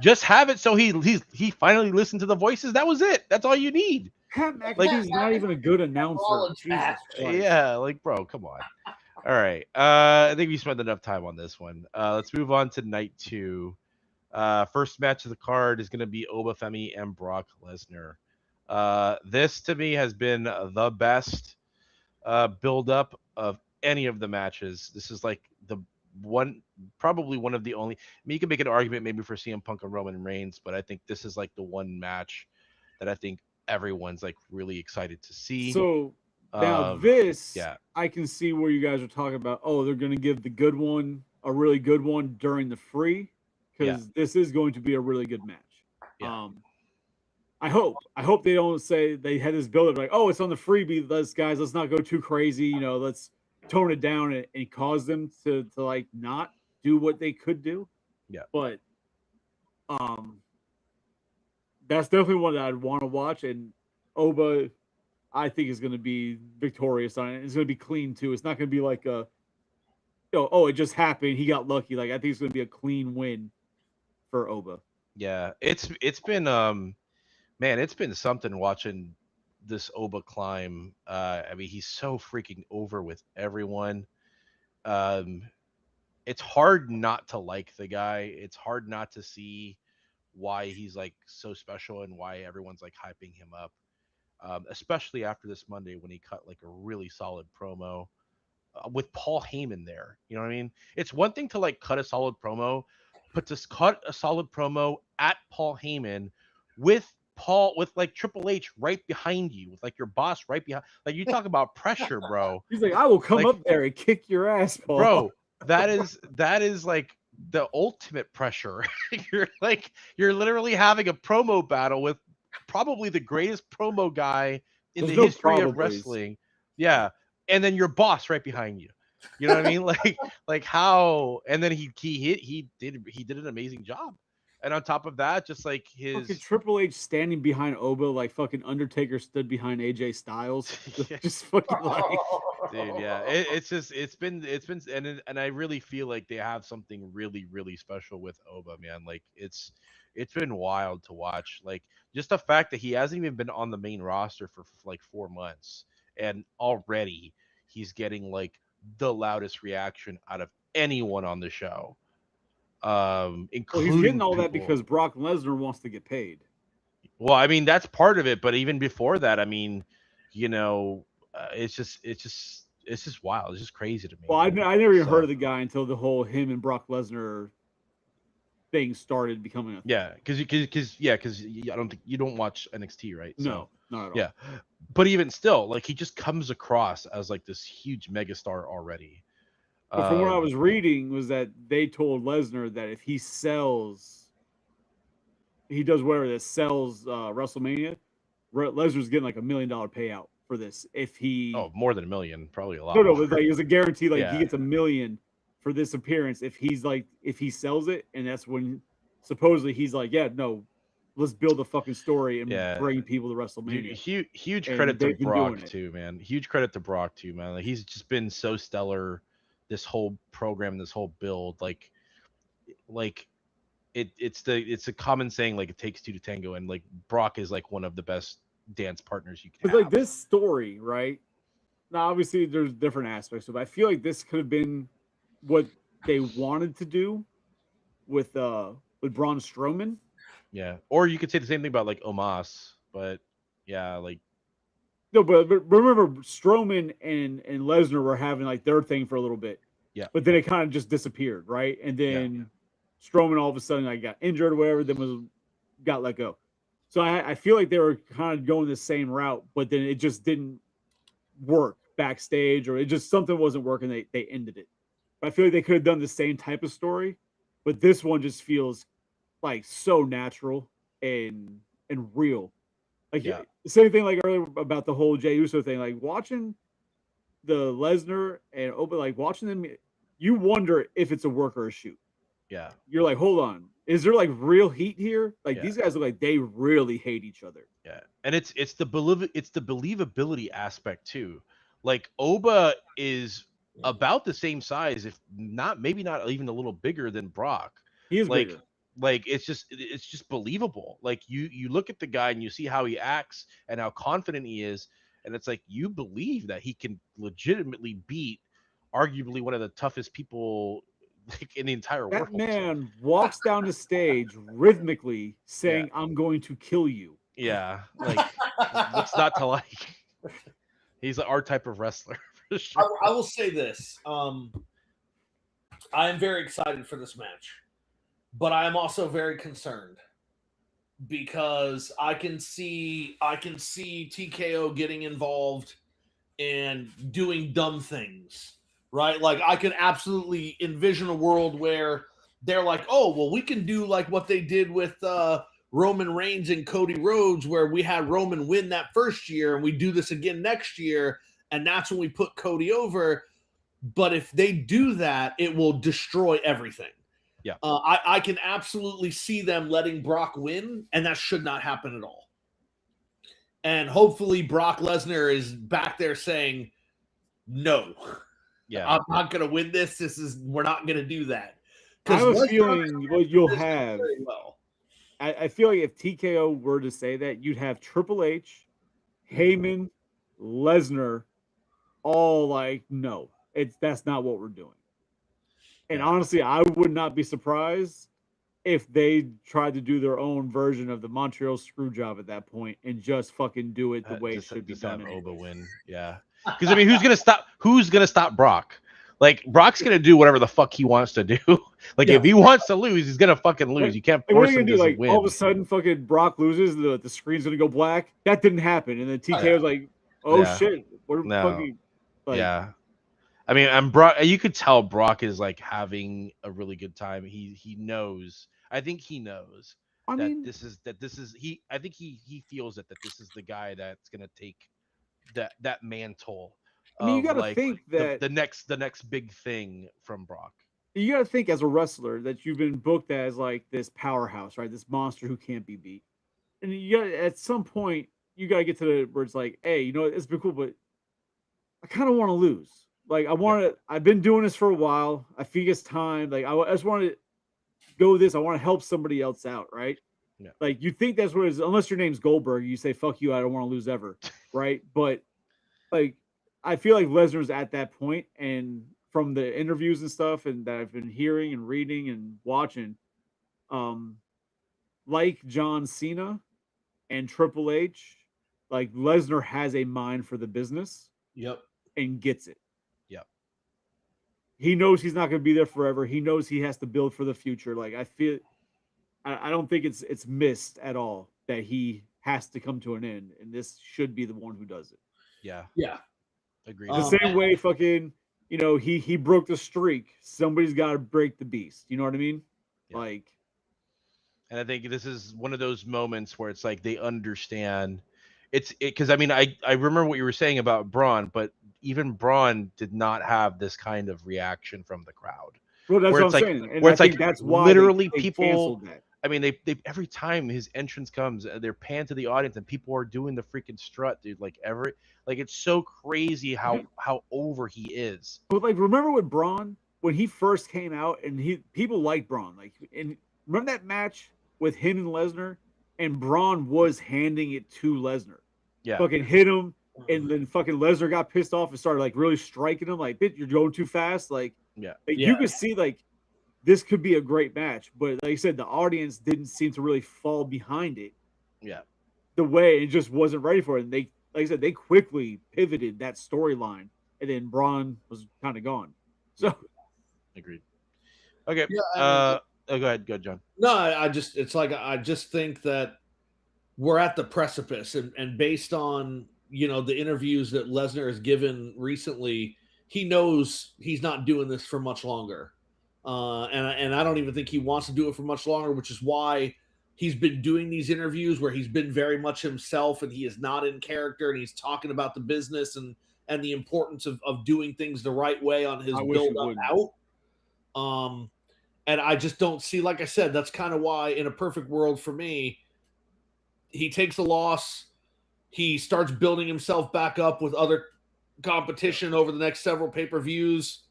Speaker 3: just have it so he finally listened to the voices. That was it. That's all you need.
Speaker 1: Pat McAfee's not even a good announcer.
Speaker 2: Rollins
Speaker 1: Jesus
Speaker 2: back.
Speaker 1: Christ.
Speaker 3: Yeah, like bro, come on. All right. I think we spent enough time on this one. Let's move on to night 2. First match of the card is going to be Oba Femi and Brock Lesnar. This to me has been the best build up of any of the matches. This is like probably one of the only. I mean, you can make an argument maybe for CM Punk and Roman Reigns, but I think this is like the one match that I think everyone's like really excited to see.
Speaker 1: So now
Speaker 3: yeah.
Speaker 1: I can see where you guys are talking about. Oh, they're going to give the good one a really good one during the free because this is going to be a really good match.
Speaker 3: Yeah.
Speaker 1: I hope they don't say they had this build up like, oh, it's on the freebie. Let's not go too crazy. You know, let's tone it down and cause them to like not do what they could do.
Speaker 3: Yeah.
Speaker 1: But that's definitely one that I'd want to watch. And Oba, I think, is going to be victorious on it. It's going to be clean too. It's not going to be like a, it just happened. He got lucky. Like I think it's going to be a clean win for Oba.
Speaker 3: Yeah, it's been man, it's been something watching this Oba climb. I mean, he's so freaking over with everyone. It's hard not to like the guy. It's hard not to see why he's like so special and why everyone's like hyping him up. Especially after this Monday when he cut like a really solid promo with Paul Heyman there. You know what I mean? It's one thing to like cut a solid promo, but to cut a solid promo at Paul Heyman with like Triple H right behind you, with like your boss right behind. Like you talk about pressure, bro.
Speaker 1: He's like, I will come
Speaker 3: Like,
Speaker 1: up there and kick your ass, Paul.
Speaker 3: Bro, that is like the ultimate pressure. you're literally having a promo battle with probably the greatest promo guy in
Speaker 1: There's
Speaker 3: the
Speaker 1: no
Speaker 3: history of
Speaker 1: probablys.
Speaker 3: wrestling. Yeah. And then your boss right behind you. You know what I mean? Like how, and then he did an amazing job. And on top of that, just like
Speaker 1: Fucking
Speaker 3: his
Speaker 1: Triple H standing behind Oba like fucking Undertaker stood behind AJ Styles.
Speaker 3: Yeah.
Speaker 1: Just fucking like
Speaker 3: dude, yeah, it's been and I really feel like they have something really really special with Oba, man. Like it's been wild to watch. Like just the fact that he hasn't even been on the main roster for like 4 months, and already he's getting like the loudest reaction out of anyone on the show.
Speaker 1: Well,
Speaker 3: including
Speaker 1: he's getting all that
Speaker 3: people-
Speaker 1: because Brock Lesnar wants to get paid.
Speaker 3: Well, I mean, that's part of it, but even before that, I mean, you know, it's just wild. It's just crazy to me.
Speaker 1: Well, I never even
Speaker 3: So-
Speaker 1: heard of the guy until the whole him and Brock Lesnar thing started becoming a thing.
Speaker 3: Yeah, because I don't think you don't watch NXT, right?
Speaker 1: No, not at all.
Speaker 3: Yeah, but even still, like he just comes across as like this huge megastar already.
Speaker 1: But from what I was reading was that they told Lesnar that if he does whatever that sells WrestleMania, Lesnar's getting like $1 million payout for this. If he
Speaker 3: more than $1 million, probably a lot.
Speaker 1: no,
Speaker 3: more.
Speaker 1: but like it's a guarantee. Like
Speaker 3: Yeah.
Speaker 1: he gets $1 million for this appearance if he sells it, and that's when supposedly he's like, yeah, no, let's build a fucking story and
Speaker 3: Yeah.
Speaker 1: bring people to
Speaker 3: Dude,
Speaker 1: WrestleMania.
Speaker 3: huge
Speaker 1: And
Speaker 3: credit to
Speaker 1: they've been
Speaker 3: Brock
Speaker 1: doing it.
Speaker 3: too, man. Huge credit to Brock too, man. Like, he's just been so stellar this whole program, this whole build. Like it's a common saying, like it takes two to tango, and like Brock is like one of the best dance partners you can
Speaker 1: Because
Speaker 3: have.
Speaker 1: like this story, right? Now, obviously, there's different aspects of it. I feel like this could have been what they wanted to do with Braun Strowman.
Speaker 3: Yeah, or you could say the same thing about like Omos, but yeah, like
Speaker 1: No, but remember, Strowman and Lesnar were having like their thing for a little bit.
Speaker 3: Yeah.
Speaker 1: But then it kind of just disappeared, right? And then Strowman all of a sudden like got injured or whatever, then got let go. So I feel like they were kind of going the same route, but then it just didn't work backstage, or it just something wasn't working. They ended it. But I feel like they could have done the same type of story, but this one just feels like so natural and real. Like
Speaker 3: Yeah.
Speaker 1: the same thing like earlier about the whole Jey Uso thing. Like watching the Lesnar and Oba, like watching them, you wonder if it's a work or a shoot.
Speaker 3: yeah.
Speaker 1: You're like, hold on, is there like real heat here? Like
Speaker 3: Yeah.
Speaker 1: these guys look like they really hate each other.
Speaker 3: Yeah, and it's the believability aspect too. Like Oba is about the same size, if not maybe not even a little bigger than Brock.
Speaker 1: He is
Speaker 3: Like
Speaker 1: bigger.
Speaker 3: like it's just believable. Like you look at the guy and you see how he acts and how confident he is, and it's like you believe that he can legitimately beat arguably one of the toughest people like in the entire
Speaker 1: That
Speaker 3: world.
Speaker 1: man walks down the stage rhythmically saying, "I'm going to kill you."
Speaker 3: Yeah, like what's not to like? He's our type of wrestler for sure.
Speaker 2: I will say this. I am very excited for this match, but I am also very concerned because I can see TKO getting involved and doing dumb things, right? Like I can absolutely envision a world where they're like, oh, well, we can do like what they did with Roman Reigns and Cody Rhodes, where we had Roman win that first year, and we do this again next year, and that's when we put Cody over. But if they do that, it will destroy everything.
Speaker 3: Yeah.
Speaker 2: I can absolutely see them letting Brock win, and that should not happen at all. And hopefully Brock Lesnar is back there saying, no,
Speaker 3: Yeah,
Speaker 2: I'm not going to win this. We're not going to do that.
Speaker 1: I have a
Speaker 2: Lesnar
Speaker 1: feeling what you'll
Speaker 2: does this
Speaker 1: have.
Speaker 2: very well.
Speaker 1: I feel like if TKO were to say that, you'd have Triple H, Heyman, Lesnar, all like, no, that's not what we're doing. And
Speaker 3: Yeah.
Speaker 1: honestly, I would not be surprised if they tried to do their own version of the Montreal Screwjob at that point and just fucking do it the way it should be done.
Speaker 3: Have
Speaker 1: anyways.
Speaker 3: Oba win. Yeah, because I mean, who's gonna stop Brock? Like Brock's gonna do whatever the fuck he wants to do. Like
Speaker 1: Yeah.
Speaker 3: if he wants to lose, he's gonna fucking lose. You can't
Speaker 1: Like, what are
Speaker 3: force
Speaker 1: you
Speaker 3: him
Speaker 1: gonna
Speaker 3: to
Speaker 1: do? Like
Speaker 3: win.
Speaker 1: all of a sudden, fucking Brock loses, the screen's gonna go black. That didn't happen, and then TKO's like, "Oh
Speaker 3: Yeah.
Speaker 1: shit, we're
Speaker 3: No.
Speaker 1: fucking." Like,
Speaker 3: Yeah, I mean, I'm Brock. You could tell Brock is like having a really good time. He knows. I think he knows
Speaker 1: I
Speaker 3: that
Speaker 1: mean,
Speaker 3: this is he. I think he feels that this is the guy that's gonna take that mantle.
Speaker 1: I mean, you
Speaker 3: of,
Speaker 1: gotta
Speaker 3: like,
Speaker 1: think that
Speaker 3: the next big thing from Brock.
Speaker 1: you got to think as a wrestler that you've been booked as like this powerhouse, right? This monster who can't be beat. And you got at some point you got to get to the where it's like, hey, you know, it's been cool, but I kind of want to lose. Like I want to. I've been doing this for a while. I think it's time. Like I just want to go with this. I want to help somebody else out, right?
Speaker 3: Yeah.
Speaker 1: Like you think that's what it is. Unless your name's Goldberg, you say fuck you. I don't want to lose ever, right? But like I feel like Lesnar's at that point, and from the interviews and stuff, and that I've been hearing and reading and watching, like John Cena and Triple H, like Lesnar has a mind for the business
Speaker 2: Yep.
Speaker 1: and gets it.
Speaker 3: Yep.
Speaker 1: He knows he's not going to be there forever. He knows he has to build for the future. Like I don't think it's missed at all that he has to come to an end, and this should be the one who does it.
Speaker 3: Yeah.
Speaker 2: Yeah.
Speaker 3: Agreed.
Speaker 1: The same way, fucking, he broke the streak. Somebody's got to break the beast. You know what I mean?
Speaker 3: Yeah.
Speaker 1: Like,
Speaker 3: and I think this is one of those moments where it's like they understand. Because I mean, I remember what you were saying about Braun, but even Braun did not have this kind of reaction from the crowd.
Speaker 1: well, that's
Speaker 3: Where
Speaker 1: what
Speaker 3: it's
Speaker 1: I'm
Speaker 3: like-
Speaker 1: saying. And
Speaker 3: where
Speaker 1: I
Speaker 3: it's
Speaker 1: think
Speaker 3: like
Speaker 1: that's why
Speaker 3: literally
Speaker 1: they
Speaker 3: people-
Speaker 1: canceled that.
Speaker 3: I mean, they every time his entrance comes, they're panned to the audience, and people are doing the freaking strut, dude. Like it's so crazy how over he is.
Speaker 1: But like, remember with Braun when he first came out, and people liked Braun. Like, and remember that match with him and Lesnar, and Braun was handing it to Lesnar.
Speaker 3: Yeah.
Speaker 1: Fucking hit him, and then fucking Lesnar got pissed off and started like really striking him. Like, bitch, you're going too fast. Like,
Speaker 3: Yeah.
Speaker 1: You could see like this could be a great match, but like I said, the audience didn't seem to really fall behind it.
Speaker 3: Yeah.
Speaker 1: The way it just wasn't ready for it. And they, like I said, they quickly pivoted that storyline, and then Braun was kind of gone. So
Speaker 3: Agreed. Okay.
Speaker 2: Yeah,
Speaker 3: Go ahead, John.
Speaker 2: No, I just think that we're at the precipice, and based on the interviews that Lesnar has given recently, he knows he's not doing this for much longer, and I don't even think he wants to do it for much longer, which is why he's been doing these interviews where he's been very much himself and he is not in character, and he's talking about the business and the importance of doing things the right way on his build up out. And I just don't see, like I said, that's kind of why in a perfect world for me, he takes a loss. He starts building himself back up with other competition over the next several pay-per-views.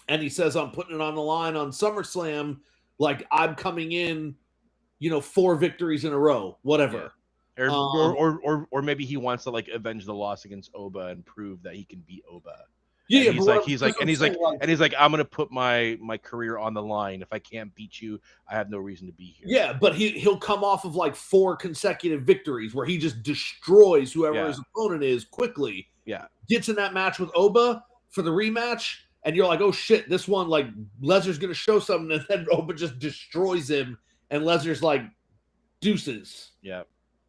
Speaker 2: And he says, I'm putting it on the line on SummerSlam. Like, I'm coming in, 4 victories in a row, whatever.
Speaker 3: Yeah. Or maybe he wants to like avenge the loss against Oba and prove that he can beat Oba.
Speaker 2: Yeah,
Speaker 3: and he's like, I'm gonna put my career on the line. If I can't beat you, I have no reason to be here.
Speaker 2: Yeah, but he'll come off of like 4 consecutive victories where he just destroys whoever his opponent is quickly.
Speaker 3: Yeah,
Speaker 2: gets in that match with Oba for the rematch, and you're like, oh shit, this one, like, Lesnar's gonna show something, and then Oba just destroys him, and Lesnar's like, deuces.
Speaker 3: Yeah,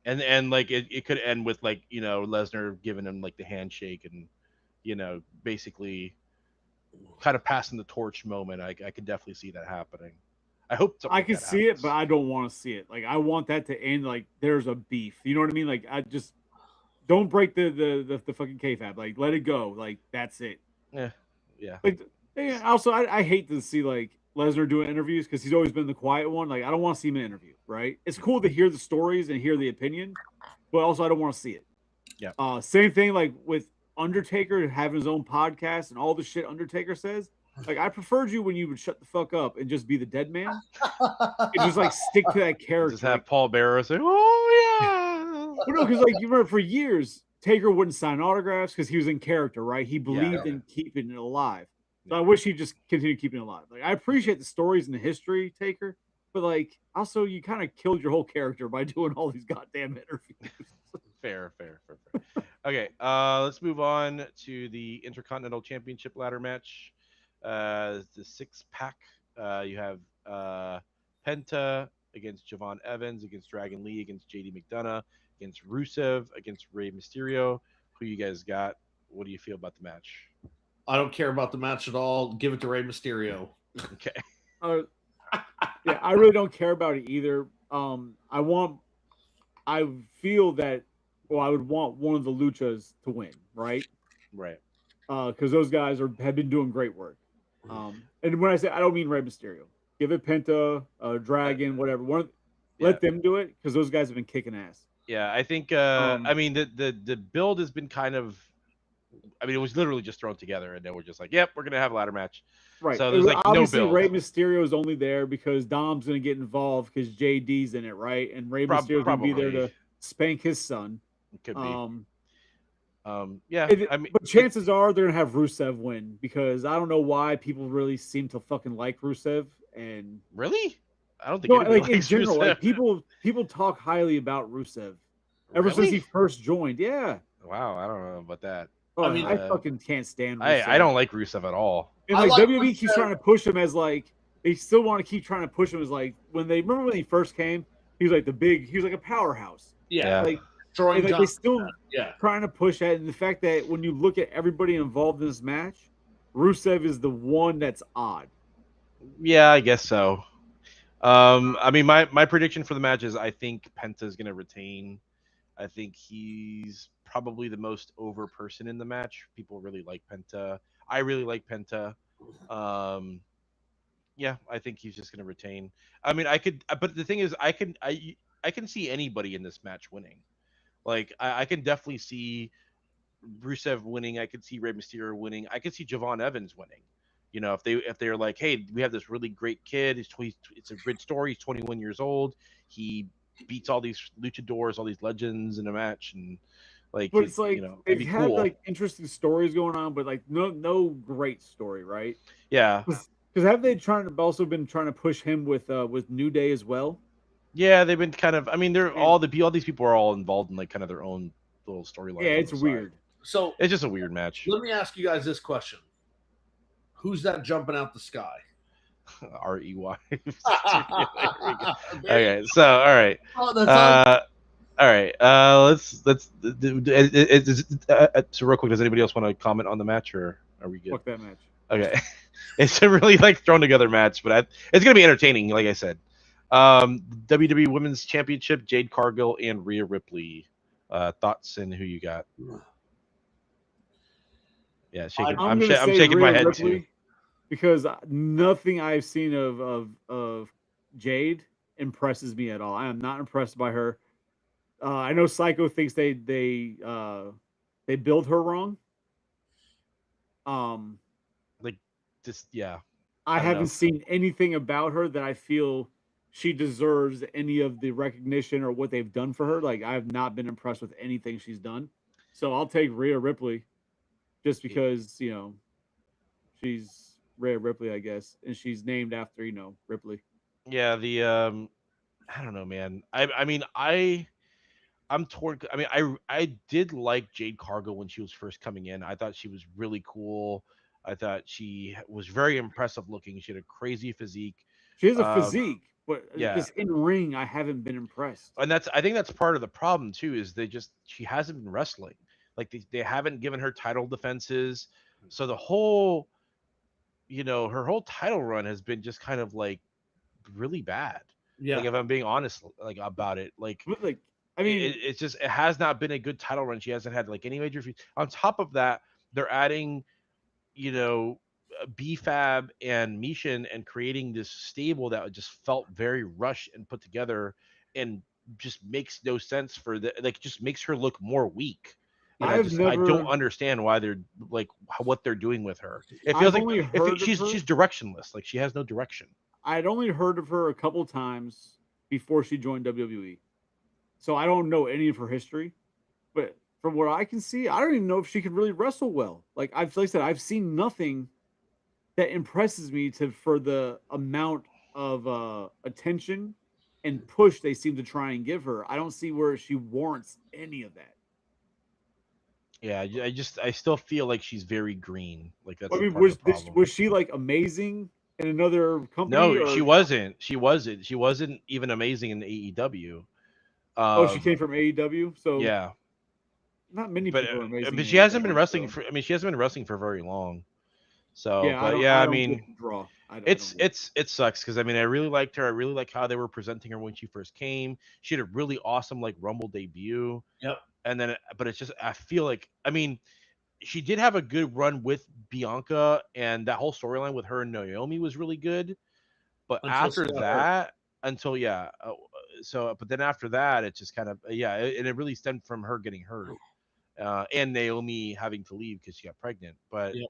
Speaker 3: and like it could end with like Lesnar giving him like the handshake and basically kind of passing the torch moment. I could definitely see that happening. I hope
Speaker 1: I can see it, but I don't want to see it. Like, I want that to end like there's a beef. You know what I mean? Like, I just don't break the fucking kayfabe. Like, let it go. Like, that's it.
Speaker 3: Yeah.
Speaker 1: Like, also, I hate to see like Lesnar doing interviews because he's always been the quiet one. Like, I don't want to see him in an interview. Right? It's cool to hear the stories and hear the opinion, but also I don't want to see it.
Speaker 3: Yeah.
Speaker 1: Same thing like with Undertaker having his own podcast and all the shit Undertaker says. Like, I preferred you when you would shut the fuck up and just be the dead man and just like stick to that character.
Speaker 3: Just have Paul Bearer say, "Oh yeah."
Speaker 1: Well, no, because like you remember for years Taker wouldn't sign autographs because he was in character, right? He believed in keeping it alive. So I wish he'd just continue keeping it alive. Like, I appreciate the stories and the history, Taker, but like also you kind of killed your whole character by doing all these goddamn interviews.
Speaker 3: Fair. Okay, let's move on to the Intercontinental Championship ladder match. The 6-pack. You have Penta against Javon Evans, against Dragon Lee, against JD McDonough, against Rusev, against Rey Mysterio. Who you guys got? What do you feel about the match?
Speaker 2: I don't care about the match at all. Give it to Rey Mysterio.
Speaker 3: Okay.
Speaker 1: Yeah, I really don't care about it either. I feel that, well, I would want one of the Luchas to win, right?
Speaker 3: Right.
Speaker 1: Because those guys have been doing great work. And when I say, I don't mean Rey Mysterio. Give it Penta, Dragon, whatever. Let them do it because those guys have been kicking ass.
Speaker 3: Yeah, I think. I mean, the build has been kind of. I mean, it was literally just thrown together, and then we're just like, "Yep, we're gonna have a ladder match."
Speaker 1: Right.
Speaker 3: So there's like
Speaker 1: obviously,
Speaker 3: no build.
Speaker 1: Rey Mysterio is only there because Dom's gonna get involved because JD's in it, right? And Rey Mysterio's gonna be there to spank his son.
Speaker 3: Could be. Yeah,
Speaker 1: It-
Speaker 3: I mean,
Speaker 1: but chances are they're gonna have Rusev win because I don't know why people really seem to fucking like Rusev and
Speaker 3: really, I don't think
Speaker 1: no,
Speaker 3: anybody
Speaker 1: like in
Speaker 3: likes
Speaker 1: general, like
Speaker 3: Rusev.
Speaker 1: people talk highly about Rusev ever since he
Speaker 3: Really?
Speaker 1: first joined. Yeah.
Speaker 3: Wow, I don't know about that.
Speaker 1: Oh,
Speaker 2: I mean,
Speaker 1: I fucking can't stand
Speaker 3: I
Speaker 1: Rusev.
Speaker 3: don't like Rusev at all.
Speaker 1: And
Speaker 2: I
Speaker 1: like
Speaker 2: like
Speaker 1: WWE keeps
Speaker 2: Rusev.
Speaker 1: trying to push him as like they still want to keep trying to push him as like when they remember when he first came, he was like he was like a powerhouse.
Speaker 2: Yeah,
Speaker 1: Like
Speaker 2: destroying
Speaker 1: and like
Speaker 2: John.
Speaker 1: they still
Speaker 2: Yeah,
Speaker 1: trying to push that, and the fact that when you look at everybody involved in this match, Rusev is the one that's odd.
Speaker 3: Yeah, I guess so. I mean, my prediction for the match is I think Penta is going to retain. I think he's probably the most over person in the match. People really like Penta. I really like Penta. Um, yeah, I think he's just going to retain. I mean, but the thing is, I can see anybody in this match winning. Like, I can definitely see Rusev winning. I could see Rey Mysterio winning. I could see Javon Evans winning. You know, if they're like, hey, we have this really great kid. It's a great story. He's 21 years old. He beats all these luchadors, all these legends in a match, and like,
Speaker 1: But it's like
Speaker 3: it'd
Speaker 1: they've
Speaker 3: be
Speaker 1: had
Speaker 3: cool.
Speaker 1: like interesting stories going on, but like no great story, right?
Speaker 3: Yeah,
Speaker 1: Because have they also been trying to push him with New Day as well?
Speaker 3: yeah, they've been kind of. I mean, they're
Speaker 1: And
Speaker 3: all these people are all involved in like kind of their own little
Speaker 1: yeah,
Speaker 3: storyline on
Speaker 1: it's
Speaker 3: the side.
Speaker 1: weird.
Speaker 2: so
Speaker 3: It's just a weird match.
Speaker 2: let me ask you guys this question: who's that jumping out the sky?
Speaker 3: REY.
Speaker 2: There you
Speaker 3: Okay, so all right.
Speaker 2: go. That's all.
Speaker 3: All right. So real quick, does anybody else want to comment on the match, or are we good?
Speaker 1: Fuck that match.
Speaker 3: Okay. It's a really like thrown together match, but it's gonna be entertaining. Like I said, WWE Women's Championship: Jade Cargill and Rhea Ripley. Thoughts and who you got? Yeah, shaking.
Speaker 1: I'm gonna
Speaker 3: I'm
Speaker 1: say
Speaker 3: shaking my
Speaker 1: Rhea
Speaker 3: head
Speaker 1: Ripley
Speaker 3: too.
Speaker 1: because nothing I've seen of Jade impresses me at all. I am not impressed by her. I know Psycho thinks they build her wrong. Um,
Speaker 3: Like, just yeah.
Speaker 1: I
Speaker 3: I don't know.
Speaker 1: haven't seen anything about her that I feel she deserves any of the recognition or what they've done for her. Like I have not been impressed with anything she's done. So I'll take Rhea Ripley just because, she's Rhea Ripley, I guess, and she's named after, Ripley.
Speaker 3: Yeah, I don't know, man. I mean, I'm torn. I mean, I did like Jade Cargill when she was first coming in. I thought she was really cool. I thought she was very impressive looking. She had a crazy physique.
Speaker 1: She has a
Speaker 3: Um,
Speaker 1: physique, but
Speaker 3: yeah,
Speaker 1: just in ring, I haven't been impressed.
Speaker 3: and I think that's part of the problem too. Is she hasn't been wrestling. Like they haven't given her title defenses. So the whole, her whole title run has been just kind of like really bad. Like
Speaker 2: Yeah,
Speaker 3: if I'm being honest, like about it, like
Speaker 1: But like, I mean,
Speaker 3: it's just it has not been a good title run. She hasn't had like any major. On top of that, they're adding, you know, BFAB and Mishin and creating this stable that just felt very rushed and put together, and just makes no sense for just makes her look more weak. And
Speaker 1: I've
Speaker 3: I don't
Speaker 1: never,
Speaker 3: understand why they're like what they're doing with her. It feels
Speaker 1: I've
Speaker 3: like
Speaker 1: only heard of her.
Speaker 3: she's directionless. Like she has no direction.
Speaker 1: I'd only heard of her a couple times before she joined WWE. So I don't know any of her history, but from what I can see, I don't even know if she can really wrestle well. Like I said, I've seen nothing that impresses me for the amount of attention and push they seem to try and give her. I don't see where she warrants any of that.
Speaker 3: Yeah, I still feel like she's very green. Like that's
Speaker 1: I mean,
Speaker 3: part of the problem.
Speaker 1: was she like amazing in another company?
Speaker 3: No,
Speaker 1: Or
Speaker 3: she wasn't. She wasn't. She wasn't even amazing in the AEW.
Speaker 1: oh, she came from AEW, so
Speaker 3: Yeah,
Speaker 1: not many
Speaker 3: but
Speaker 1: people are amazing.
Speaker 3: but
Speaker 1: in
Speaker 3: she hasn't been
Speaker 1: AEW,
Speaker 3: wrestling
Speaker 1: so.
Speaker 3: for. I mean, she hasn't been wrestling for very long. So,
Speaker 1: Yeah,
Speaker 3: but yeah,
Speaker 1: I
Speaker 3: I
Speaker 1: don't get
Speaker 3: mean,
Speaker 1: the draw. I
Speaker 3: it's
Speaker 1: don't get it.
Speaker 3: it sucks because I mean I really liked her. I really like how they were presenting her when she first came. She had a really awesome like Rumble debut,
Speaker 2: yep.
Speaker 3: and then but it's just I feel like I mean she did have a good run with Bianca, and that whole storyline with her and Naomi was really good. But
Speaker 2: Until she
Speaker 3: after
Speaker 2: got hurt.
Speaker 3: that, until yeah, but then after that, it's just kind of and it really stemmed from her getting hurt, and Naomi having to leave because she got pregnant. But
Speaker 2: Yep.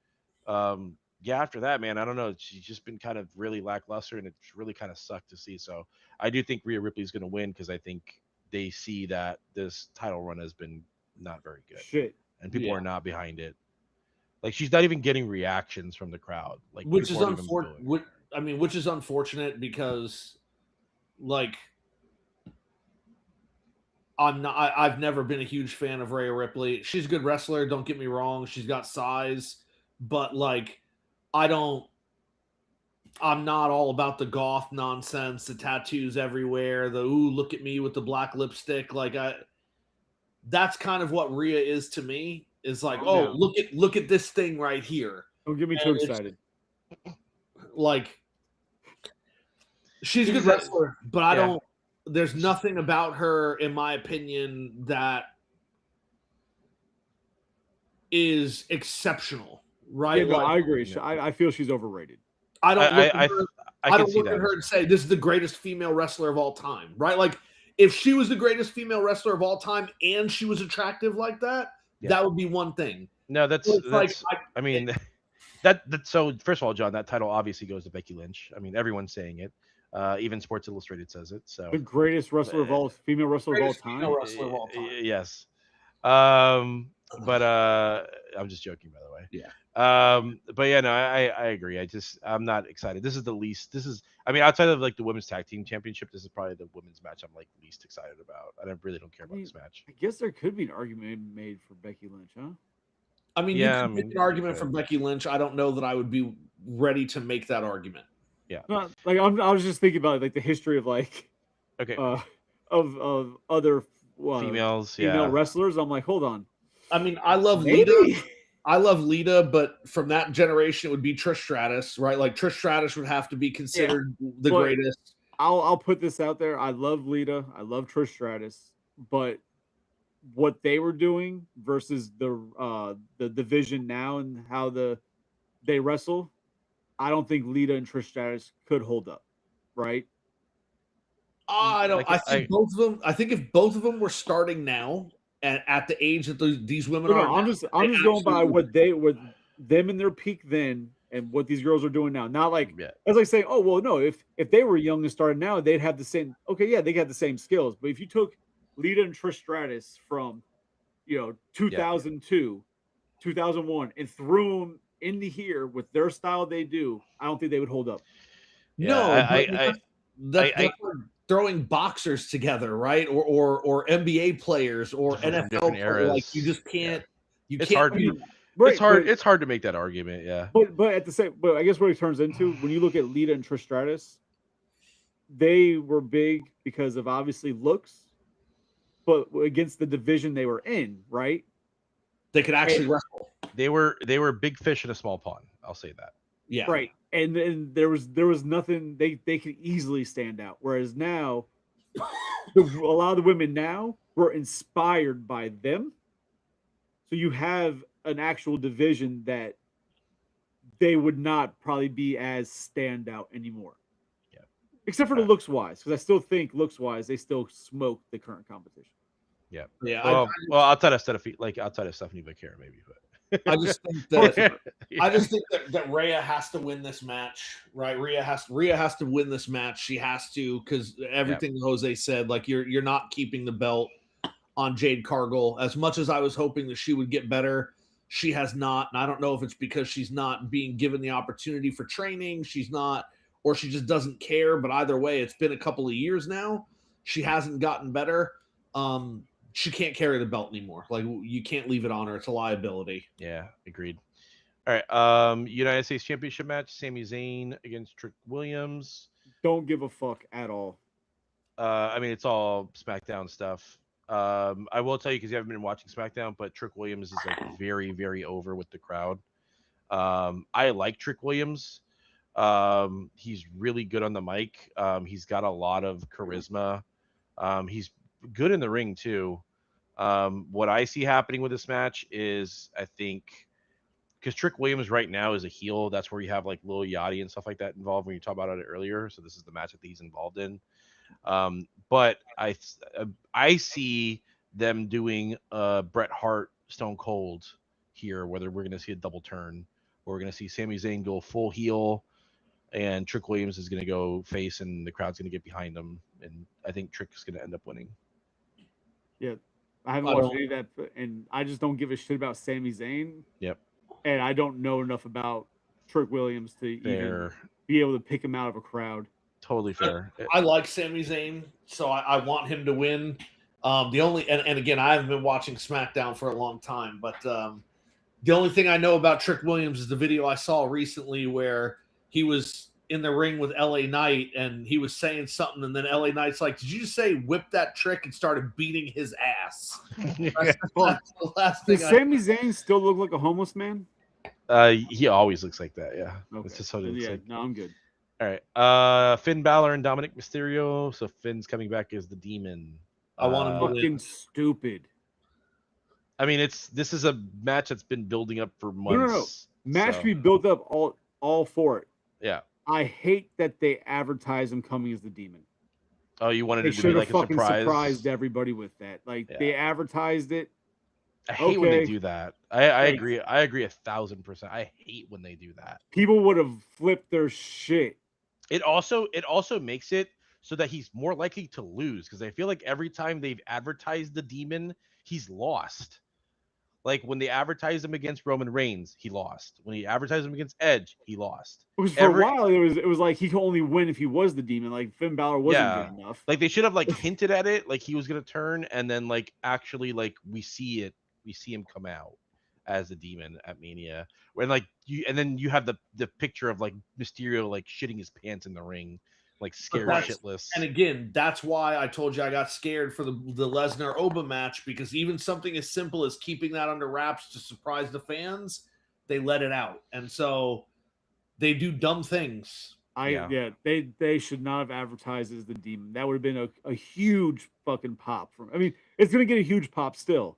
Speaker 3: yeah, after that, man, I don't know. She's just been kind of really lackluster, and it's really kind of sucked to see. So I do think Rhea Ripley's going to win because I think they see that this title run has been not very good.
Speaker 1: Shit.
Speaker 3: and people
Speaker 2: Yeah.
Speaker 3: are not behind it. Like she's not even getting reactions from the crowd. Like
Speaker 2: which is
Speaker 3: people aren't even
Speaker 2: unfortunate.
Speaker 3: booing.
Speaker 2: Which is unfortunate because, like, I've never been a huge fan of Rhea Ripley. She's a good wrestler. Don't get me wrong. She's got size, but like, I'm not all about the goth nonsense, the tattoos everywhere, the ooh, look at me with the black lipstick. Like that's kind of what Rhea is to me. Is like,
Speaker 1: Oh,
Speaker 2: oh, look at this thing right here.
Speaker 1: Don't get me too
Speaker 2: And it's
Speaker 1: excited.
Speaker 2: Like, she's a good wrestler, but I
Speaker 3: Yeah.
Speaker 2: don't. There's nothing about her, in my opinion, that is exceptional. Right?
Speaker 1: Yeah, no,
Speaker 2: Like,
Speaker 1: I agree.
Speaker 3: Yeah.
Speaker 1: I feel she's overrated.
Speaker 2: I don't look
Speaker 3: I
Speaker 2: at her.
Speaker 3: I
Speaker 2: I
Speaker 3: can
Speaker 2: don't
Speaker 3: see
Speaker 2: look at
Speaker 3: that.
Speaker 2: her and say this is the greatest female wrestler of all time, right? Like, if she was the greatest female wrestler of all time and she was attractive like that,
Speaker 3: Yeah.
Speaker 2: that would be one thing.
Speaker 3: No, that's
Speaker 2: It's like,
Speaker 3: I mean, that so first of all, John, that title obviously goes to Becky Lynch. I mean, everyone's saying it. Even Sports Illustrated says it. So
Speaker 1: The greatest wrestler of all female wrestler of all
Speaker 2: Greatest female
Speaker 1: time.
Speaker 2: wrestler of all time.
Speaker 3: Yes. But I'm just joking, by the way.
Speaker 2: Yeah.
Speaker 3: But yeah, no, I agree. I'm not excited. This is I mean, outside of like the women's tag team championship, this is probably the women's match I'm like least excited about. I really don't care about this match.
Speaker 1: I guess there could be an argument made for Becky Lynch, huh?
Speaker 2: I mean,
Speaker 3: Yeah,
Speaker 2: you could make an argument for Becky Lynch. I don't know that I would be ready to make that argument.
Speaker 3: Yeah.
Speaker 1: No, like I was just thinking about like the history of like
Speaker 3: Okay.
Speaker 1: of other
Speaker 3: Females,
Speaker 1: female wrestlers. I'm like, hold on.
Speaker 2: I mean, I love
Speaker 1: Maybe.
Speaker 2: Lita. I love Lita, but from that generation, it would be Trish Stratus, right? Like Trish Stratus would have to be considered the
Speaker 1: But
Speaker 2: greatest.
Speaker 1: I'll put this out there. I love Lita. I love Trish Stratus, but what they were doing versus the division now and how they wrestle, I don't think Lita and Trish Stratus could hold up, right?
Speaker 2: I don't.
Speaker 3: Like,
Speaker 2: I think both of them. I think if both of them were starting now at the age that these women
Speaker 1: No,
Speaker 2: are,
Speaker 1: I'm just going by what them in their peak then and what these girls are doing now. Not like as like saying, oh well, no, if they were young and started now, they'd have the same. Okay, yeah, they got the same skills. But if you took Lita and Trish Stratus from 2002, 2001, and threw them into here with their style they do, I don't think they would hold up.
Speaker 2: That's like throwing boxers together, right? Or NBA players or NFL players. Like you just can't. You
Speaker 3: it's
Speaker 2: can't.
Speaker 3: Hard. It's hard. It's hard to make that argument. Yeah.
Speaker 1: But at the same, but I guess what it turns into when you look at Lita and Trish Stratus, they were big because of obviously looks, but against the division they were in, right?
Speaker 2: They could actually wrestle.
Speaker 3: They were big fish in a small pond. I'll say that.
Speaker 2: Yeah.
Speaker 1: Right. And then there was nothing they could easily stand out. Whereas now, a lot of the women now were inspired by them. So you have an actual division that they would not probably be as standout anymore.
Speaker 3: Yeah.
Speaker 1: Except for the looks wise, because I still think looks wise they still smoke the current competition.
Speaker 3: Yeah.
Speaker 2: Yeah.
Speaker 3: Well, outside of Stephanie Vaquera, maybe, but
Speaker 2: I just think that I just think that Rhea has to win this match, right? Rhea has to win this match. She has to, because everything Jose said, like you're not keeping the belt on Jade Cargill. As much as I was hoping that she would get better, she has not. And I don't know if it's because she's not being given the opportunity for training, she's not, or she just doesn't care. But either way, it's been a couple of years now. She hasn't gotten better. She can't carry the belt anymore. Like you can't leave it on her. It's a liability.
Speaker 3: Yeah, agreed. All right. United States Championship match: Sami Zayn against Trick Williams.
Speaker 1: Don't give a fuck at all.
Speaker 3: I mean, it's all SmackDown stuff. I will tell you because you haven't been watching SmackDown, but Trick Williams is like very, very over with the crowd. I like Trick Williams. He's really good on the mic. He's got a lot of charisma. He's good in the ring too. What I see happening with this match is I think because Trick Williams right now is a heel, that's where you have like Lil Yachty and stuff like that involved when you talked about it earlier. So this is the match that he's involved in. But I see them doing Bret Hart Stone Cold here, whether we're going to see a double turn or we're going to see Sami Zayn go full heel and Trick Williams is going to go face and the crowd's going to get behind him. And I think Trick is going to end up winning.
Speaker 1: Yeah. I haven't
Speaker 2: I
Speaker 1: watched
Speaker 2: don't-
Speaker 1: any of that, and I just don't give a shit about Sami Zayn.
Speaker 3: Yep.
Speaker 1: And I don't know enough about Trick Williams to even
Speaker 3: Fair.
Speaker 1: be able to pick him out of a crowd.
Speaker 3: Totally fair.
Speaker 2: I like Sami Zayn, so I want him to win. The only and again, I haven't been watching SmackDown for a long time, but the only thing I know about Trick Williams is the video I saw recently where he was in the ring with LA Knight and he was saying something, and then LA Knight's like, "Did you just say whip that trick?" and started beating his ass. That's the last thing.
Speaker 1: Does Sami Zayn still look like a homeless man?
Speaker 3: He always looks like that. Yeah.
Speaker 1: Okay.
Speaker 3: That's just what it looks
Speaker 1: Yeah,
Speaker 3: like.
Speaker 1: no, I'm good.
Speaker 3: All right. Finn Balor and Dominic Mysterio. So Finn's coming back as the Demon.
Speaker 2: I want him to win.
Speaker 1: Fucking stupid.
Speaker 3: I mean, this is a match that's been building up for
Speaker 1: No.
Speaker 3: months.
Speaker 1: Match
Speaker 3: so,
Speaker 1: be built up all for it.
Speaker 3: Yeah.
Speaker 1: I hate that they advertise him coming as the Demon.
Speaker 3: Oh, you wanted
Speaker 1: They
Speaker 3: it to be
Speaker 1: should have
Speaker 3: like a
Speaker 1: fucking
Speaker 3: surprise.
Speaker 1: surprised everybody with that. Like
Speaker 3: Yeah.
Speaker 1: they advertised it.
Speaker 3: I hate when they
Speaker 1: Okay.
Speaker 3: do that. I agree. I agree 1,000%. I hate when they do that.
Speaker 1: People would have flipped their shit.
Speaker 3: It also makes it so that he's more likely to lose because I feel like every time they've advertised the Demon, he's lost. Like when they advertised him against Roman Reigns, he lost. When he advertised him against Edge, he lost.
Speaker 1: Because for a while it was like he could only win if he was the Demon. Like Finn Balor wasn't good enough.
Speaker 3: Like they should have like hinted at it, like he was gonna turn, and then like actually like we see him come out as the Demon at Mania. When like and then you have the picture of like Mysterio like shitting his pants in the ring, like scared shitless.
Speaker 2: And again, that's why I told you I got scared for the Lesnar Oba match, because even something as simple as keeping that under wraps to surprise the fans, they let it out. And so they do dumb things.
Speaker 1: They should not have advertised as the Demon. That would have been a huge fucking pop from. I mean, it's gonna get a huge pop still,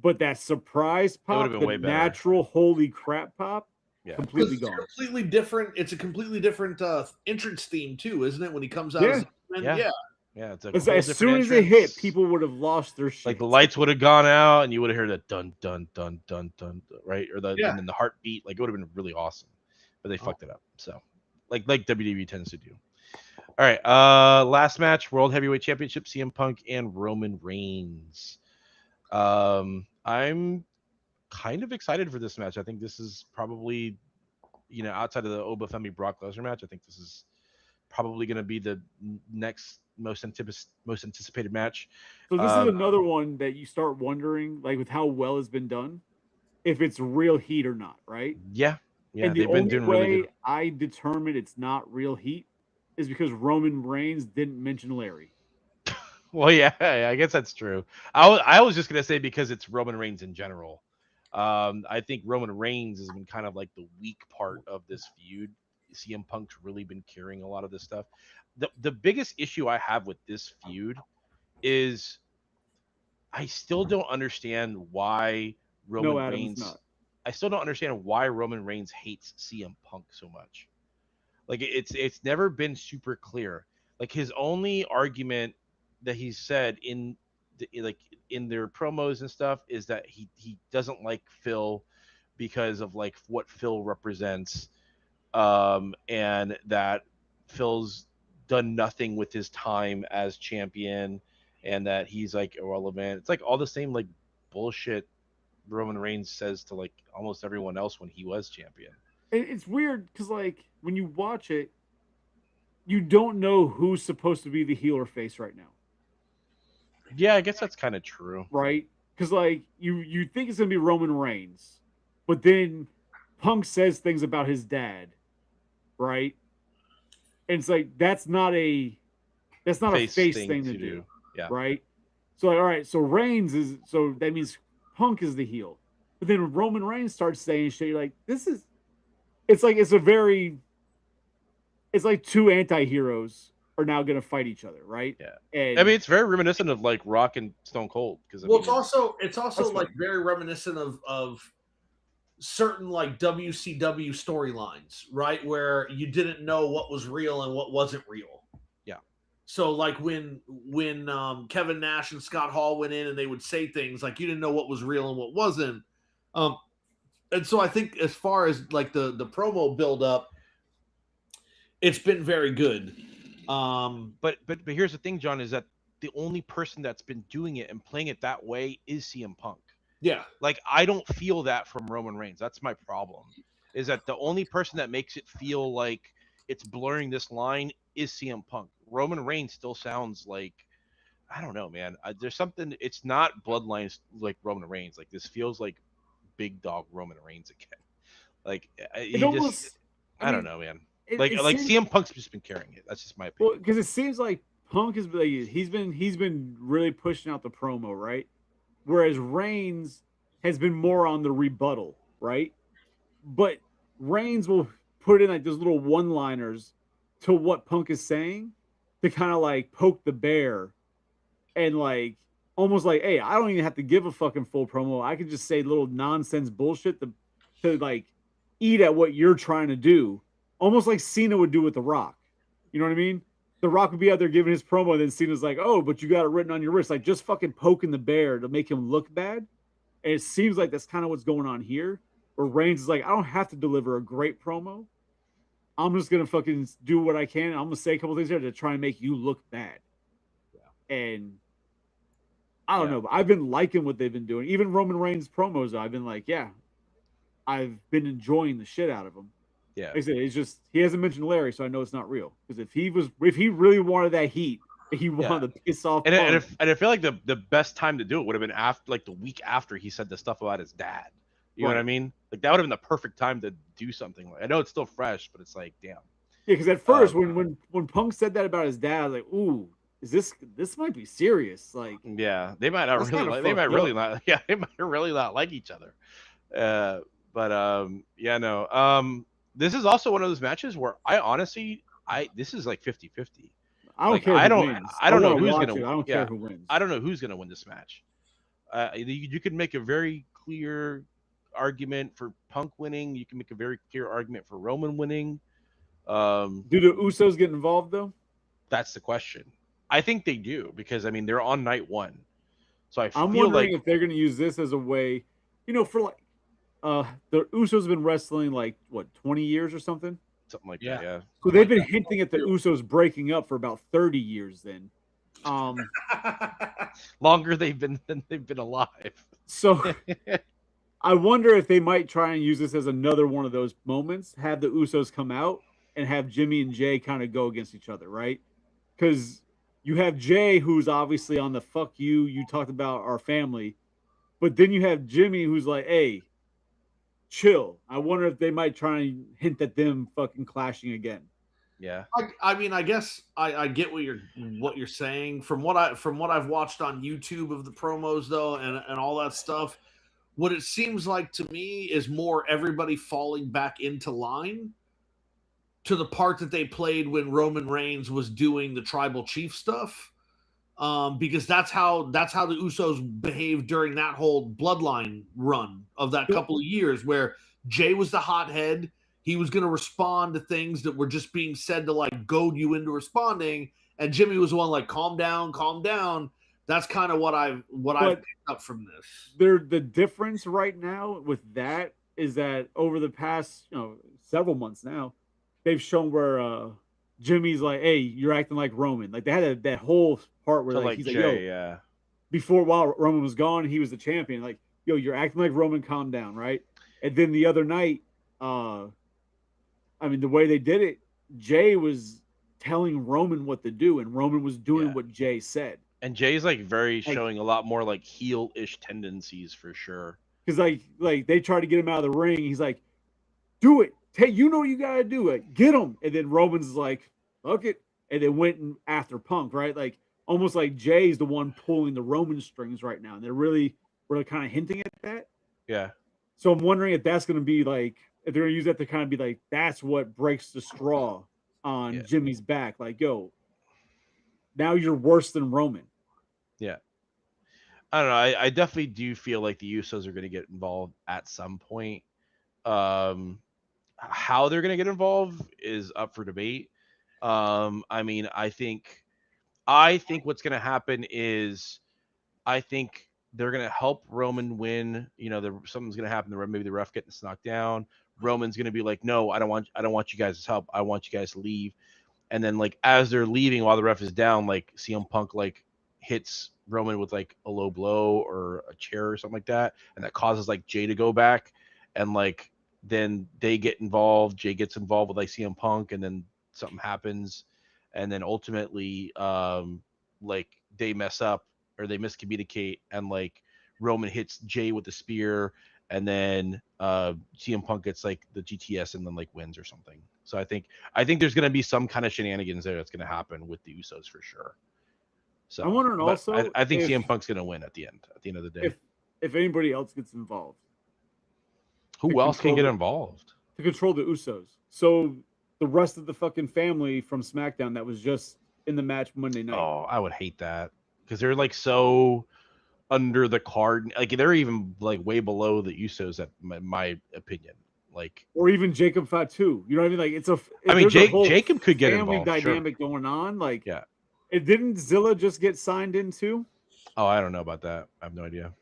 Speaker 1: but that surprise pop, the natural holy crap pop, completely gone.
Speaker 2: Completely different. It's a completely different entrance theme too, isn't it? When he comes out,
Speaker 3: Yeah. It's
Speaker 1: as soon as it hit, people would have lost their shit.
Speaker 3: Like the lights would have gone out, and you would have heard that dun dun dun dun dun, right? Or and then the heartbeat. Like it would have been really awesome, but they fucked it up. So, like WWE tends to do. All right, last match, World Heavyweight Championship, CM Punk and Roman Reigns. I'm kind of excited for this match. I think this is probably, outside of the Oba Femi Brock Lesnar match, I think this is probably going to be the next most anticipated match.
Speaker 1: So this is another one that you start wondering, like with how well it's been done, if it's real heat or not, right?
Speaker 3: Yeah.
Speaker 1: And the only way I determine it's not real heat is because Roman Reigns didn't mention Larry.
Speaker 3: Well, yeah, I guess that's true. I was just gonna say because it's Roman Reigns in general. I think Roman Reigns has been kind of like the weak part of this feud. CM Punk's really been carrying a lot of this stuff. The biggest issue I have with this feud is I still don't understand why Roman Reigns. I still don't understand why Roman Reigns hates CM Punk so much. Like it's never been super clear. Like his only argument that he's said in their promos and stuff is that he doesn't like Phil because of like what Phil represents, and that Phil's done nothing with his time as champion, and that he's like irrelevant. It's like all the same like bullshit Roman Reigns says to like almost everyone else when he was champion.
Speaker 1: It's weird because like when you watch it, you don't know who's supposed to be the heel or face right now.
Speaker 3: Yeah, I guess that's kind of true.
Speaker 1: Right? Because like you think it's gonna be Roman Reigns, but then Punk says things about his dad, right? And it's like that's not a face thing to do.
Speaker 3: Yeah.
Speaker 1: Right? So like, all right, so Reigns is so that means Punk is the heel. But then Roman Reigns starts saying shit, you're like, it's like two anti-heroes are now going to fight each other, right?
Speaker 3: Yeah.
Speaker 1: And
Speaker 3: I mean, it's very reminiscent of like Rock and Stone Cold because
Speaker 2: it's also like very reminiscent of certain like WCW storylines, right? Where you didn't know what was real and what wasn't real.
Speaker 3: Yeah.
Speaker 2: So like when Kevin Nash and Scott Hall went in and they would say things like you didn't know what was real and what wasn't. And so I think as far as like the promo build up, it's been very good.
Speaker 3: But here's the thing, John, is that the only person that's been doing it and playing it that way is CM Punk.
Speaker 2: Yeah.
Speaker 3: Like, I don't feel that from Roman Reigns. That's my problem. Is that the only person that makes it feel like it's blurring this line is CM Punk. Roman Reigns still sounds like, I don't know, man. There's something. It's not bloodlines like Roman Reigns. Like, this feels like big dog Roman Reigns again. Like,
Speaker 1: It almost.
Speaker 3: I don't know, man.
Speaker 1: It
Speaker 3: Like
Speaker 1: seems,
Speaker 3: CM Punk's just been carrying it. That's just my opinion.
Speaker 1: well, because it seems like Punk is like he's been really pushing out the promo, right? Whereas Reigns has been more on the rebuttal, right? But Reigns will put in like those little one-liners to what Punk is saying to kind of like poke the bear and like almost like, hey, I don't even have to give a fucking full promo. I can just say little nonsense bullshit to like eat at what you're trying to do. Almost like Cena would do with The Rock. You know what I mean? The Rock would be out there giving his promo, and then Cena's like, oh, but you got it written on your wrist. Like, just fucking poking the bear to make him look bad. And it seems like that's kind of what's going on here, where Reigns is like, I don't have to deliver a great promo. I'm just going to fucking do what I can. I'm going to say a couple things here to try and make you look bad. Yeah. And I don't know, but I've been liking what they've been doing. Even Roman Reigns promos, I've been like, yeah, I've been enjoying the shit out of them.
Speaker 3: Yeah,
Speaker 1: like I said, it's just he hasn't mentioned Larry, so I know it's not real. Because if he really wanted that heat, he wanted to piss off.
Speaker 3: And I feel like the best time to do it would have been after, like, the week after he said the stuff about his dad. You know what I mean? Like, that would have been the perfect time to do something. Like, I know it's still fresh, but it's like, damn.
Speaker 1: Yeah, because at first when Punk said that about his dad, I was like, ooh, is this might be serious? Like,
Speaker 3: yeah, they might not really like. They might really not. Yeah, they might really not like each other. Yeah, no. This is also one of those matches where I honestly, this is like 50-50.
Speaker 1: I don't
Speaker 3: like,
Speaker 1: care.
Speaker 3: I don't know who's gonna.
Speaker 1: I don't care who wins.
Speaker 3: I don't know who's gonna win this match. You could make a very clear argument for Punk winning. You can make a very clear argument for Roman winning.
Speaker 1: Do the Usos get involved though?
Speaker 3: That's the question. I think they do, because I mean they're on night one, so
Speaker 1: I'm
Speaker 3: feel
Speaker 1: wondering
Speaker 3: like
Speaker 1: if they're going to use this as a way, for like, the Usos have been wrestling like what 20 years or something.
Speaker 3: Something like that, yeah.
Speaker 1: So they've been hinting at the Usos breaking up for about 30 years. Then,
Speaker 3: longer than they've been alive.
Speaker 1: So I wonder if they might try and use this as another one of those moments. Have the Usos come out and have Jimmy and Jay kind of go against each other, right? Because you have Jay, who's obviously on the fuck you. You talked about our family, but then you have Jimmy, who's like, hey, chill. I wonder if they might try and hint at them fucking clashing again.
Speaker 3: Yeah.
Speaker 2: I mean, I guess I get what you're saying. From what I've watched on YouTube of the promos though, and all that stuff, what it seems like to me is more everybody falling back into line to the part that they played when Roman Reigns was doing the tribal chief stuff. Because that's how the Usos behaved during that whole bloodline run of that couple of years, where Jay was the hothead. He was going to respond to things that were just being said to like goad you into responding, and Jimmy was the one like, calm down. That's kind of what I've picked up from this.
Speaker 1: The difference right now with that is that over the past several months now, they've shown where Jimmy's like, hey, you're acting like Roman. Like they had that whole part where like, he's
Speaker 3: Jay,
Speaker 1: like, yo, before while Roman was gone, he was the champion. Like, yo, you're acting like Roman, calm down, right? And then the other night, I mean, the way they did it, Jay was telling Roman what to do, and Roman was doing what Jay said.
Speaker 3: And Jay's like showing a lot more like heel-ish tendencies for sure.
Speaker 1: Because like they tried to get him out of the ring. He's like, do it. Hey, you know you gotta do it. Get him. And then Roman's like, fuck it. And then went after Punk, right? Like almost like Jay's the one pulling the Roman strings right now. And they're really kind of hinting at that.
Speaker 3: Yeah.
Speaker 1: So I'm wondering if that's gonna be like, if they're gonna use that to kind of be like, that's what breaks the straw on Jimmy's back. Like, yo, now you're worse than Roman.
Speaker 3: Yeah. I don't know. I definitely do feel like the Usos are going to get involved at some point. How they're going to get involved is up for debate. I mean, I think what's going to happen is I think they're going to help Roman win. Something's going to happen. Maybe the ref getting knocked down. Roman's going to be like, no, I don't want you guys' help. I want you guys to leave. And then like as they're leaving while the ref is down, like CM Punk like hits Roman with like a low blow or a chair or something like that, and that causes like Jay to go back, and like then they get involved. Jay gets involved with like CM Punk, and then something happens, and then ultimately, like they mess up or they miscommunicate, and like Roman hits Jay with the spear, and then CM Punk gets like the GTS and then like wins or something. So I think there's gonna be some kind of shenanigans there that's gonna happen with the Usos for sure. So
Speaker 1: I'm wondering
Speaker 3: but
Speaker 1: also
Speaker 3: I think
Speaker 1: if-
Speaker 3: CM Punk's gonna win at the end of the day.
Speaker 1: if anybody else gets involved
Speaker 3: Who
Speaker 1: to
Speaker 3: else can
Speaker 1: control
Speaker 3: get
Speaker 1: the-
Speaker 3: involved?
Speaker 1: to control the Usos. So the rest of the fucking family from SmackDown that was just in the match Monday night.
Speaker 3: Oh, I would hate that because they're like so under the card. Like they're even like way below the Usos, at my opinion. Like,
Speaker 1: Or even Jacob Fatu. You know what I mean? Like it's a.
Speaker 3: I mean,
Speaker 1: there's a whole
Speaker 3: Jacob could get
Speaker 1: family
Speaker 3: involved. Sure.
Speaker 1: dynamic going on. Like,
Speaker 3: Yeah.
Speaker 1: It didn't Zilla just get signed into?
Speaker 3: Oh, I don't know about that. I have no idea.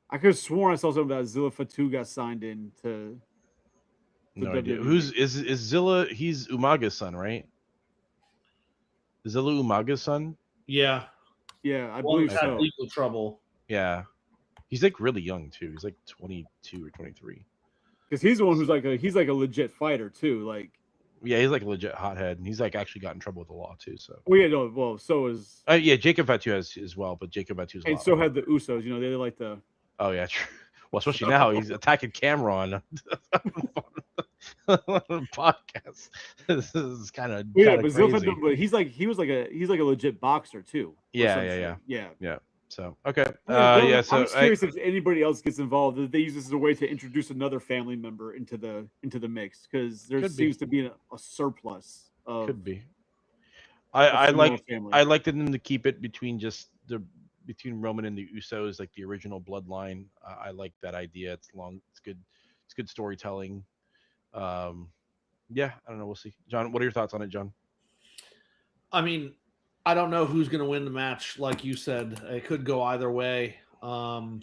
Speaker 1: I could have sworn I saw something about Zilla Fatu got signed into.
Speaker 3: No
Speaker 1: The
Speaker 3: idea.
Speaker 1: WWE.
Speaker 3: Who's is Zilla? He's Umaga's son, right? Is Zilla Umaga's son?
Speaker 2: Yeah.
Speaker 1: Yeah, I
Speaker 2: One
Speaker 1: believe
Speaker 2: had
Speaker 1: so.
Speaker 2: legal trouble.
Speaker 3: Yeah. He's like really young too. He's like 22 or 23.
Speaker 1: Because he's the one who's like a legit fighter too. Like,
Speaker 3: Yeah, he's like a legit hothead, and he's like actually got in trouble with the law too. So.
Speaker 1: well, yeah, no, well, so is
Speaker 3: Yeah, Jacob Fatu has as well, but Jacob Fatu's.
Speaker 1: and so had the Usos. You know, they like the.
Speaker 3: Oh yeah, true. Well, especially now he's attacking Cameron on a podcast. This is kind of
Speaker 1: Yeah, but Zilla
Speaker 3: crazy.
Speaker 1: Fatu, but he's like a legit boxer too. or
Speaker 3: Yeah,
Speaker 1: some
Speaker 3: yeah,
Speaker 1: shit. Yeah.
Speaker 3: So okay,
Speaker 1: Yeah,
Speaker 3: So
Speaker 1: I'm curious if anybody else gets involved. That they use this as a way to introduce another family member into the mix because there
Speaker 3: Could be.
Speaker 1: seems to be a surplus of.
Speaker 3: could be.
Speaker 1: of
Speaker 3: I
Speaker 1: female
Speaker 3: like
Speaker 1: family.
Speaker 3: I like them to keep it between Roman and the Usos, like the original bloodline. I like that idea. It's long. It's good. It's good storytelling. Yeah, I don't know. We'll see. John, what are your thoughts on it, John?
Speaker 2: I mean, I don't know who's going to win the match. Like you said, it could go either way. My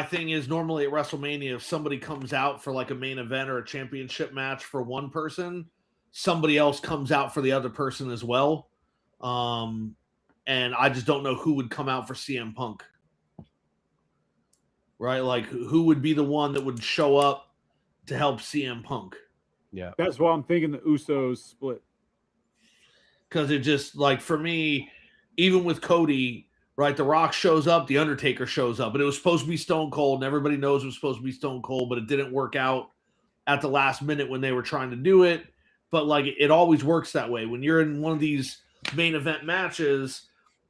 Speaker 2: thing is normally at WrestleMania, if somebody comes out for like a main event or a championship match for one person, somebody else comes out for the other person as well. And I just don't know who would come out for CM Punk. Right? Like who would be the one that would show up to help CM Punk?
Speaker 3: Yeah.
Speaker 1: That's why I'm thinking the Usos split.
Speaker 2: Because it just, like, for me, even with Cody, right, The Rock shows up, The Undertaker shows up, and it was supposed to be Stone Cold, and everybody knows it was supposed to be Stone Cold, but it didn't work out at the last minute when they were trying to do it. But, like, it always works that way. When you're in one of these main event matches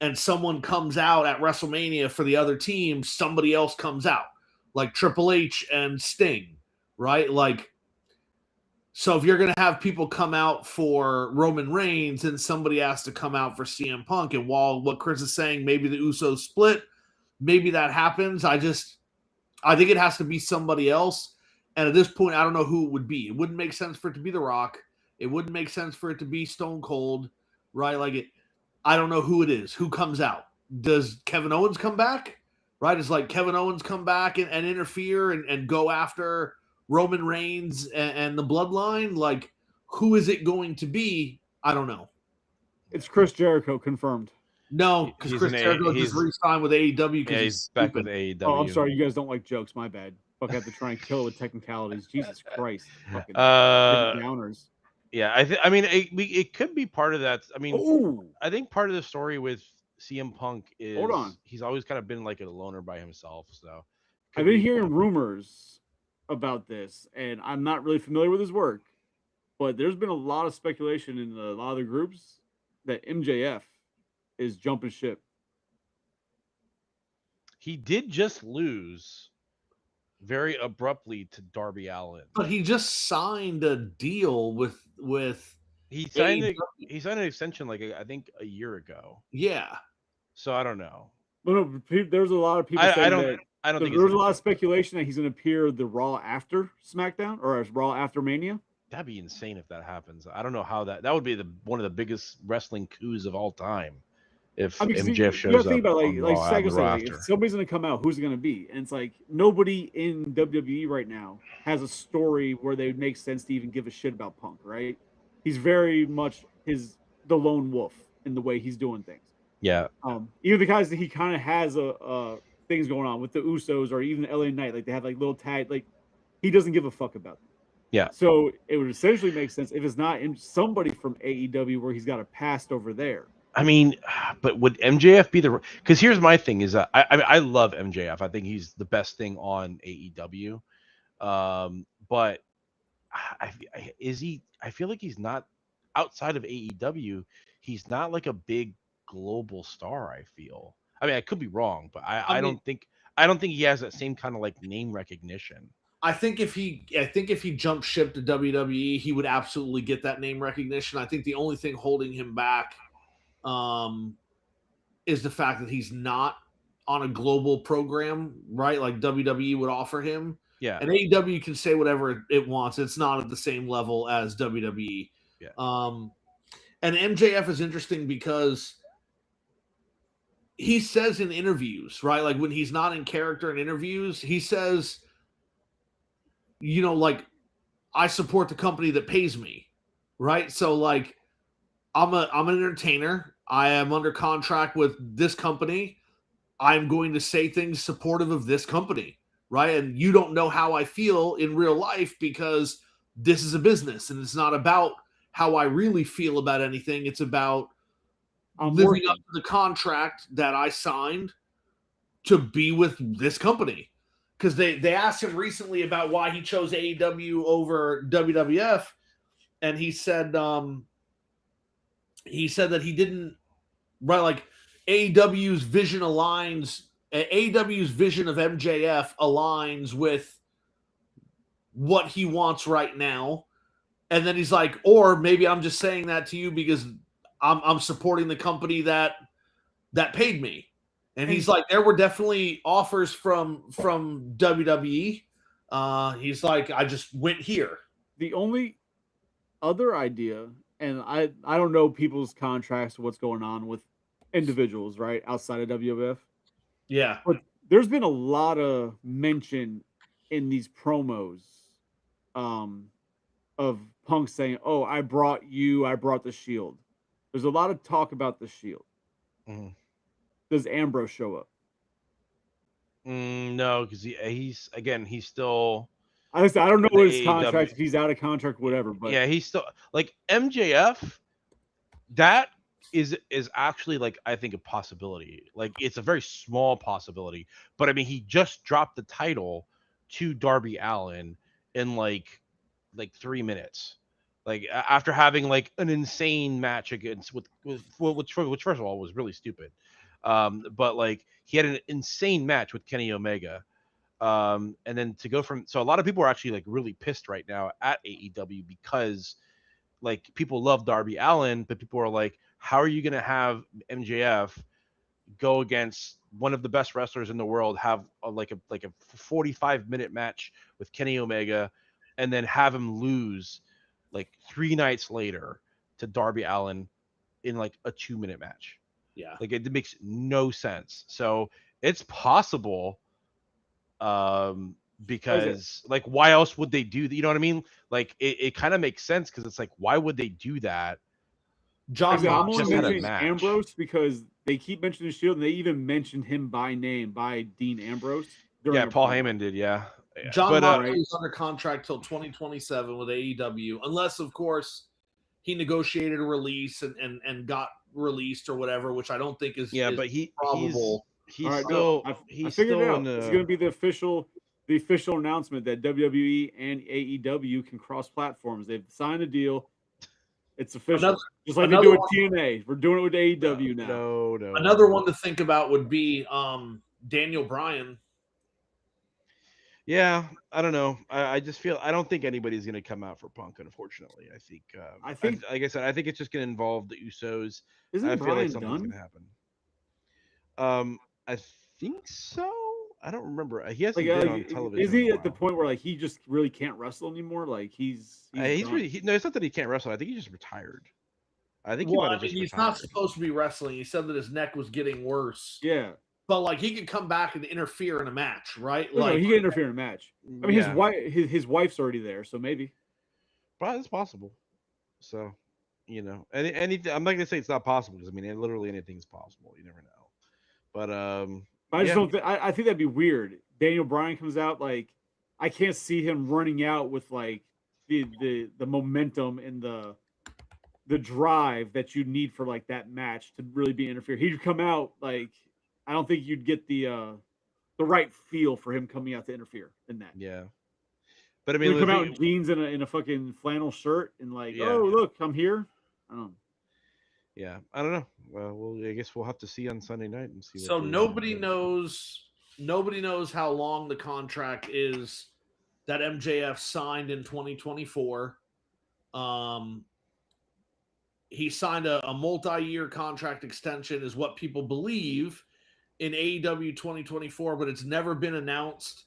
Speaker 2: and someone comes out at WrestleMania for the other team, somebody else comes out, like Triple H and Sting, right? Like, so if you're going to have people come out for Roman Reigns, then somebody has to come out for CM Punk. And while what Chris is saying, maybe the Usos split, maybe that happens. I think it has to be somebody else. And at this point, I don't know who it would be. It wouldn't make sense for it to be The Rock. It wouldn't make sense for it to be Stone Cold, right? I don't know who it is. Who comes out? Does Kevin Owens come back? Right? It's like Kevin Owens come back and interfere and go after Roman Reigns and the bloodline. Like, who is it going to be? I don't know.
Speaker 1: It's Chris Jericho confirmed.
Speaker 2: No, because Chris Jericho just re-signed with AEW.
Speaker 3: Yeah, he's back with AEW.
Speaker 1: Oh, I'm sorry, you guys don't like jokes. My bad. Fuck, I have to try and kill it with technicalities. Jesus Christ. Fucking downers.
Speaker 3: Yeah, I mean, it could be part of that. I mean,
Speaker 1: Ooh.
Speaker 3: I think part of the story with CM Punk is
Speaker 1: Hold on.
Speaker 3: he's always kind of been like a loner by himself. So
Speaker 1: I've been hearing rumors about this, and I'm not really familiar with his work, but there's been a lot of speculation in a lot of the groups that MJF is jumping ship.
Speaker 3: He did just lose very abruptly to Darby Allin.
Speaker 2: But he just signed a deal with
Speaker 3: He signed
Speaker 2: AEW.
Speaker 3: he signed an extension like I think a year ago.
Speaker 2: Yeah.
Speaker 3: So I don't know.
Speaker 1: But no, there's a lot of people saying
Speaker 3: I don't
Speaker 1: that
Speaker 3: think
Speaker 1: there's a lot of speculation that he's going to appear the Raw after SmackDown or as Raw after Mania.
Speaker 3: That'd be insane if that happens. I don't know how that would be one of the biggest wrestling coups of all time. If MJF shows
Speaker 1: you
Speaker 3: up,
Speaker 1: think about
Speaker 3: on Raw on the
Speaker 1: like if
Speaker 3: roster.
Speaker 1: somebody's going to come out, who's it going to be? And it's like nobody in WWE right now has a story where they would make sense to even give a shit about Punk, right? He's very much the lone wolf in the way he's doing things.
Speaker 3: Yeah.
Speaker 1: Even the guys that he kind of has things going on with the Usos or even LA Knight, like they have like little tag, like he doesn't give a fuck about them.
Speaker 3: Yeah.
Speaker 1: So it would essentially make sense if it's not somebody from AEW where he's got a past over there.
Speaker 3: I mean, but would MJF be the? Because here's my thing: is I love MJF. I think he's the best thing on AEW. But is he? I feel like he's not outside of AEW. He's not like a big global star. I feel. I mean, I could be wrong, but I don't think he has that same kind of like name recognition.
Speaker 2: I think if he jumped ship to WWE, he would absolutely get that name recognition. I think the only thing holding him back is the fact that he's not on a global program, right? Like WWE would offer him.
Speaker 3: Yeah.
Speaker 2: And AEW can say whatever it wants. It's not at the same level as WWE.
Speaker 3: Yeah.
Speaker 2: And MJF is interesting because he says in interviews, right? Like when he's not in character in interviews, he says, you know, like, I support the company that pays me, right? So like I'm an entertainer. I am under contract with this company. I'm going to say things supportive of this company, right? And you don't know how I feel in real life because this is a business and it's not about how I really feel about anything. It's about living up to the contract that I signed to be with this company. Because they asked him recently about why he chose AEW over WWF, and he said that he didn't, right, like AEW's vision of MJF aligns with what he wants right now. And then he's like, or maybe I'm just saying that to you because I'm supporting the company that paid me. And he's like, there were definitely offers from WWE. He's like, I just went here.
Speaker 1: The only other idea, and I don't know people's contracts, what's going on with individuals, right, outside of WWF.
Speaker 2: Yeah.
Speaker 1: But there's been a lot of mention in these promos of Punk saying, oh, I brought the Shield. There's a lot of talk about the Shield.
Speaker 3: Mm-hmm.
Speaker 1: Does Ambrose show up?
Speaker 3: No, because he's still.
Speaker 1: I don't know what his contract. If he's out of contract, whatever. But
Speaker 3: yeah, he's still like MJF. That is actually like I think a possibility. Like it's a very small possibility, but I mean he just dropped the title to Darby Allin in like 3 minutes. Like after having like an insane match against which first of all was really stupid. But like he had an insane match with Kenny Omega. And then to go from, so a lot of people are actually like really pissed right now at AEW because like people love Darby Allin, but people are like, how are you going to have MJF go against one of the best wrestlers in the world, have a 45-minute match with Kenny Omega and then have him lose like 3 nights later to Darby Allin in like a 2-minute match.
Speaker 2: Yeah.
Speaker 3: Like it makes no sense. So it's possible because like why else would they do that? You know what I mean? Like it kind of makes sense because it's like why would they do that?
Speaker 1: I'm only mentioning Ambrose because they keep mentioning the Shield and they even mentioned him by name by Dean Ambrose.
Speaker 3: Yeah, Paul Heyman did. Yeah.
Speaker 2: John Moxley is under contract till 2027 with AEW, unless of course he negotiated a release and got released or whatever, which I don't think is
Speaker 3: but
Speaker 2: probable.
Speaker 3: He's still
Speaker 1: it's going to be the official announcement that WWE and AEW can cross platforms. They've signed a deal. It's official. Just like they do with TNA. We're doing it with AEW now.
Speaker 3: No.
Speaker 2: Another one to think about would be Daniel Bryan.
Speaker 3: Yeah, I don't know. I just feel I don't think anybody's going to come out for Punk. Unfortunately, I think like I said, I think it's just going to involve the Usos.
Speaker 1: Isn't
Speaker 3: I feel
Speaker 1: Bryan
Speaker 3: like something's going to happen. I think so. I don't remember. He hasn't been on television.
Speaker 1: Is he at the point where like he just really can't wrestle anymore? Like he's
Speaker 3: really no. It's not that he can't wrestle. I think he just retired. I think
Speaker 2: he's not supposed to be wrestling. He said that his neck was getting worse.
Speaker 1: Yeah.
Speaker 2: But like he could come back and interfere in a match, right?
Speaker 1: Like he can interfere in a match. I mean, his wife's already there, so maybe.
Speaker 3: But it's possible. So, you know, anything. I'm not gonna say it's not possible because I mean, literally anything's possible. You never know. But
Speaker 1: I just
Speaker 3: yeah,
Speaker 1: don't. I think that'd be weird. Daniel Bryan comes out like I can't see him running out with like the momentum and the drive that you need for like that match to really be interfered. He'd come out like I don't think you'd get the right feel for him coming out to interfere in that.
Speaker 3: yeah. But I
Speaker 1: He'd
Speaker 3: mean, the
Speaker 1: come out in
Speaker 3: thing,
Speaker 1: jeans and a fucking flannel shirt and like,
Speaker 3: yeah,
Speaker 1: oh look, I'm here. I don't know.
Speaker 3: yeah. I don't know. Well, I guess we'll have to see on Sunday night and see.
Speaker 2: So
Speaker 3: what
Speaker 2: nobody knows how long the contract is that MJF signed in 2024. He signed a multi-year contract extension, is what people believe, in AEW 2024, but it's never been announced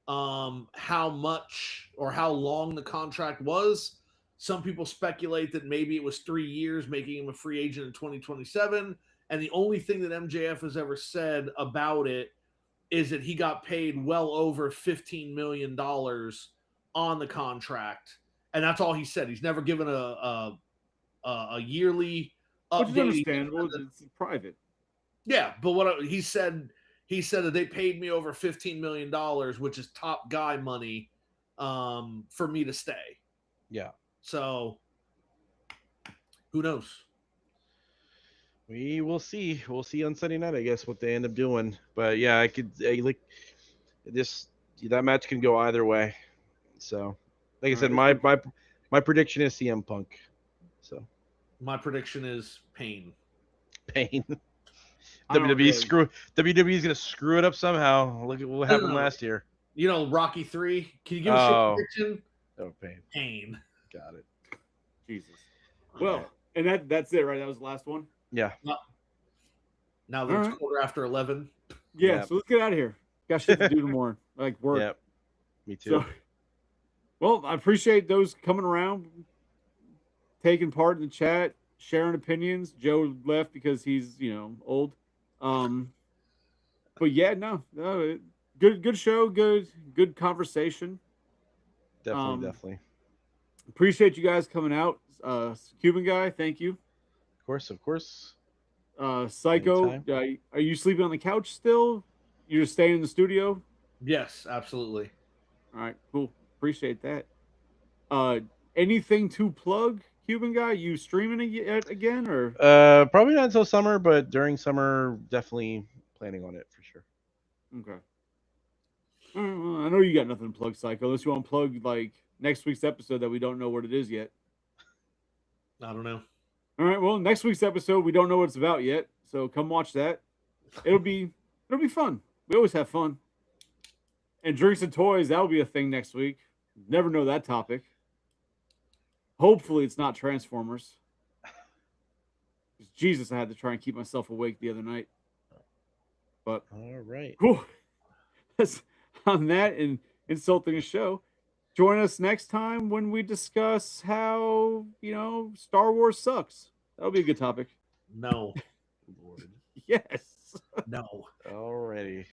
Speaker 2: how much or how long the contract was. Some people speculate that maybe it was 3 years, making him a free agent in 2027. And the only thing that MJF has ever said about it is that he got paid well over $15 million on the contract. And that's all he said. He's never given a yearly update.
Speaker 1: Which is understandable. It's private.
Speaker 2: Yeah, but what he said that they paid me over $15 million, which is top guy money, for me to stay.
Speaker 3: Yeah.
Speaker 2: So who knows?
Speaker 3: We will see. We'll see on Sunday night, I guess, what they end up doing. But yeah, like this. That match can go either way. So, like I said, my prediction is CM Punk. So
Speaker 2: My prediction is pain.
Speaker 3: pain.
Speaker 1: WWE
Speaker 3: WWE's gonna screw it up somehow. Look at what happened last year.
Speaker 2: You know, Rocky 3. Can you give us your prediction?
Speaker 3: Oh, pain.
Speaker 2: Pain.
Speaker 3: Got it.
Speaker 1: Jesus. Well, and that's it, right? That was the last one.
Speaker 3: Yeah.
Speaker 2: Now that it's 11:15.
Speaker 1: Yeah.
Speaker 3: Yep.
Speaker 1: So let's get out of here. Got shit to do tomorrow. Like work.
Speaker 3: Yep. Me too.
Speaker 1: So, well, I appreciate those coming around, taking part in the chat, sharing opinions. Joe left because he's old. But yeah, no, good show, good conversation.
Speaker 3: Definitely.
Speaker 1: Appreciate you guys coming out. Cuban guy, thank you.
Speaker 3: Of course.
Speaker 1: Psycho, are you sleeping on the couch still? You're just staying in the studio?
Speaker 2: Yes, absolutely.
Speaker 1: All right, cool. Appreciate that. Anything to plug, Cuban guy? You streaming it again or?
Speaker 3: Probably not until summer, but during summer, definitely planning on it for sure.
Speaker 1: Okay. I know you got nothing to plug, Psycho. Unless you want to plug like next week's episode that we don't know what it is yet.
Speaker 2: I don't know.
Speaker 1: All right. Well, next week's episode we don't know what it's about yet, so come watch that. It'll be fun. We always have fun. And drinks and toys, that'll be a thing next week. Never know that topic. Hopefully it's not Transformers. Jesus, I had to try and keep myself awake the other night. But
Speaker 3: all right.
Speaker 1: Cool. That's on that and insulting a show. Join us next time when we discuss how, Star Wars sucks. That'll be a good topic.
Speaker 2: No.
Speaker 3: Lord.
Speaker 1: Yes.
Speaker 2: No.
Speaker 3: Alrighty.